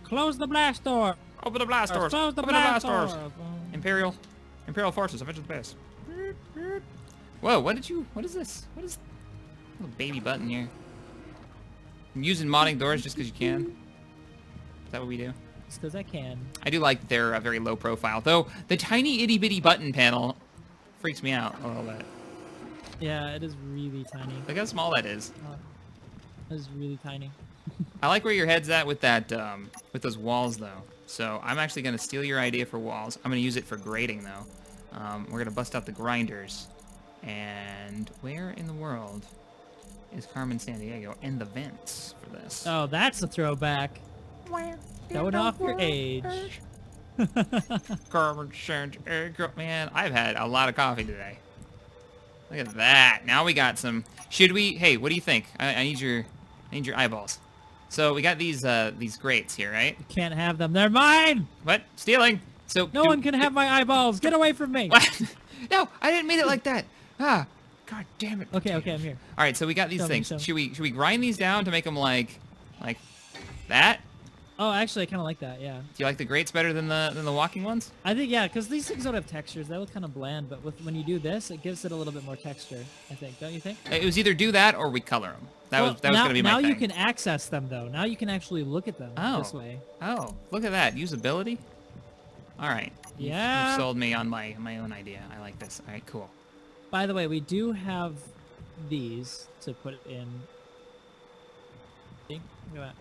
Close the blast door.
Open the blast doors.
Close the
Open
blast
the blast
door.
doors. Imperial forces, have entered the base. Whoa, what is this? What is a little baby button here? I'm using modding doors just because you can. Is that what we do?
Just because I can.
I do like their very low profile, though the tiny itty bitty button panel freaks me out a little bit.
Yeah, it is really tiny.
Look how small that is.
It is really tiny.
I like where your head's at with that, with those walls, though. So I'm actually going to steal your idea for walls. I'm going to use it for grading, though. We're going to bust out the grinders. And where in the world is Carmen Sandiego and the vents for this?
Oh, that's a throwback. Going off your age.
Carmen Sandiego. Man, I've had a lot of coffee today. Look at that. Now we got some... Should we... Hey, what do you think? I need your eyeballs. So we got these grates here, right?
You can't have them. They're mine!
What? Stealing? So
no one can have my eyeballs. Get away from me.
What? No, I didn't mean it like that. Ah, god damn it.
Okay, I'm here.
All right, so we got these things. Should we grind these down to make them like that?
Oh, actually, I kind of like that. Yeah.
Do you like the grates better than the walking ones?
I think yeah, because these things don't have textures. That look kind of bland. But when you do this, it gives it a little bit more texture. I think. Don't you think?
It was either do that or we color them. That was gonna be my thing.
Now you can access them though. Now you can actually look at them this way.
Oh, look at that usability. All right.
Yeah.
You've sold me on my own idea. I like this. All right, cool.
By the way, we do have these to put in. See? Look at that.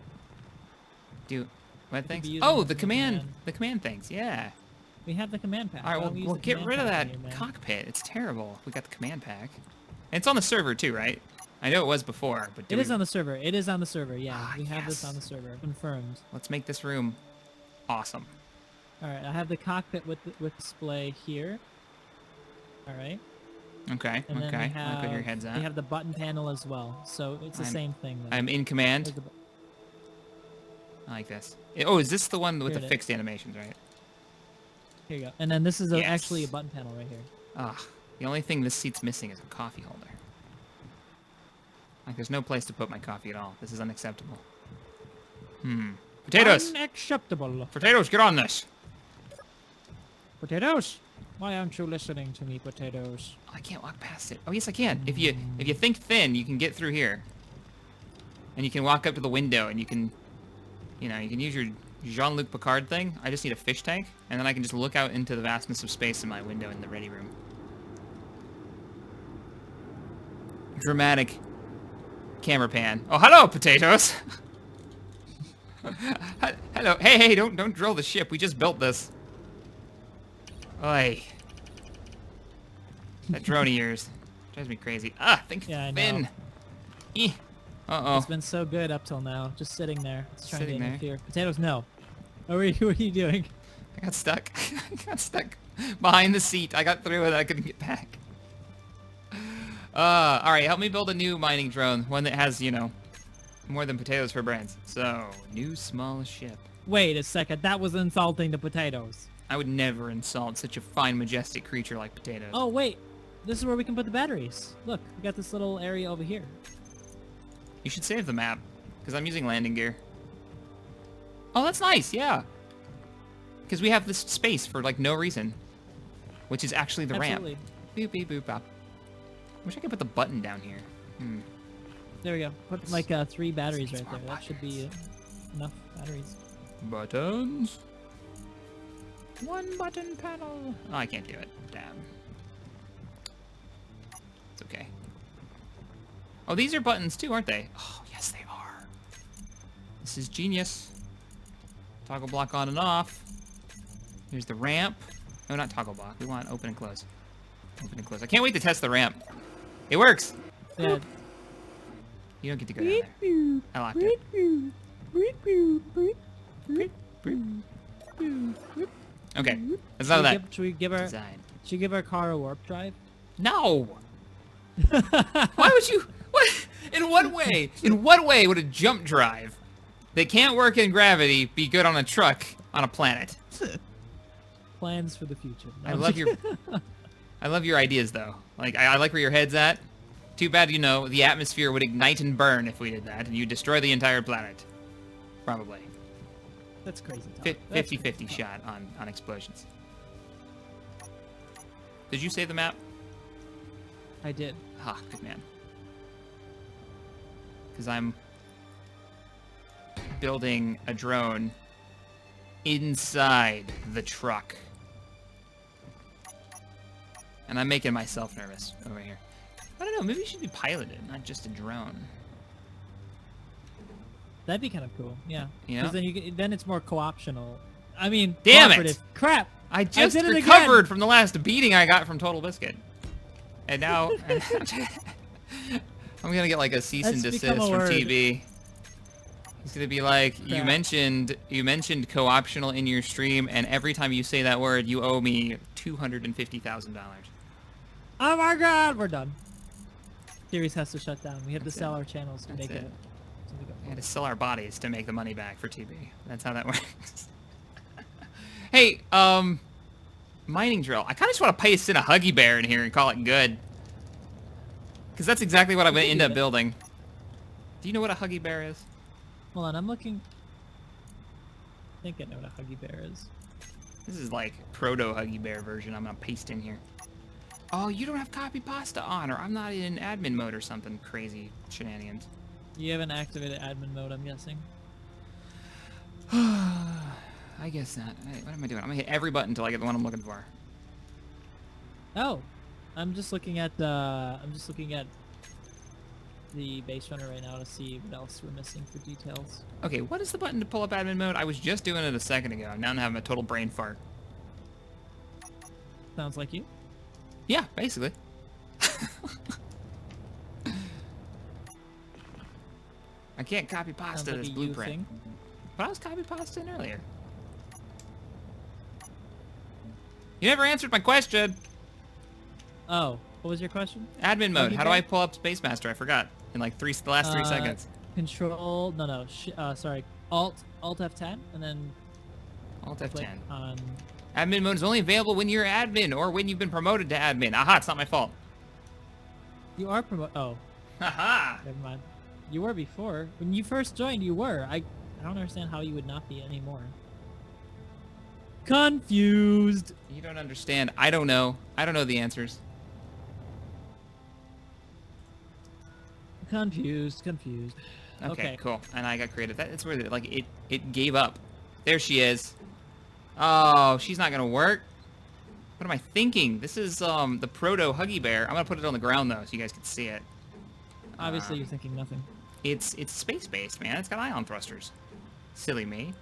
Do what
could
things?
be using
Oh,
this
the
in
command things. Yeah.
We have the command pack.
All right,
Why don't we use
well
the
get
command
rid of
pack
that
in here, man?
cockpit. It's terrible. We got the command pack. And it's on the server too, right? I know it was before, but
It is on the server. It is on the server. Yeah,
Ah,
we have this
yes.
on the server. Confirmed.
Let's make this room awesome.
All right, I have the cockpit with display here. All right.
Okay,
And then
okay.
we
I
have,
like where your head's at.
We have the button panel as well, so it's the same thing. Then.
I'm in command.
There's the
I like this. Oh, is this the one with
Here
the
it is.
fixed animations, right?
Here you go. And then this is
Yes.
actually a button panel right here.
Ah, the only thing this seat's missing is a coffee holder. Like, there's no place to put my coffee at all. This is unacceptable. Potatoes!
Unacceptable.
Potatoes, get on this!
Potatoes. Why aren't you listening to me, potatoes?
Oh, I can't walk past it. Oh, yes, I can. If you think thin, you can get through here. And you can walk up to the window, and you can, you can use your Jean-Luc Picard thing. I just need a fish tank, and then I can just look out into the vastness of space in my window in the ready room. Dramatic camera pan. Oh, hello, potatoes! Hello. Hey, don't drill the ship. We just built this. Oi. That drone of yours drives me crazy. Ah, think
Yeah, I
thin.
know.
Eh. Uh-oh.
It's been so good up till now. Just sitting there. It's trying
Sitting
to
there.
interfere. Potatoes, no. What are you doing?
I got stuck. I got stuck behind the seat. I got through it. I couldn't get back. All right, help me build a new mining drone. One that has, more than potatoes for brains. So, new small ship.
Wait a second. That was insulting to potatoes.
I would never insult such a fine, majestic creature like potatoes.
Oh, wait. This is where we can put the batteries. Look, we got this little area over here.
You should save the map, because I'm using landing gear. Oh, that's nice, yeah. Because we have this space for, no reason. Which is actually the
Absolutely.
ramp. Boop, beep, boop, bop. Wish I could put the button down here.
There we go. Put 3 batteries right there. That should be enough batteries.
Buttons. One button panel. Oh, I can't do it. Damn. It's okay. Oh, these are buttons too, aren't they? Oh, yes, they are. This is genius. Toggle block on and off. Here's the ramp. No, not toggle block. We want open and close. Open and close. I can't wait to test the ramp. It works.
Yeah.
You don't get to go down there. I locked it. Okay, that's not that.
Should we give our
Design.
car a warp drive?
No. Why would you? What? In what way? In what way would a jump drive that can't work in gravity be good on a truck on a planet?
Plans for the future. No,
I
I'm
love
just
your. I love your ideas though. I like where your head's at. Too bad, the atmosphere would ignite and burn if we did that, and you'd destroy the entire planet. Probably.
That's crazy talk.
50-50 shot on explosions. Did you save the map?
I did.
Ah, good man. Because I'm building a drone inside the truck. And I'm making myself nervous over here. I don't know, maybe it should be piloted, not just a drone.
That'd be kind of cool. Yeah.
You know?
Because then it's more co-optional. I mean,
Damn it!
cooperative. Crap!
I just
did it
recovered from the last beating I got from Total Biscuit. And now I'm gonna get a cease and
That's
desist
become
from
a word.
TB. He's gonna be like, you
Crap.
mentioned co-optional in your stream, and every time you say that word, you owe me $250,000.
Oh my god! We're done. Series has to shut down. We have
That's
to sell
it.
our channels to
That's
make
it.
it.
We had to sell our bodies to make the money back for TB. That's how that works. Hey, mining drill. I kind of just want to paste in a Huggy Bear in here and call it good. Because that's exactly what I'm going to end up building. Do you know what a Huggy Bear is?
Hold on, I'm looking. I think I know what a Huggy Bear is.
This is proto Huggy Bear version I'm going to paste in here. Oh, you don't have copy pasta on, or I'm not in admin mode or something crazy shenanigans.
You haven't activated admin mode, I'm guessing.
I guess not. Hey, what am I doing? I'm gonna hit every button until I get the one I'm looking for.
Oh, I'm just looking at the base runner right now to see what else we're missing for details.
Okay, what is the button to pull up admin mode? I was just doing it a second ago. Now I'm having a total brain fart.
Sounds like you.
Yeah, basically. I can't copy pasta
Sounds like
this
a you
blueprint.
thing.
But I was copy pasting earlier. You never answered my question.
Oh, what was your question?
Admin mode. How do
Okay.
I pull up Space Master? I forgot. In like the last 3 seconds.
Control. No. Sorry. Alt F10 and then
Alt
click
F10.
on.
Admin mode is only available when you're admin or when you've been promoted to admin. Aha, it's not my fault.
You are promoted. Oh,
Haha.
never mind. You were before. When you first joined, you were. I don't understand how you would not be anymore. Confused.
You don't understand. I don't know. I don't know the answers.
Confused.
Okay, cool. And I got creative. That's where it gave up. There she is. Oh, she's not gonna work. What am I thinking? This is the proto Huggy Bear. I'm gonna put it on the ground though, so you guys can see it.
Obviously, you're thinking nothing.
It's space-based, man. It's got ion thrusters. Silly me.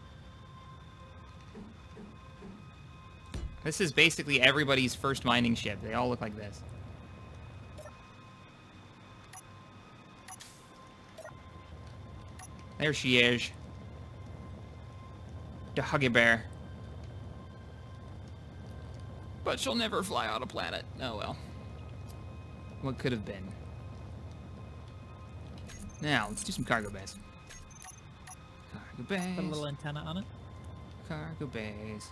This is basically everybody's first mining ship. They all look like this. There she is. The Huggy Bear. But she'll never fly on a planet. Oh well. What could have been? Now, let's do some cargo bays. Cargo bays.
Put a little antenna on it.
Cargo bays.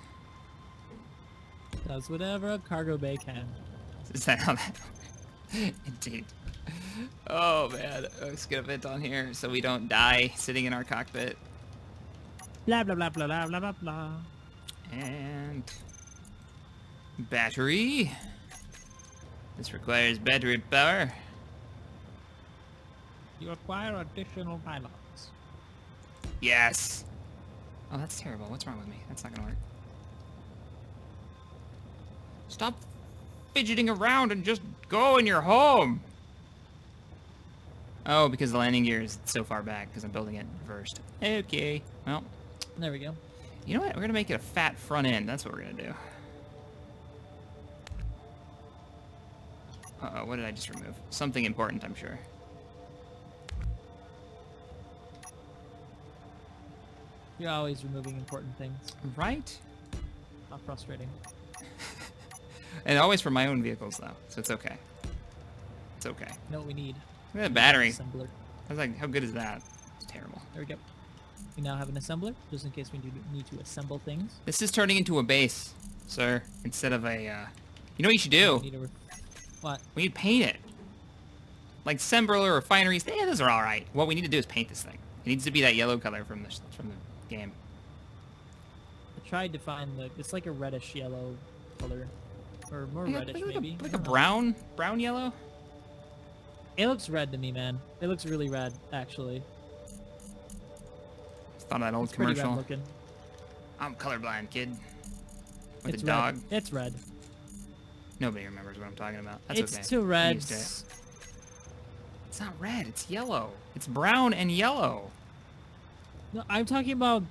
Does whatever a cargo bay can.
Is that how that... Indeed. Oh, man. Let's get a vent on here so we don't die sitting in our cockpit.
Blah blah blah blah blah blah blah blah.
And... battery. This requires battery power.
You acquire additional pilots.
Yes. Oh, that's terrible. What's wrong with me? That's not gonna work. Stop fidgeting around and just go in your home. Oh, because the landing gear is so far back because I'm building it first. Okay. Well,
There we go.
you know what? We're gonna make it a fat front end. That's what we're gonna do. Uh-oh, what did I just remove? Something important, I'm sure.
You're always removing important things.
Right?
How frustrating.
And always for my own vehicles, though, so it's okay. It's okay.
You know what we need?
Look at that battery.
Assembler.
I was like, how good is that? It's terrible.
There we go. We now have an assembler, just in case we need to assemble things.
This is turning into a base, sir, instead of a, You know what you should do?
We need a what?
We need to paint it. Like Sembler or refineries, yeah, those are alright. What we need to do is paint this thing. It needs to be that yellow color from the game.
I tried to find it's like a reddish yellow color. Or more
Yeah,
reddish,
like
maybe.
like a brown yellow?
It looks red to me, man. It looks really red, actually.
Thought of that old
It's pretty
commercial.
red looking.
I'm colorblind, kid. With
It's
a dog.
red. It's red.
Nobody remembers what I'm talking about. That's
It's
okay.
two
I'm used to it.
reds.
It's not red, it's yellow. It's brown and yellow.
No, I'm talking about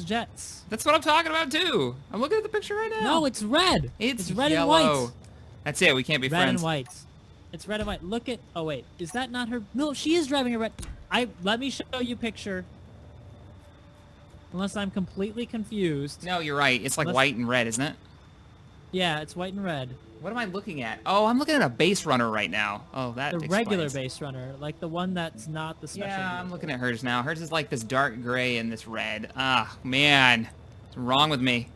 jets.
That's what I'm talking about too. I'm looking at the picture right now.
No, it's red.
It's
red
yellow.
and white.
That's it. We can't be
Red
friends.
and white. It's red and white. Look at. Oh wait, is that not her? No, she is driving a red. Let me show you picture. Unless I'm completely confused.
No, you're right. It's like
Let's-
white and red, isn't it?
Yeah, it's white and red.
What am I looking at? Oh, I'm looking at a base runner right now. Oh, that
The
explains.
regular base runner, like the one that's not the special.
Yeah, I'm
vehicle.
looking at hers now. Hers is like this dark gray and this red. Ah, man. What's wrong with me?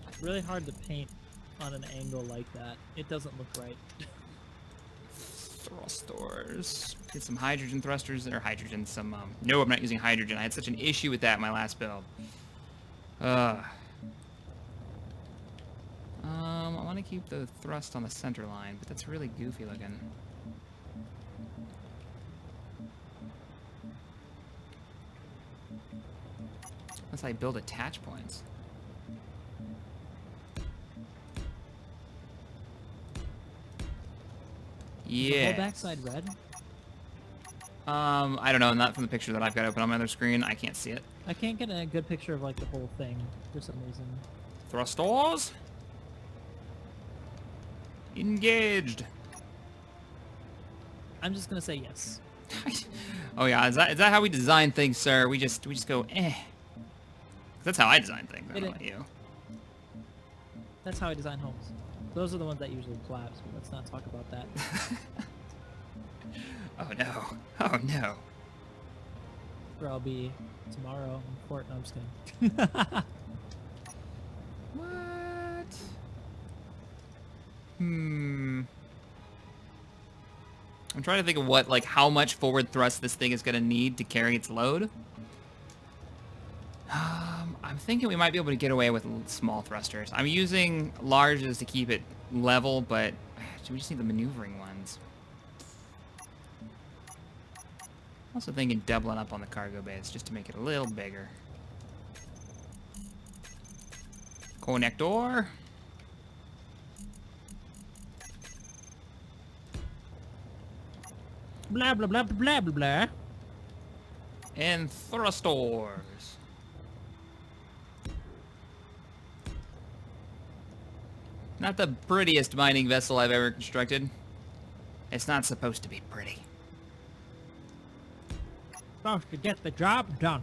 It's really hard to paint on an angle like that. It doesn't look right.
Thrusters. Get some hydrogen thrusters, or hydrogen, some, no, I'm not using hydrogen. I had such an issue with that in my last build. I want to keep the thrust on the center line, but that's really goofy looking. That's how you build attach points.
Is the
Yeah.
whole backside red?
I don't know. Not from the picture that I've got open on my other screen. I can't see it.
I can't get a good picture of like the whole thing for some reason.
Thrusters. Engaged.
I'm just gonna say yes.
Oh yeah, is that how we design things, sir? We just go eh. That's how I design things. I don't know about you.
That's how I design homes. Those are the ones that usually collapse, but let's not talk about that.
Oh no. Oh no.
Where I'll be tomorrow in court. No, I'm just kidding.
What? I'm trying to think of what, like, how much forward thrust this thing is going to need to carry its load. I'm thinking we might be able to get away with small thrusters. I'm using larges to keep it level, but we just need the maneuvering ones. Also thinking doubling up on the cargo bays just to make it a little bigger. Connector.
Blah blah blah blah blah blah.
And thrusters. Not the prettiest mining vessel I've ever constructed. It's not supposed to be pretty.
Supposed to get the job done.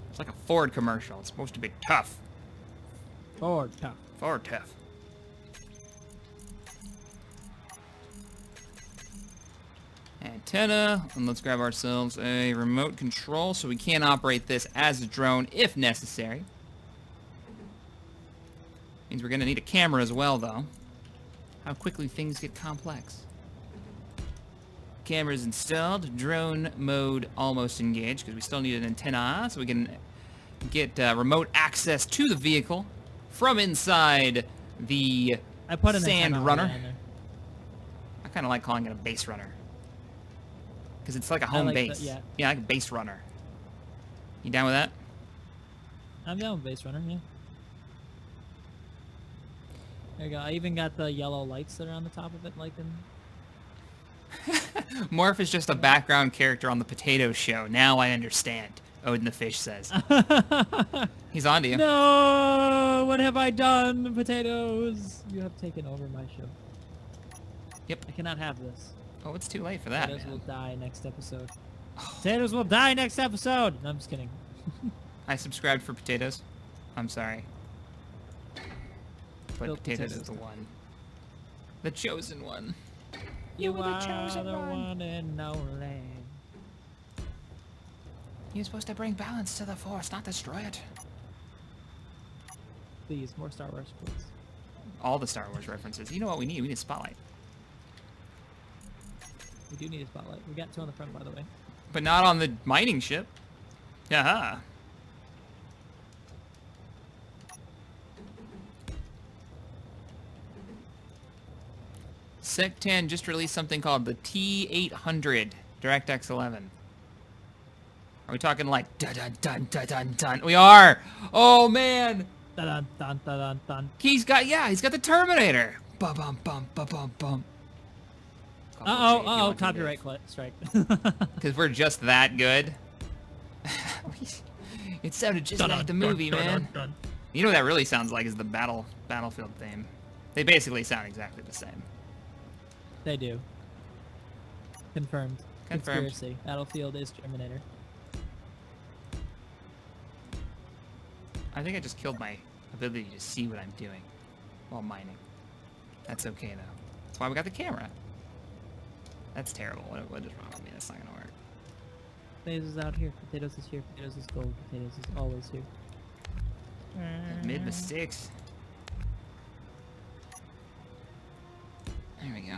It's like a Ford commercial. It's supposed to be tough.
Forward tough.
Ford tough. Antenna, and let's grab ourselves a remote control so we can operate this as a drone if necessary. Means we're gonna need a camera as well, though. How quickly things get complex. Camera's installed, drone mode almost engaged because we still need an antenna so we can get remote access to the vehicle from inside the
I put an
sand
antenna
runner.
on there.
I kind of like calling it a base runner. Because it's like a home
like
base.
yeah,
like a base runner. You down with that?
I'm down with base runner, yeah. There you go. I even got the yellow lights that are on the top of it, like in...
Morph is just a background character on the Potato Show. Now I understand, Odin the Fish says. He's on to you.
No! What have I done, potatoes? You have taken over my show.
Yep.
I cannot have this.
Oh, it's too late for that,
Potatoes
man.
will die next episode. Potatoes will die next episode! No, I'm just kidding.
I subscribed for potatoes. I'm sorry. But
Built
potatoes
potatoes.
is the one. The chosen one.
You
were the
are
chosen
the
one.
one and only.
You're supposed to bring balance to the Force, not destroy it.
Please, more Star Wars, please.
All the Star Wars references. You know what we need? We need a spotlight.
We do need a spotlight. We got two on the front, by the way.
But not on the mining ship. Yaha. Sec10 just released something called the T800 DirectX 11. Are we talking like dun dun dun dun dun dun? We are. Oh man.
Dun dun dun dun dun dun.
He's got the Terminator. Bum bum bum bum bum bum.
Copyright strike.
Because we're just that good. It sounded just like the movie, man. You know what that really sounds like is the Battlefield theme. They basically sound exactly the same.
They do. Confirmed.
Confirmed.
Conspiracy. Battlefield is Terminator.
I think I just killed my ability to see what I'm doing while mining. That's okay, though. That's why we got the camera. That's terrible. What is wrong with me? That's not gonna work.
Potatoes is out here. Potatoes is here. Potatoes is gold. Potatoes is always here.
Mid mistakes. There we go.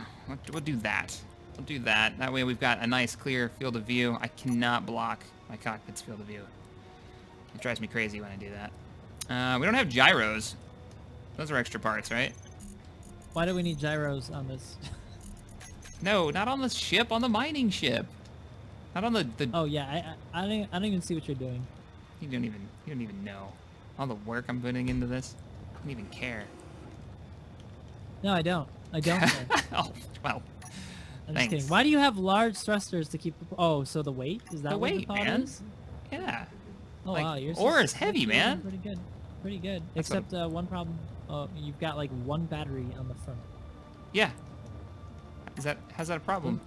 We'll do that. We'll do that. That way we've got a nice clear field of view. I cannot block my cockpit's field of view. It drives me crazy when I do that. We don't have gyros. Those are extra parts, right?
Why do we need gyros on this?
No, not on the ship. On the mining ship. Not on the...
Oh yeah, I don't even see what you're doing.
You don't even know all the work I'm putting into this. I don't even care.
No, I don't. I don't care.
Oh, well.
I'm
Thanks.
just kidding. Why do you have large thrusters to keep... Oh, so the weight? Is that
The
what the
weight,
thought
man.
is?
Yeah.
Oh,
Like,
wow. Yours
ore is heavy,
actually
man.
Pretty good. Pretty good.
That's what
Except one problem. You've got like one battery on the front.
Yeah. How's that a problem?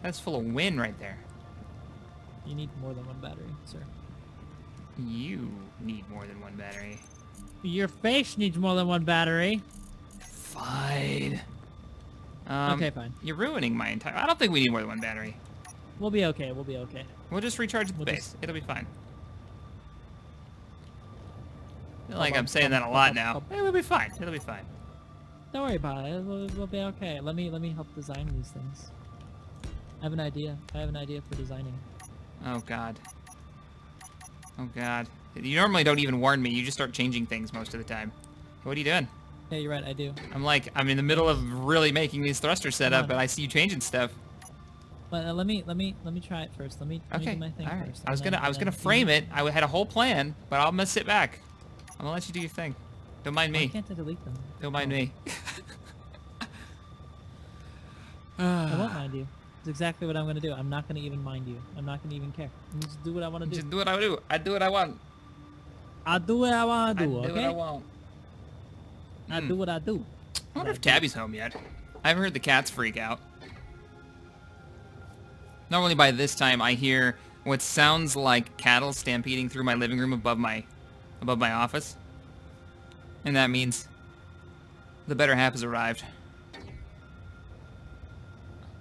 That's full of wind right there.
You need more than one battery, sir.
You need more than one battery.
Your face needs more than one battery.
Fine.
Okay, fine.
You're ruining my entire... I don't think we need more than one battery.
We'll be okay. We'll be okay.
We'll just recharge the
We'll
base. It'll be fine. I feel
Hold
like
on,
I'm saying that a lot now. It'll be fine. It'll be fine.
Don't worry about it. We'll be okay. Let me help design these things. I have an idea. I have an idea for designing.
Oh, God. Oh, God. You normally don't even warn me. You just start changing things most of the time. What are you doing?
Yeah, you're right. I do.
I'm in the middle of really making these thrusters set
Come
up,
on.
but I see you changing stuff.
But let me try it first. Let me
Okay.
do my thing
All right.
first.
I was gonna
then
frame it. I had a whole plan, but I'm gonna sit back. I'm gonna let you do your thing. Don't mind
Why
me.
can't I delete them?
Don't mind
Oh.
me.
I won't mind you. It's exactly what I'm gonna do. I'm not gonna even mind you. I'm not gonna even care. I'm just do what I want to do.
Just do what I do. I do what I want.
I do what I want to do.
I do
Okay.
what I want.
I do what I do.
I wonder if Tabby's home yet. I haven't heard the cats freak out. Normally by this time I hear what sounds like cattle stampeding through my living room above my office. And that means the better half has arrived.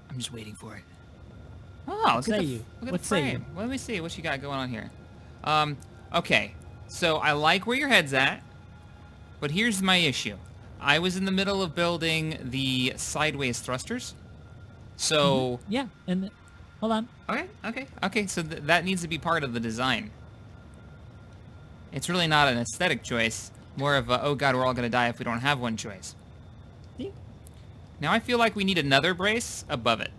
I'm just waiting for it. Oh, look at the
What say you?
frame. Let me see what you got going on here. Okay. So I like where your head's at, but here's my issue. I was in the middle of building the sideways thrusters. So...
Yeah, and hold on.
Okay. So that needs to be part of the design. It's really not an aesthetic choice. More of a, oh god, we're all going to die if we don't have one choice.
See?
Now I feel like we need another brace above it.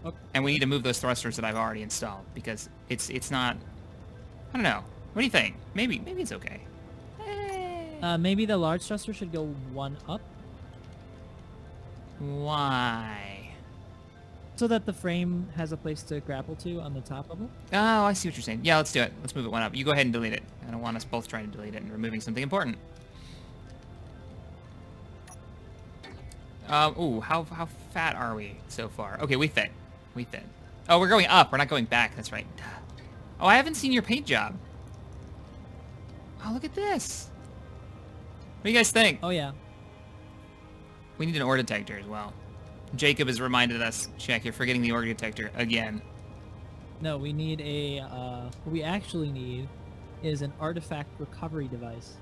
Okay.
And we need to move those thrusters that I've already installed because it's not... I don't know. What do you think? Maybe it's okay.
Maybe the large thruster should go one up
Why?
so that the frame has a place to grapple to on the top of it.
Oh, I see what you're saying. Yeah, let's do it. Let's move it one up. You go ahead and delete it. I don't want us both trying to delete it and removing something important. Ooh, how fat are we so far? Okay, we fit. We fit. Oh, we're going up. We're not going back. That's right. Oh, I haven't seen your paint job. Oh, look at this. What do you guys think?
Oh yeah.
We need an ore detector as well. Jacob has reminded us, Shaq, you're forgetting the ore detector again.
No, we need a. What we actually need is an artifact recovery device.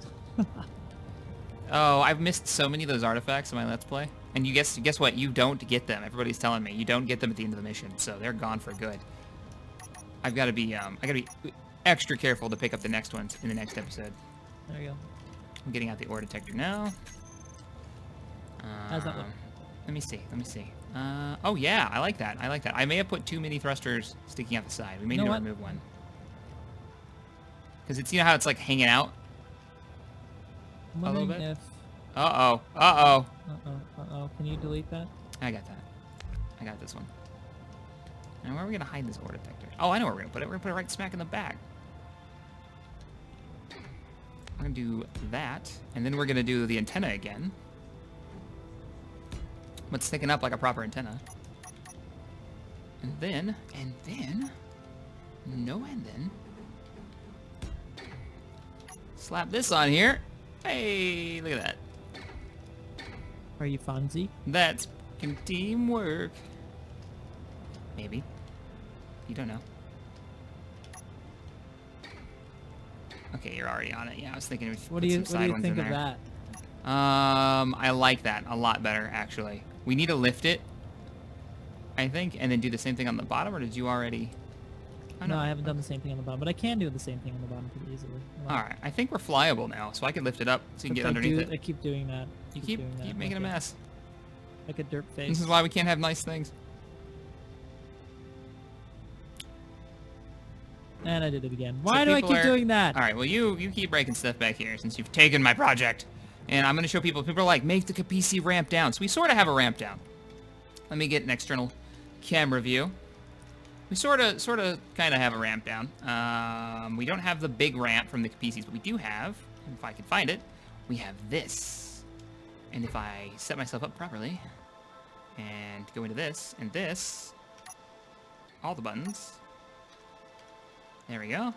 Oh, I've missed so many of those artifacts in my Let's Play. And you guess what? You don't get them. Everybody's telling me you don't get them at the end of the mission, so they're gone for good. I've got to be extra careful to pick up the next ones in the next episode.
There you go.
I'm getting out the ore detector now.
How's that look?
Let me see. Oh yeah, I like that. I may have put too many thrusters sticking out the side. We may need to remove one. Because it's, you know how it's like hanging out?
I'm
A little
wondering
bit?
if.
Uh-oh.
Can you delete that?
I got that. I got this one. And where are we going to hide this ore detector? Oh, I know where we're going to put it. We're going to put it right smack in the back. We're going to do that. And then we're going to do the antenna again. But sticking up like a proper antenna. And then... slap this on here. Hey, look at that.
Are you Fonzie?
That's fucking teamwork. Maybe. You don't know. Okay, you're already on it. Yeah, I was thinking we should
What
put
do
some
you
side ones in
think of
there.
that?
I like that a lot better, actually. We need to lift it, I think, and then do the same thing on the bottom, or did you already... Oh,
No, I haven't done the same thing on the bottom, but I can do the same thing on the bottom pretty easily.
Alright, I think we're flyable now, so I can lift it up so you can get underneath
I
it.
keep doing that.
You keep making a mess.
Like a dirt face.
This is why we can't have nice things.
And I did it again.
So
Why do I
people
keep doing that?
All right, well, you keep breaking stuff back here since you've taken my project. And I'm going to show people. People are like, make the Capisi ramp down. So we sort of have a ramp down. Let me get an external camera view. We sort of, kind of have a ramp down. We don't have the big ramp from the Capisis, but we do have, if I can find it, we have this. And if I set myself up properly and go into this and this, all the buttons. There we go.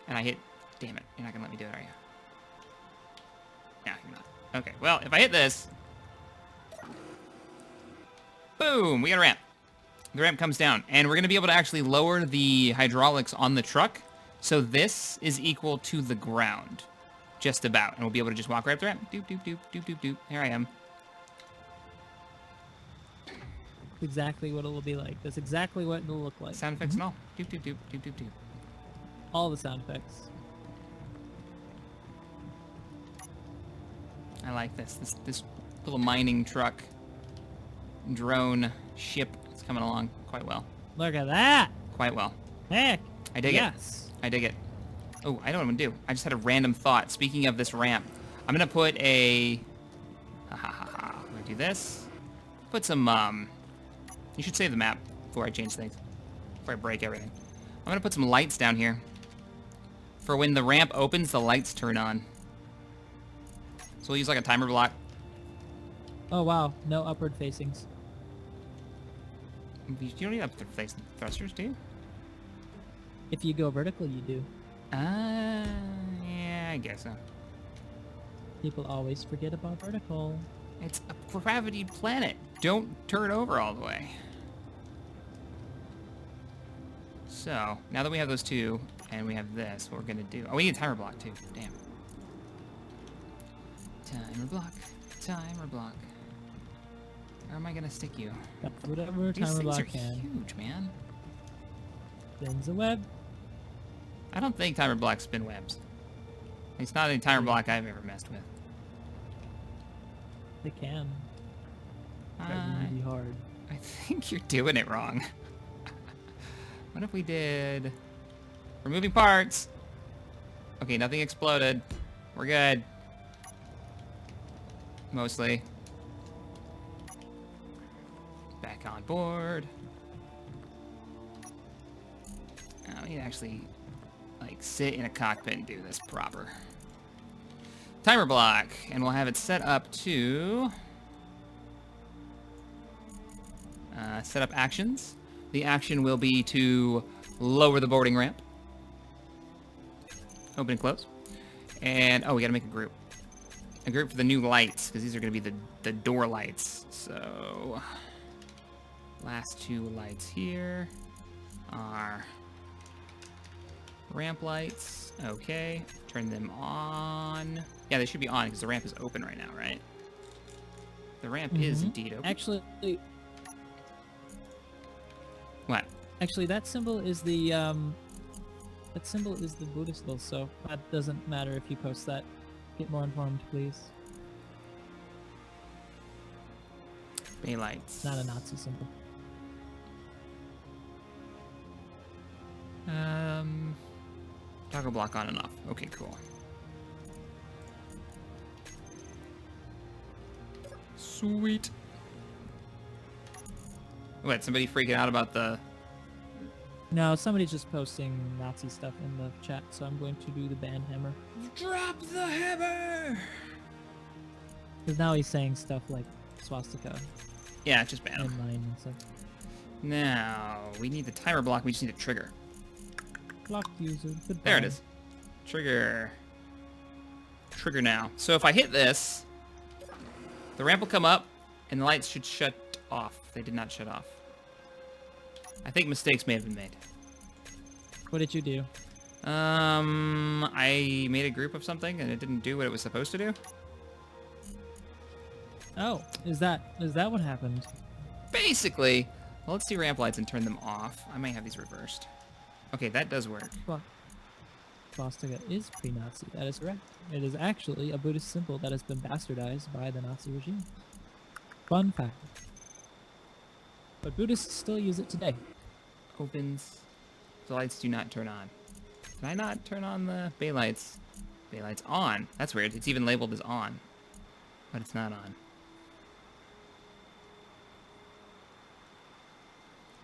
And I hit, damn it, you're not gonna let me do it, are you? No, you're not. Okay, well, if I hit this, boom, we got a ramp. The ramp comes down, and we're gonna be able to actually lower the hydraulics on the truck, so this is equal to the ground, just about. And we'll be able to just walk right up the ramp. Doop, doop, doop, doop, doop, doop. Here I am.
Exactly what it'll be like. That's exactly what it'll look like.
Sound effects and all. Doop, doop, doop, doop, doop, doop.
All the sound effects.
I like this little mining truck, drone, ship. It's coming along quite well.
Look at that!
Quite well.
Heck!
I dig
yes.
it. I dig it. Oh, I know what I'm gonna do. I just had a random thought. Speaking of this ramp, I'm gonna put a... I'm gonna do this. Put some, You should save the map before I change things. Before I break everything. I'm gonna put some lights down here. For when the ramp opens, the lights turn on. So we'll use like a timer block.
Oh wow, no upward facings.
You don't need upward facing thrusters, do you?
If you go vertical, you do.
Yeah, I guess so.
People always forget about vertical.
It's a gravity planet. Don't turn over all the way. So, now that we have those two, and we have this, what we're gonna do... Oh, we need a timer block, too. Damn. Timer block. Timer block. Where am I gonna stick you?
That's whatever
These
timer
things
block
are
can.
huge, man.
Spins a web.
I don't think timer blocks spin webs. It's not any timer block I've ever messed with.
They can. But really hard.
I think you're doing it wrong. What if we did... Removing parts. Okay, nothing exploded. We're good. Mostly. Back on board. Now we need to actually, like, sit in a cockpit and do this proper. Timer block, and we'll have it set up to... set up actions. The action will be to lower the boarding ramp. Open and close. And, oh, we gotta make a group. A group for the new lights, because these are gonna be the door lights. So, last two lights here are ramp lights. Okay, turn them on. Yeah, they should be on, because the ramp is open right now, right? The ramp is indeed open.
Actually...
What?
Actually, that symbol is the Buddhist symbol, so that doesn't matter if you post that. Get more informed, please.
Bay lights.
Not a Nazi symbol.
Toggle block on and off. Okay, cool. Sweet. What, somebody freaking out about the...
No, somebody's just posting Nazi stuff in the chat, so I'm going to do the ban hammer.
Drop the hammer!
Because now he's saying stuff like swastika
Yeah, just ban
and
him.
mine and stuff.
Now, we need the timer block, we just need a trigger.
Block user. Goodbye.
There it is. Trigger. Trigger now. So if I hit this, the ramp will come up, and the lights should shut off. They did not shut off. I think mistakes may have been made.
What did you do?
I made a group of something, and it didn't do what it was supposed to do.
Oh, is that what happened?
Basically, well, let's do ramp lights and turn them off. I might have these reversed. Okay, that does work.
Well, swastika is pre-Nazi. That is correct. It is actually a Buddhist symbol that has been bastardized by the Nazi regime. Fun fact. But Buddhists still use it today.
Opens. The lights do not turn on. Did I not turn on the bay lights? Bay lights on. That's weird. It's even labeled as on. But it's not on.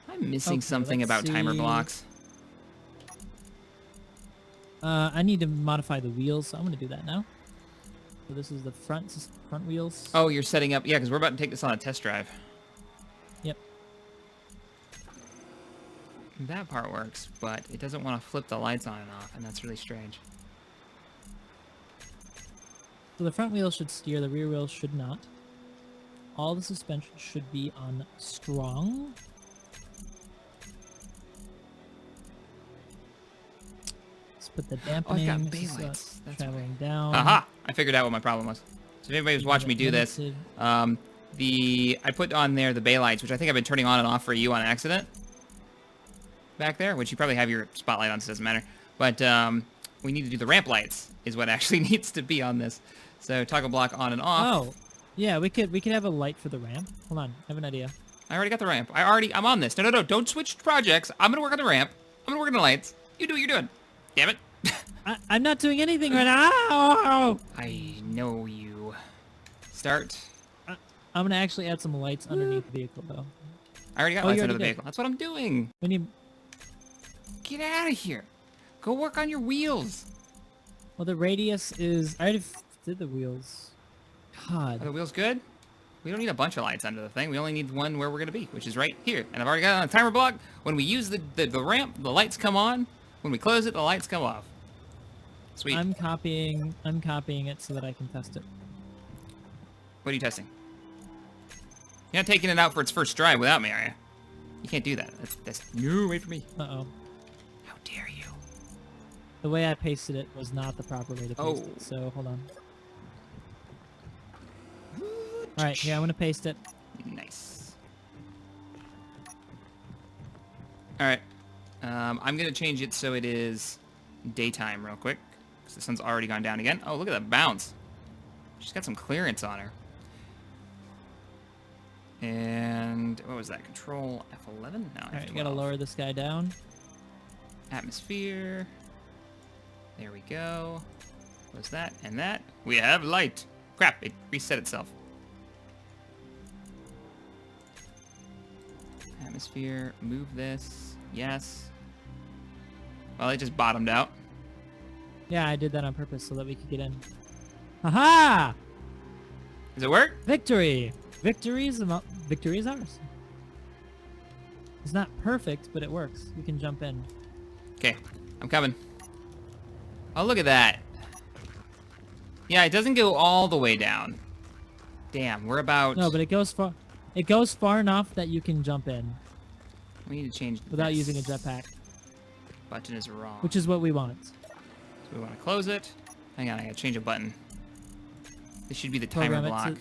I'm missing
Okay,
something
let's
about timer
see.
blocks.
I need to modify the wheels, so I'm going to do that now. So this is the front wheels.
Oh, you're setting up... Yeah, because we're about to take this on a test drive.
Yep.
That part works, but it doesn't want to flip the lights on and off, and that's really strange.
So the front wheels should steer, the rear wheels should not. All the suspension should be on strong. Let's put the dampening.
I've got
This
bay
is,
lights. That's
traveling down.
Aha! I figured out what my problem was. So if anybody was watching me do this, I put on there the bay lights, which I think I've been turning on and off for you on accident. Back there, which you probably have your spotlight on, so it doesn't matter. But we need to do the ramp lights, is what actually needs to be on this. So toggle block on and off.
Oh, yeah, we could have a light for the ramp. Hold on, I have an idea.
I already got the ramp. I'm on this. No, don't switch projects. I'm gonna work on the ramp. I'm gonna work on the lights. You do what you're doing. Damn it.
I'm not doing anything right now. Ow!
I know you. Start.
I'm gonna actually add some lights underneath the vehicle, though.
I already got
Oh,
lights
you
under
already
the
did.
vehicle. That's what I'm doing.
We need.
Get out of here. Go work on your wheels.
Well, the radius is. I already did the wheels.
Are the
God.
wheels good? We don't need a bunch of lights under the thing. We only need one where we're going to be, which is right here. And I've already got it on a timer block. When we use the ramp, the lights come on. When we close it, the lights come off. Sweet.
I'm copying it so that I can test it.
What are you testing? You're not taking it out for its first drive without me, are you? You can't do that. No, wait for me.
Uh-oh.
How dare you?
The way I pasted it was not the proper way to paste
Oh.
it, so hold on. Alright, yeah, I'm gonna paste it.
Nice. Alright. I'm going to change it so it is daytime real quick. Because the sun's already gone down again. Oh, look at that bounce. She's got some clearance on her. And what was that? Control F11? No, F12.
Alright, you gotta lower this guy down.
Atmosphere. There we go. What's that? And that. We have light. Crap, it reset itself. Atmosphere. Move this. Yes. Well, it just bottomed out.
Yeah, I did that on purpose so that we could get in. Aha!
Does it work?
Victory! Victory is ours. It's not perfect, but it works. We can jump in.
Okay, I'm coming. Oh, look at that. Yeah, it doesn't go all the way down. Damn, we're about...
No, but it goes far. It goes far enough that you can jump in
We need to change
without
this.
using a jetpack,
Button is wrong.
which is what we want.
So we want to close it. Hang on, I gotta change a button. This should be the timer
Program it
block.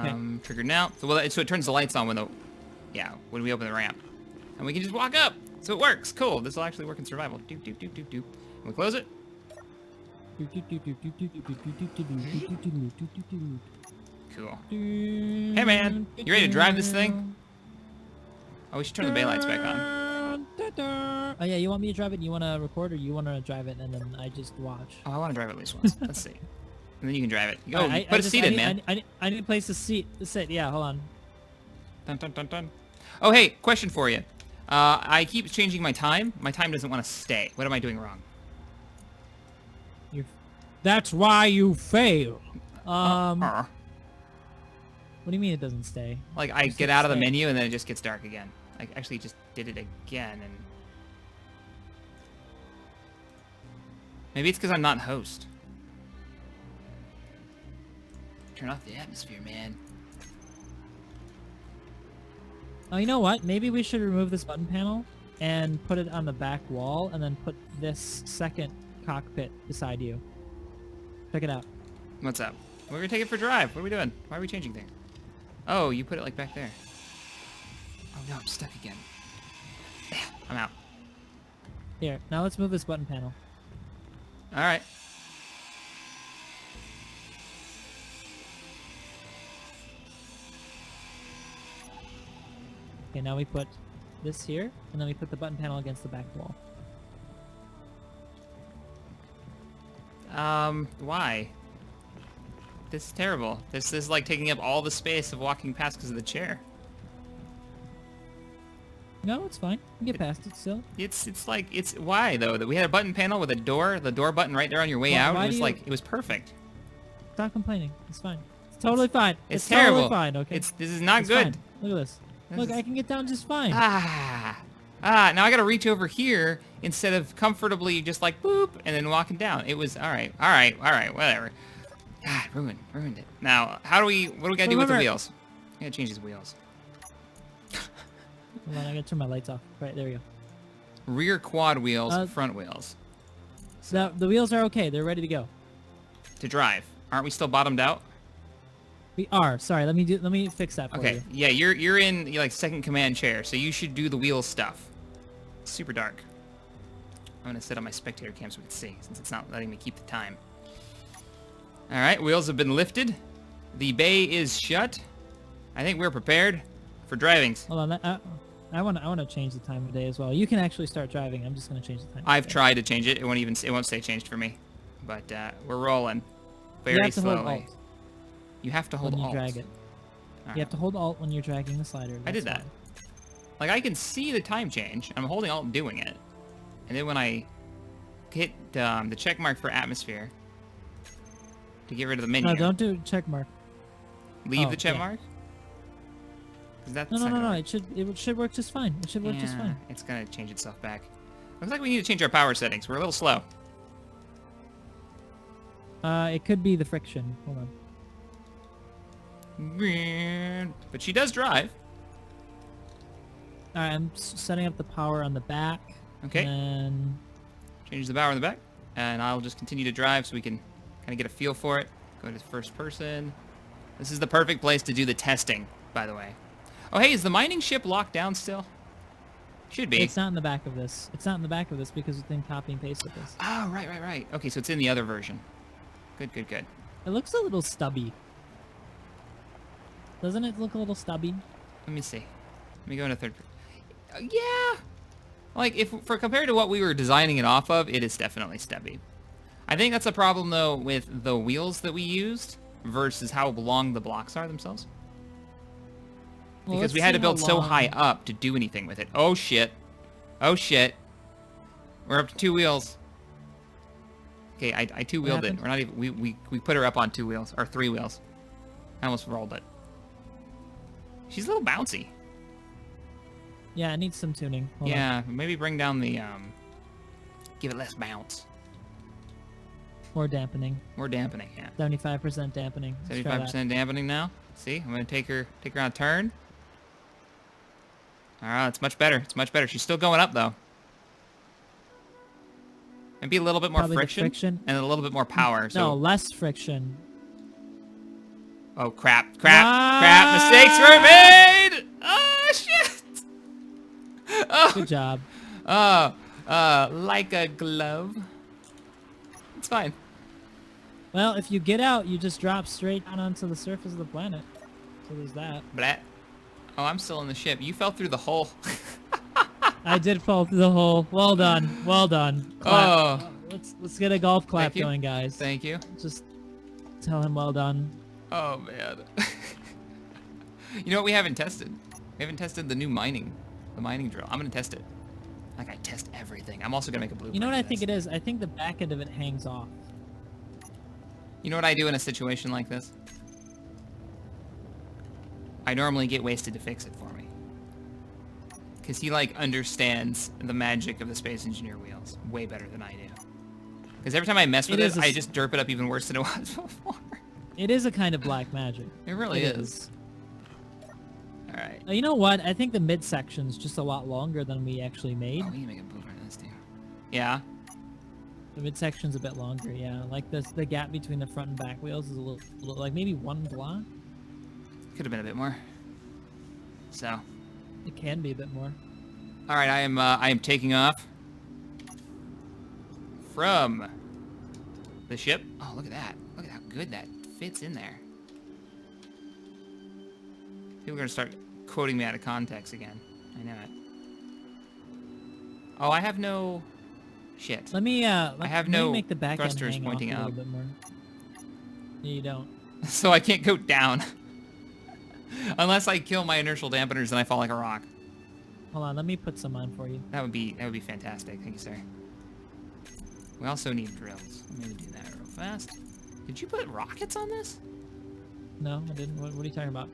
Okay.
Trigger now. So it turns the lights on when when we open the ramp, and we can just walk up. So it works. Cool. This will actually work in survival. Doop doop doop doop doop. And we close it. Cool. Hey man, you ready to drive this thing? Oh, we should turn the bay lights back on.
Oh yeah, you want me to drive it? You want to record, or you want to drive it and then I just watch?
Oh, I want to drive it at least once. Let's see. And then you can drive it. Oh,
I
put a seat in, man.
I need a place to sit. Yeah, hold on.
Dun, dun, dun, dun. Oh, hey, question for you. I keep changing my time. My time doesn't want to stay. What am I doing wrong?
That's why you fail.
Uh.
What do you mean it doesn't stay?
Like, I get out of the menu and then it just gets dark again. I actually just did it again and... Maybe it's because I'm not host. Turn off the atmosphere, man.
Oh, you know what? Maybe we should remove this button panel and put it on the back wall and then put this second cockpit beside you. Check it out.
What's up? We're gonna take it for a drive. What are we doing? Why are we changing things? Oh, you put it like back there. Oh no, I'm stuck again. I'm out.
Here, now let's move this button panel.
Alright.
Okay, now we put this here, and then we put the button panel against the back wall.
Why? This is terrible. This is like taking up all the space of walking past because of the chair.
No, it's fine. You can get past it still.
It's like, why though? That we had a button panel with a door, the door button right there on your way out. It was like, it was perfect.
Stop complaining. It's fine. It's totally fine.
It's terrible.
Totally fine, okay?
This is not good.
Fine. Look at this. Look, I can get down just fine.
Now I gotta reach over here instead of comfortably just like boop and then walking down. It was, all right, whatever. God, ruined it. Now, what do we gotta do with the wheels? I gotta change these wheels.
Hold on, I gotta turn my lights off. Right, there we go.
Rear quad wheels, front wheels.
So the wheels are okay. They're ready to go.
To drive. Aren't we still bottomed out?
We are. Sorry, let me fix that for you.
Okay, yeah, you're in like second command chair, so you should do the wheel stuff. It's super dark. I'm gonna set up my spectator cam so we can see, since it's not letting me keep the time. All right, wheels have been lifted. The bay is shut. I think we're prepared for drivings.
Hold on, I want to change the time of day as well. You can actually start driving. I'm just gonna change the time.
I've tried to change it. It won't stay changed for me. But we're rolling very slowly. You have to hold Alt.
When you drag it. You have to hold Alt when you're dragging the slider.
I did that. Like, I can see the time change. I'm holding Alt and doing it. And then when I hit the check mark for atmosphere to get rid of the menu.
No, don't do check mark.
Leave the check mark?
No. It should work just fine. It should work just fine.
It's gonna change itself back. Looks like we need to change our power settings. We're a little slow.
It could be the friction. Hold on.
But she does drive.
Alright, I'm setting up the power on the back.
Okay.
And
change the power on the back. And I'll just continue to drive so we can kind of get a feel for it. Go to first person. This is the perfect place to do the testing, by the way. Oh, hey, is the mining ship locked down still? Should be.
It's not in the back of this. It's not in the back of this because it didn't copy and paste with this.
Oh, right. Okay, so it's in the other version. Good.
It looks a little stubby. Doesn't it look a little stubby?
Let me see. Let me go into third. Yeah. Like, compared to what we were designing it off of, it is definitely stubby. I think that's a problem, though, with the wheels that we used versus how long the blocks are themselves.
Well,
because we had to build so high up to do anything with it. Oh, shit. We're up to 2 wheels. Okay, I two-wheeled it. We're not even... We put her up on 2 wheels, or 3 wheels. I almost rolled it. She's a little bouncy.
Yeah, it needs some tuning. Hold
on. Maybe bring down the, give it less bounce.
More dampening.
More dampening, yeah.
75% dampening.
75% dampening now. See, I'm gonna take her on a turn. Alright, it's much better. She's still going up, though. Maybe a little bit more friction and a little bit more power.
No, less friction.
Oh, crap. Mistakes were made! Oh, shit! Oh.
Good job.
Like a glove. It's fine.
Well, if you get out, you just drop straight down onto the surface of the planet. So there's that.
Blah. Oh, I'm still in the ship. You fell through the hole.
I did fall through the hole. Well done. Clap. Oh. Let's get a golf clap going, guys.
Thank you.
Just tell him well done.
Oh, man. You know what we haven't tested? We haven't tested the new mining drill. I'm going to test it. Like, I test everything. I'm also going to make a blueprint.
You know what I think it is? I think the back end of it hangs off.
You know what I do in a situation like this? I normally get Wasted to fix it for me. Because he, like, understands the magic of the Space Engineer wheels way better than I do. Because every time I mess with it, I just derp it up even worse than it was before.
It is a kind of black magic.
It really is. All right.
You know what? I think the midsection's just a lot longer than we actually made.
Oh, we need to make a blueprint of this too. Yeah.
The midsection's a bit longer, yeah. Like the gap between the front and back wheels is a little like maybe 1 block.
Could have been a bit more. So.
It can be a bit more.
All right, I am taking off from the ship. Oh, look at that! Look at how good that fits in there. People are gonna start quoting me out of context again. I know it. Oh, I have no... Shit.
Let me
I have
let me
no
make the back end
thrusters
hang
pointing
off a
up.
little bit more. No, you don't.
So I can't go down. Unless I kill my inertial dampeners and I fall like a rock.
Hold on, let me put some on for you.
That would be fantastic. Thank you, sir. We also need drills. Let me do that real fast. Did you put rockets on this?
No, I didn't. What are you talking about?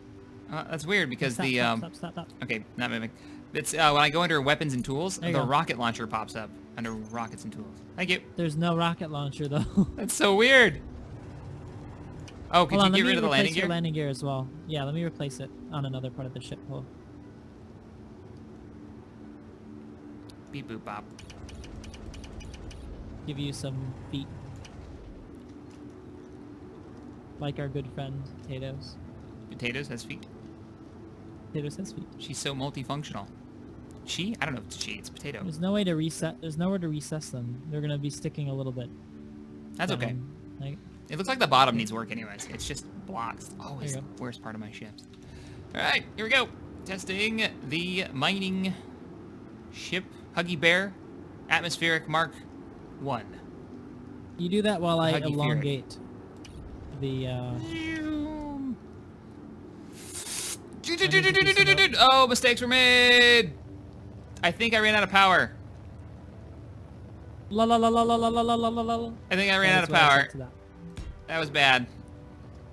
That's weird because
Stop.
Okay, not moving. It's when I go under weapons and tools,
There you
the
go.
rocket launcher pops up under rockets and tools. Thank you.
There's no rocket launcher though.
That's so weird. Oh, could
Hold on,
you
let
get
me
rid of the
replace
landing
your
gear?
landing gear as well. Yeah, let me replace it on another part of the ship. Hold.
Beep boop bop.
Give you some feet. Like our good friend Potatoes.
Potatoes has feet.
Potatoes has feet.
She's so multifunctional. She? I don't know if it's she. It's potato.
There's no way to reset. There's nowhere to recess them. They're gonna be sticking a little bit.
That's okay.
Like,
It looks like the bottom needs work anyways. It's just blocks. Always
There
the
you go.
worst part of my ships. All right, here we go. Testing the mining ship Huggy Bear Atmospheric Mark 1.
you do that while I
Huggy
elongate the.
Oh, mistakes were made. I think I ran out of power.
La la la la la la la la la la la.
I think I ran out of
That's what I
power.
said to that.
That was bad.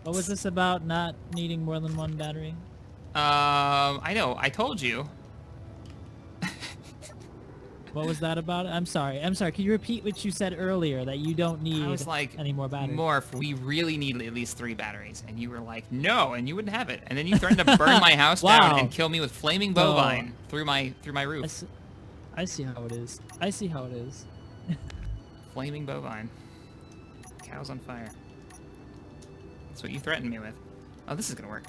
What was this about? Not needing more than one battery?
I know. I told you.
What was that about? I'm sorry. Can you repeat what you said earlier? That you don't need
I was like,
any more batteries.
Morph, we really need at least 3 batteries. And you were like, no, and you wouldn't have it. And then you threatened to burn my house down
Wow.
and kill me with flaming bovine through my roof.
I see how it is. I see how it is.
Flaming bovine. Cows on fire. That's what you threatened me with. Oh, this is gonna work.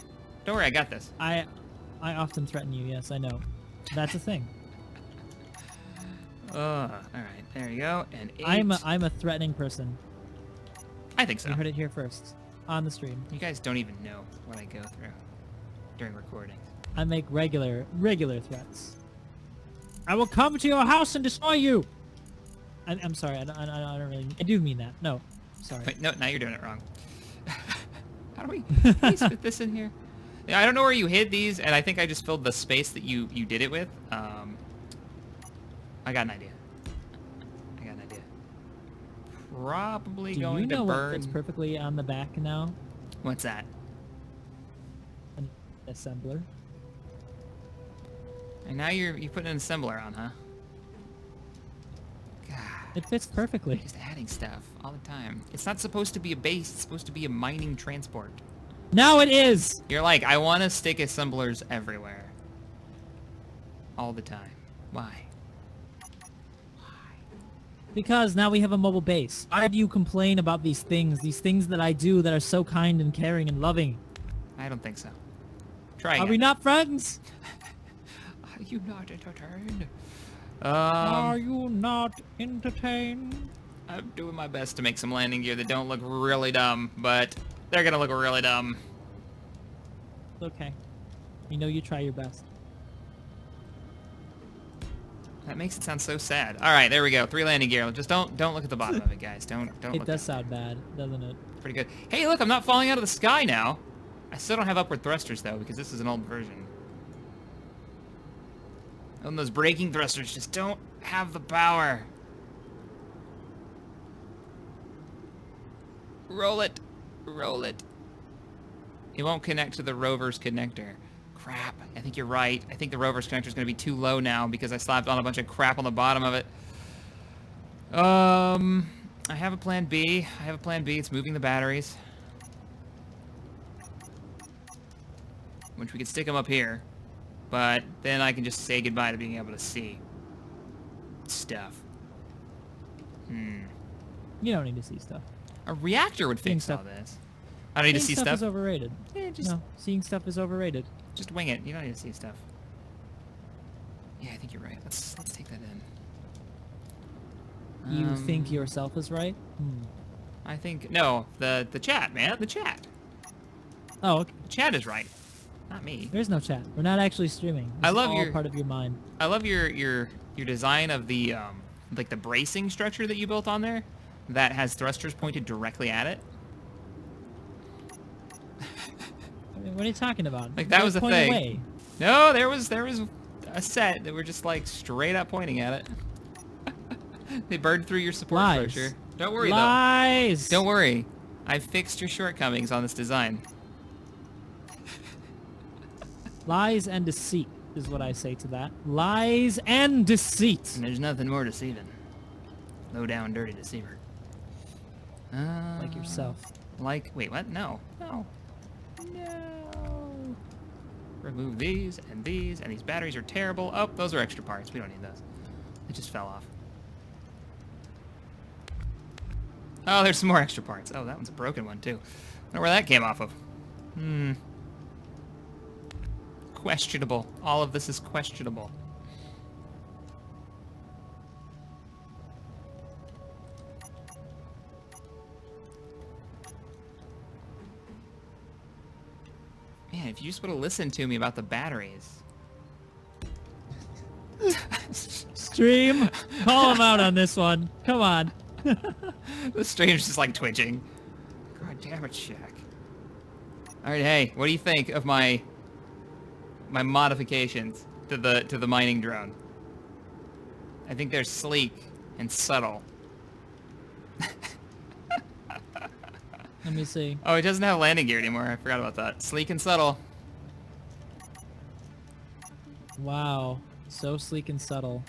Don't worry, I got this.
I often threaten you. Yes, I know. That's a thing.
All right, there you go. And 8.
I'm a threatening person.
I think so.
You heard it here first on the stream.
You guys don't even know what I go through during recording.
I make regular threats. I will come to your house and destroy you. I'm sorry. I don't really. I do mean that. No, sorry.
Wait, no, now you're doing it wrong. How do we fit this in here? Yeah, I don't know where you hid these, and I think I just filled the space that you did it with. I got an idea. Probably
Do
going
you know
to
what
burn.
fits perfectly on the back now?
What's that?
An assembler.
And now you're putting an assembler on, huh? God,
It fits perfectly.
just adding stuff all the time. It's not supposed to be a base. It's supposed to be a mining transport.
Now it is.
You're like, I want to stick assemblers everywhere. All the time. Why?
Because now we have a mobile base. Why do you complain about these things that I do that are so kind and caring and loving?
I don't think so. Try
Are
again.
we not friends?
Are you not entertained?
Are you not entertained?
I'm doing my best to make some landing gear that don't look really dumb, but they're gonna look really dumb.
It's okay. We know you try your best.
That makes it sound so sad. All right, there we go. 3 landing gear. Just don't look at the bottom of it, guys. Don't
It
look
does
down.
sound bad, doesn't it?
Pretty good. Hey, look, I'm not falling out of the sky now. I still don't have upward thrusters though, because this is an old version. And those braking thrusters just don't have the power. Roll it. Roll it. It won't connect to the rover's connector. Crap. I think you're right. I think the rover's connector is going to be too low now because I slapped on a bunch of crap on the bottom of it. I have a plan B. It's moving the batteries. Which we could stick them up here. But then I can just say goodbye to being able to see stuff.
You don't need to see stuff.
A reactor would
Seeing
fix all
stuff.
this. I don't need to see
Seeing
stuff.
is overrated.
Yeah, just
No, seeing stuff is overrated.
Just wing it. You don't need to see stuff. Yeah, I think you're right. Let's take that in.
You think yourself is right?
I think no. The chat, man. The chat.
Oh, okay.
The chat is right. Not me.
There's no chat. We're not actually streaming.
I
It's
love
all
your-
part of your mind.
I love your design of the like the bracing structure that you built on there that has thrusters pointed directly at it.
I mean, what are you talking about?
Like that was a
Point
thing.
away.
No, there was a set that were just like straight up pointing at it. They burned through your support
Lies.
structure. Don't worry
Lies.
though. Don't worry. I fixed your shortcomings on this design.
Lies and deceit is what I say to that. Lies and deceit.
And there's nothing more deceiving. Low down, dirty deceiver.
Like yourself.
Wait, what? No. No. No. Remove these, and these batteries are terrible. Oh, those are extra parts. We don't need those. They just fell off. Oh, there's some more extra parts. Oh, that one's a broken one, too. I wonder where that came off of. Questionable. All of this is questionable. Man, if you just would have listened to me about the batteries.
Stream. Call him out on this one. Come on.
The stream's just like twitching. God damn it, Shaq. Alright, hey, what do you think of my modifications to the mining drone? I think they're sleek and subtle.
Let me see.
Oh, it doesn't have landing gear anymore. I forgot about that. Sleek and subtle.
Wow. So sleek and subtle.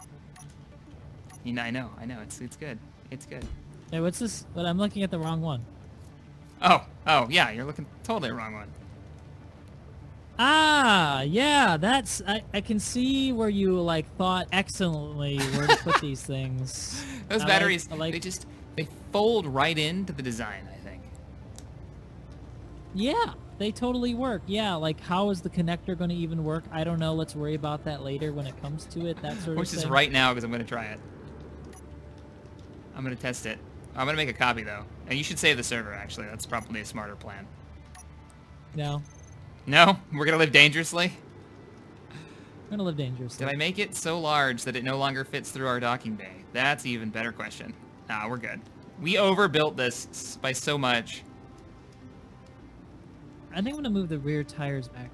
You know, I know. It's good. It's good.
Hey, what's this? But I'm looking at the wrong one.
Oh, yeah, you're looking totally wrong one.
Ah, yeah, that's... I can see where you, like, thought excellently where to put these things.
Those
I
batteries,
like-
they fold right into the design, I think.
Yeah, they totally work. Yeah, like, how is the connector going to even work? I don't know. Let's worry about that later when it comes to it, that sort
Which
of
is
thing.
right now because I'm going to try it. I'm going to test it. I'm going to make a copy, though. And you should save the server, actually. That's probably a smarter plan.
No.
No? We're going to live dangerously?
I'm going to live dangerously.
Did I make it so large that it no longer fits through our docking bay? That's an even better question. Nah, we're good. We overbuilt this by so much.
I think I'm going to move the rear tires back.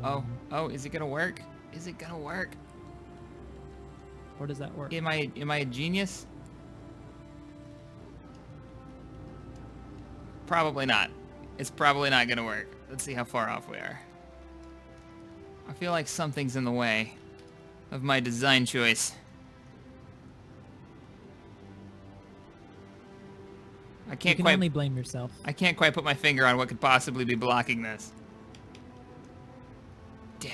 Oh, is it going to work? Is it going to work?
Or does that work?
Am I a genius? Probably not. It's probably not gonna work. Let's see how far off we are. I feel like something's in the way of my design choice. I
You
can't
can
quite
only blame yourself.
I can't quite put my finger on what could possibly be blocking this. Damn.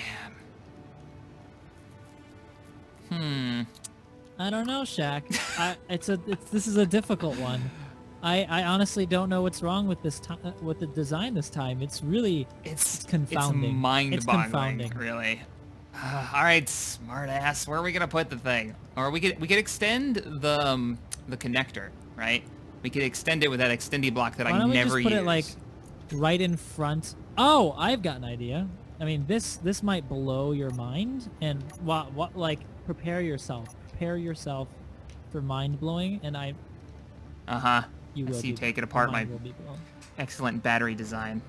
I don't know, Shaq. This is a difficult one. I honestly don't know what's wrong with this with the design this time. It's really
It's
confounding.
It's mind-boggling,
It's confounding.
really. All right, smart ass. Where are we gonna put the thing? Or we could extend the connector, right? We could extend it with that extendy block that
Why
I
don't we
never
just put
use.
it like right in front? Oh, I've got an idea. I mean, this might blow your mind, and what like prepare yourself for mind blowing, and I. You
I
will
see you
be-
take it
your
apart my
mind will be blown.
excellent battery design.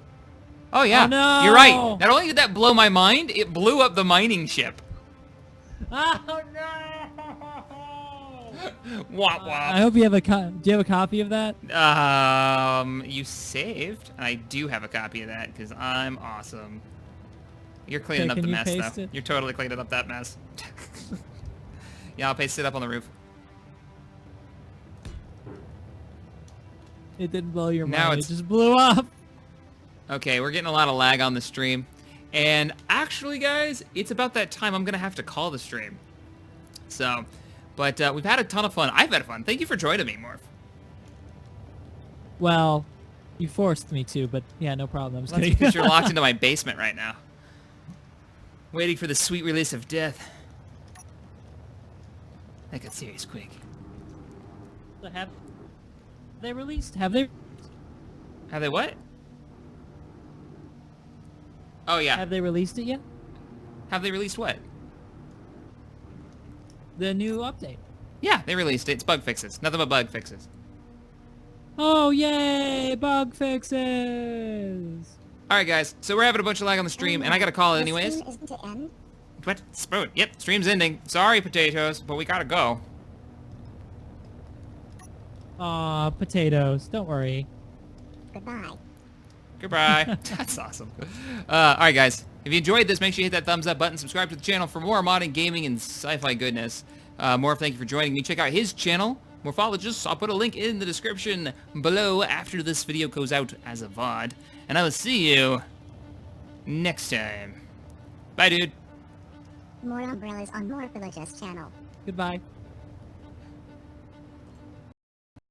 Oh yeah,
Oh, no!
you're right. Not only did that blow my mind, it blew up the mining ship.
Oh no!
Womp womp.
I hope you have do you have a copy of that?
You saved. I do have a copy of that because I'm awesome. You're cleaning
Okay,
up the
can you
mess,
paste
though.
it?
You're totally cleaning up that mess. Yeah, I'll paste it up on the roof.
It didn't blow your
Now
mind.
it's-
It just blew up.
Okay, we're getting a lot of lag on the stream. And actually, guys, it's about that time I'm going to have to call the stream. So, but we've had a ton of fun. I've had fun. Thank you for joining me, Morph.
Well, you forced me to, but yeah, no problem. I'm just
That's
kidding.
because you're locked into my basement right now. Waiting for the sweet release of death. That got serious quick.
Have they released? Have they?
Have they what? Oh, yeah.
Have they released it yet?
Have they released what?
The new update.
Yeah, they released it. It's bug fixes. Nothing but bug fixes.
Oh, yay! Bug fixes!
Alright, guys. So we're having a bunch of lag on the stream, and I gotta call it
The
anyways.
stream isn't to end?
What? Spoon. Yep, stream's ending. Sorry, potatoes, but we gotta go.
Aw, potatoes. Don't worry.
Goodbye.
Goodbye. That's awesome. Alright, guys. If you enjoyed this, make sure you hit that thumbs up button. Subscribe to the channel for more modding, gaming, and sci-fi goodness. Morph, thank you for joining me. Check out his channel, Morphologis. I'll put a link in the description below after this video goes out as a VOD. And I will see you next time. Bye, dude.
More umbrellas on Morphologis Channel.
Goodbye.